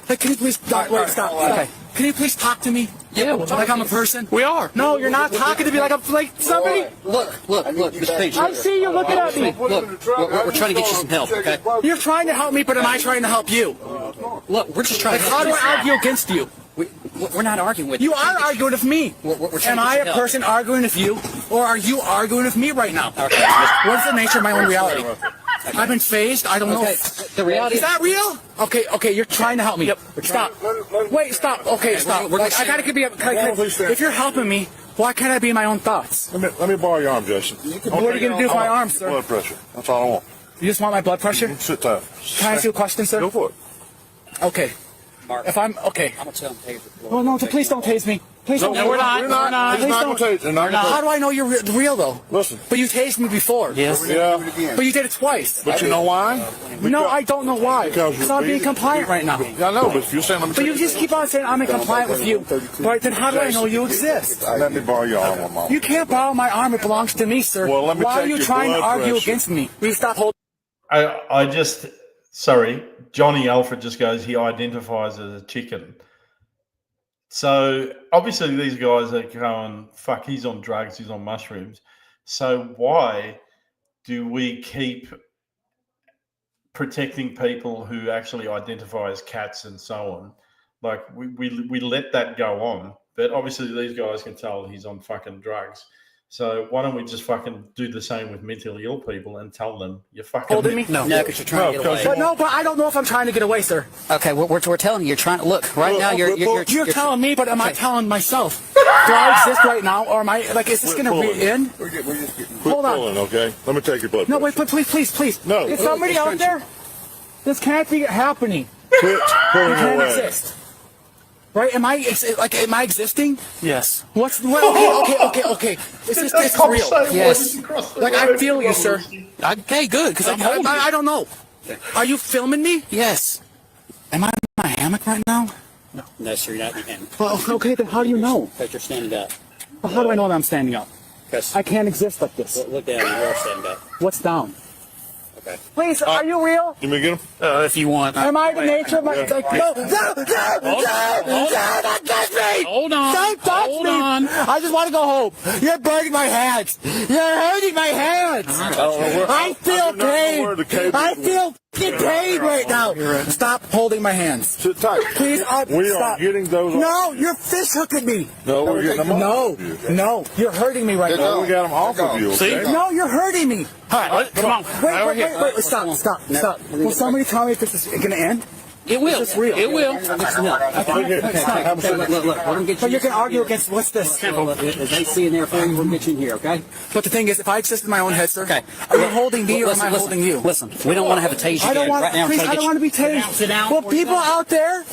Hey, can you please stop? Wait, stop. Okay. Can you please talk to me? Yeah, like I'm a person? We are. No, you're not talking to me like I'm like somebody. Look, Mr. Page. I see you looking at me. Look, we're trying to get you some help, okay? You're trying to help me, but am I trying to help you? Look, we're just trying to help how do you. I argue against you? We're not arguing with you. You are arguing with me. Am I a person arguing with you, or are you arguing with me right now? Okay. What's the nature of my own reality? I've been phased. I don't know. The reality is that real? Okay. You're trying to help me. Yep. Stop. Wait. Stop. Okay. Stop. I gotta give you. If you're helping me, why can't I be in my own thoughts? Let me borrow your arm, Jason. What are you gonna do with my arm, sir? Blood pressure. That's all I want. You just want my blood pressure? Sit tight. Can I ask you a question, sir? Go for it. Okay. If I'm okay. I'm gonna tell him to tase you. Well, no, please don't tase me. Please don't. No, we're not. Please don't. How do I know you're real though? Listen. But you tased me before. Yes. Yeah. But you did it twice. But you know why? No, I don't know why. Because I'm being compliant right now. I know, but if you're saying, but you just keep on saying I'm in compliance with you. But then how do I know you exist? Let me borrow your arm one moment. You can't borrow my arm. It belongs to me, sir. Well, let me why are take you your trying to blood argue pressure. against me? Will you stop holding? Sorry, Johnny Alfred just goes, he identifies as a chicken. So obviously these guys are going, fuck, he's on drugs, he's on mushrooms. So why do we keep protecting people who actually identify as cats and so on? Like we let that go on, but obviously these guys can tell he's on fucking drugs. So why don't we just fucking do the same with mentally ill people and tell them you're fucking holding me? No, because you're trying to get away. But I don't know if I'm trying to get away, sir. Okay, we're telling you, you're trying to look right now. You're telling me, but am I telling myself? Do I exist right now, or am I like? Is this going to be in? Hold on. Okay. Let me take your blood. No, wait, please. No. Is somebody out there? This can't be happening. Quit pulling You can't away. exist. Right? Am I existing? Yes. Okay. Is this real? Yes. Like I feel you, sir. Okay, good, because I'm holding you. I don't know. Are you filming me? Yes. Am I in my hammock right now? No, sir, you're not in him. Well, okay, then how do you know? Because you're standing up. Well, how do I know that I'm standing up? Because I can't exist like this. look down, you are standing up. What's down? Okay. Please, are you real? You may get him? If you want. Am I the nature of my... Like, no, don't touch me! Hold on. Don't touch me! I just want to go home. You're burning my hands. You're hurting my hands. I feel pain. I feel pain right now. Stop holding my hands. Sit tight. Please, We stop. are getting those. No, you're fish hooking me. No, we're getting them off of you. No, you're hurting me right now. We got them off of you. Okay? No, you're hurting me. All right, come on. Wait, stop. Will somebody tell me if this is going to end? It will. Is this real? It will. Look, we're going to get you. But you can argue against what's this? If they see in there for you, we'll get you in here, okay? But the thing is, if I exist in my own head, sir, okay. Are you holding me or am I holding you? Listen, we don't want to have a tase I don't want. right now. Please, I don't want to be tased. Sit down. Well, people out there.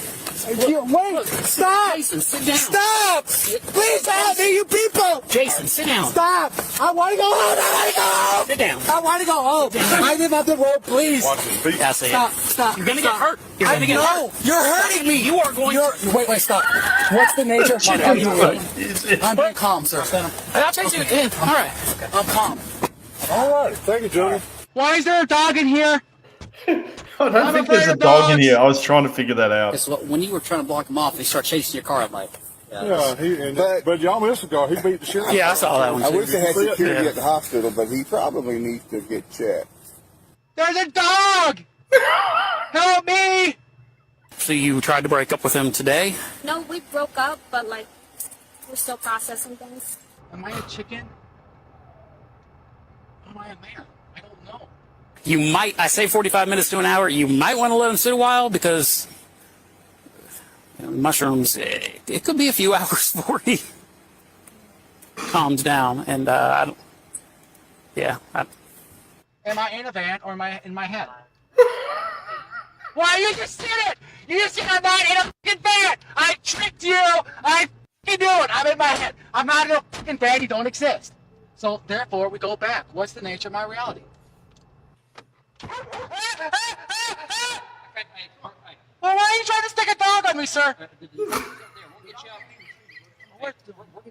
Wait! Stop! Jason, sit down. Stop! Please help me, you people! Jason, sit down. Stop! I want to go home! Sit down. I want to go home! I live up the road, please! Watch his feet. I see Stop! You're gonna get hurt. You're gonna get hurt. You're hurting me! You are going to... Wait, stop. What's the nature of my reality? I'm being calm, sir. I'll take you in. All right. I'm calm. All right. Thank you, Junior. Why is there a dog in here? I don't think there's a dog in here. I was trying to figure that out. When you were trying to block him off, they start chasing your car. I'm like, but y'all missed the guy. He beat the shit out of yeah, I saw that one. I wish they had security at the hospital, but he probably needs to get checked. There's a dog! Help me! So you tried to break up with him today? No, we broke up, but like we're still processing things. Am I a chicken? Am I a man? I don't know. You might, I say 45 minutes to an hour, you might want to let him sit a while because mushrooms, it could be a few hours before he calms down. And I don't, Am I in a van or am I in my head? Why you just said it? You just said I'm not in a fucking van. I tricked you. I fucking knew it. I'm in my head. I'm not in a fucking van. You don't exist. So therefore, we go back. What's the nature of my reality? Well, why are you trying to stick a dog on me, sir? We'll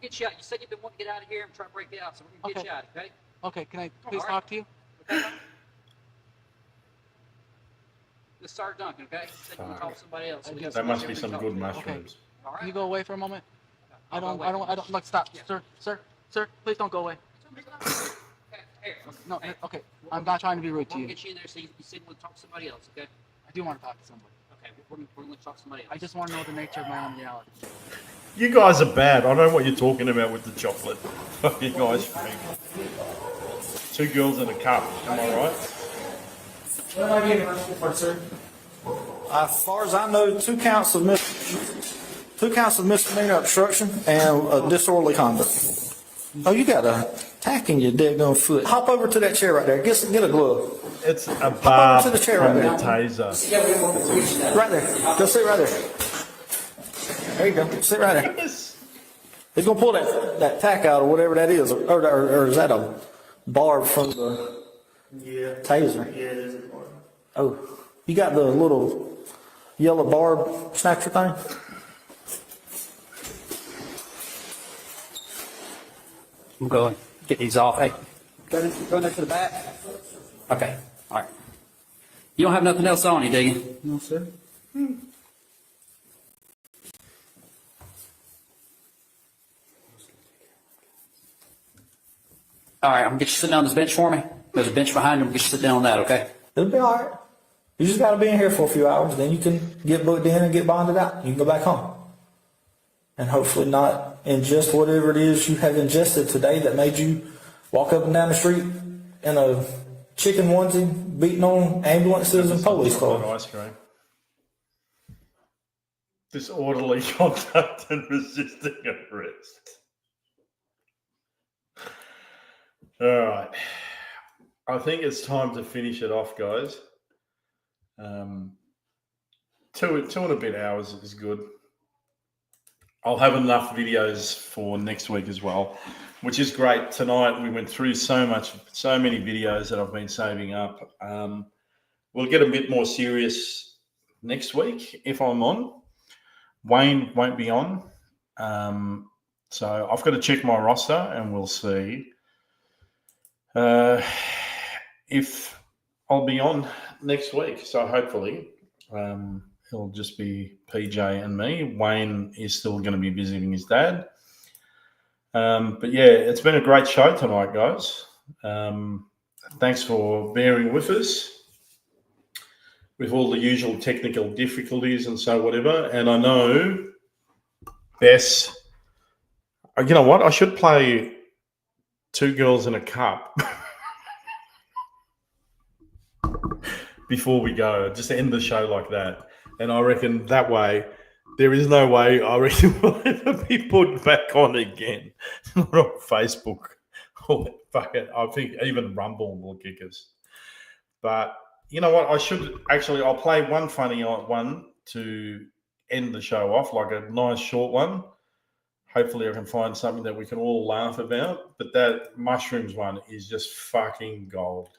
get you out. You said you've been wanting to get out of here and try to break it out, so we're going to get you out, okay? Okay, can I please talk to you? Okay. This is Sergeant Duncan, okay? You said you want to talk to somebody else. That must be some good mushrooms. Okay. Can you go away for a moment? I don't, look, stop. Yeah. Sir, please don't go away. No, okay. I'm not trying to be rude to you. We'll get you in there so you said you want to talk to somebody else, okay? I do want to talk to somebody. Okay, we're going to talk to somebody else. I just want to know the nature of my own reality. You guys are bad. I don't know what you're talking about with the chocolate. You guys cream. 2 girls in a cup. Am I right? What am I getting arrested for, sir? As far as I know, 2 counts of misdemeanor obstruction and disorderly conduct. Oh, you got a tack in your daggone foot. Hop over to that chair right there. Get a glove. It's a bar to the chair right there. taser. Right there. Go sit right there. There you go. Sit right there. He's gonna pull that tack out or whatever that is, or is that a barb from the taser? Yeah, it is a barb. Oh, you got the little yellow barb snatcher thing? I'm going to get these off. Hey, go next to the back. Okay, all right. You don't have nothing else on you, do you? No, sir. All right, I'm going to get you sitting down on this bench for me. There's a bench behind you. I'm going to get you sit down on that, okay? It'll be all right. You just got to be in here for a few hours. Then you can get booked in and get bonded out. You can go back home. And hopefully not ingest whatever it is you have ingested today that made you walk up and down the street in a chicken onesie beating on ambulances and police cars. Ice cream. Disorderly conduct and resisting arrest. All right. I think it's time to finish it off, guys. 2 and a bit hours is good. I'll have enough videos for next week as well, which is great. Tonight we went through so many videos that I've been saving up. We'll get a bit more serious next week if I'm on. Wayne won't be on. So I've got to check my roster and we'll see if I'll be on next week. So hopefully it'll just be PJ and me. Wayne is still going to be visiting his dad. But yeah, it's been a great show tonight, guys. Thanks for bearing with us with all the usual technical difficulties and so whatever. And I know Bess, you know what? I should play 2 Girls in a Cup before we go. Just end the show like that. And I reckon that way, there is no way I reckon we'll ever be put back on again. Not on Facebook. Oh, fuck it. I think even Rumble will kick us. But you know what? I'll play one funny one to end the show off, like a nice short one. Hopefully I can find something that we can all laugh about. But that mushrooms one is just fucking gold.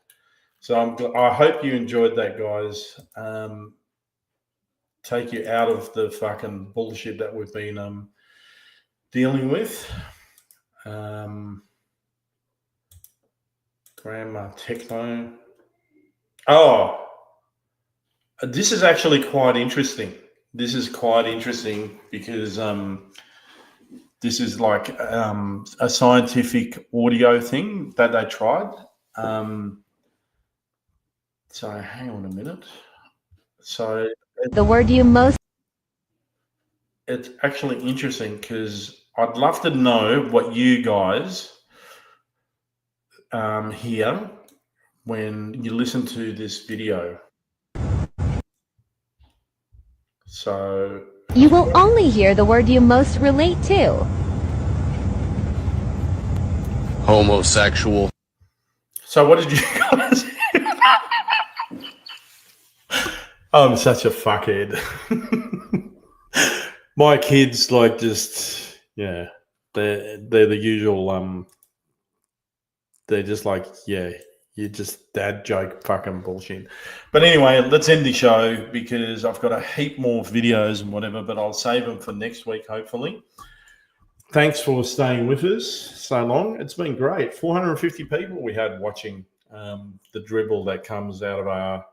So I hope you enjoyed that, guys. Take you out of the fucking bullshit that we've been dealing with. Grandma Techno. Oh, this is actually quite interesting. This is quite interesting because this is like a scientific audio thing that they tried. So hang on a minute. So the word you most it's actually interesting because I'd love to know what you guys hear when you listen to this video. So You will only hear the word you most relate to. Homosexual. So what did you guys I'm such a fuckhead. My kids like just they're the usual they're just like, yeah, you just dad joke fucking bullshit. But anyway, let's end the show because I've got a heap more videos and whatever, but I'll save them for next week, hopefully. Thanks for staying with us so long. It's been great. 450 people we had watching the dribble that comes out of our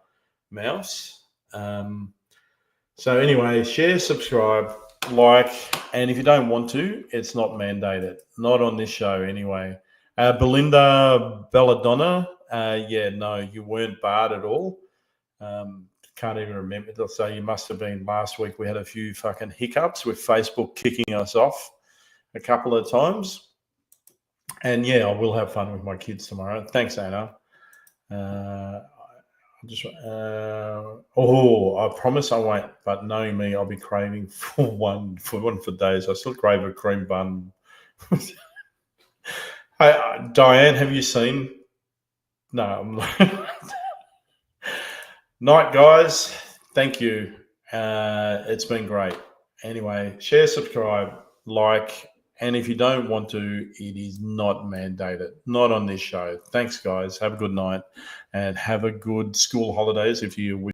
mouths. So anyway, share, subscribe, like, and if you don't want to, it's not mandated. Not on this show anyway. Belinda Belladonna, no, you weren't barred at all. Can't even remember. So you must have been last week. We had a few fucking hiccups with Facebook kicking us off a couple of times. And yeah, I will have fun with my kids tomorrow. Thanks, Anna. I promise I won't, but knowing me, I'll be craving for one for days. I still crave a cream bun. Hey, Diane, have you seen? No, I'm not. Night, guys. Thank you. It's been great. Anyway, share, subscribe, like, and if you don't want to, it is not mandated. Not on this show. Thanks, guys. Have a good night and have a good school holidays if you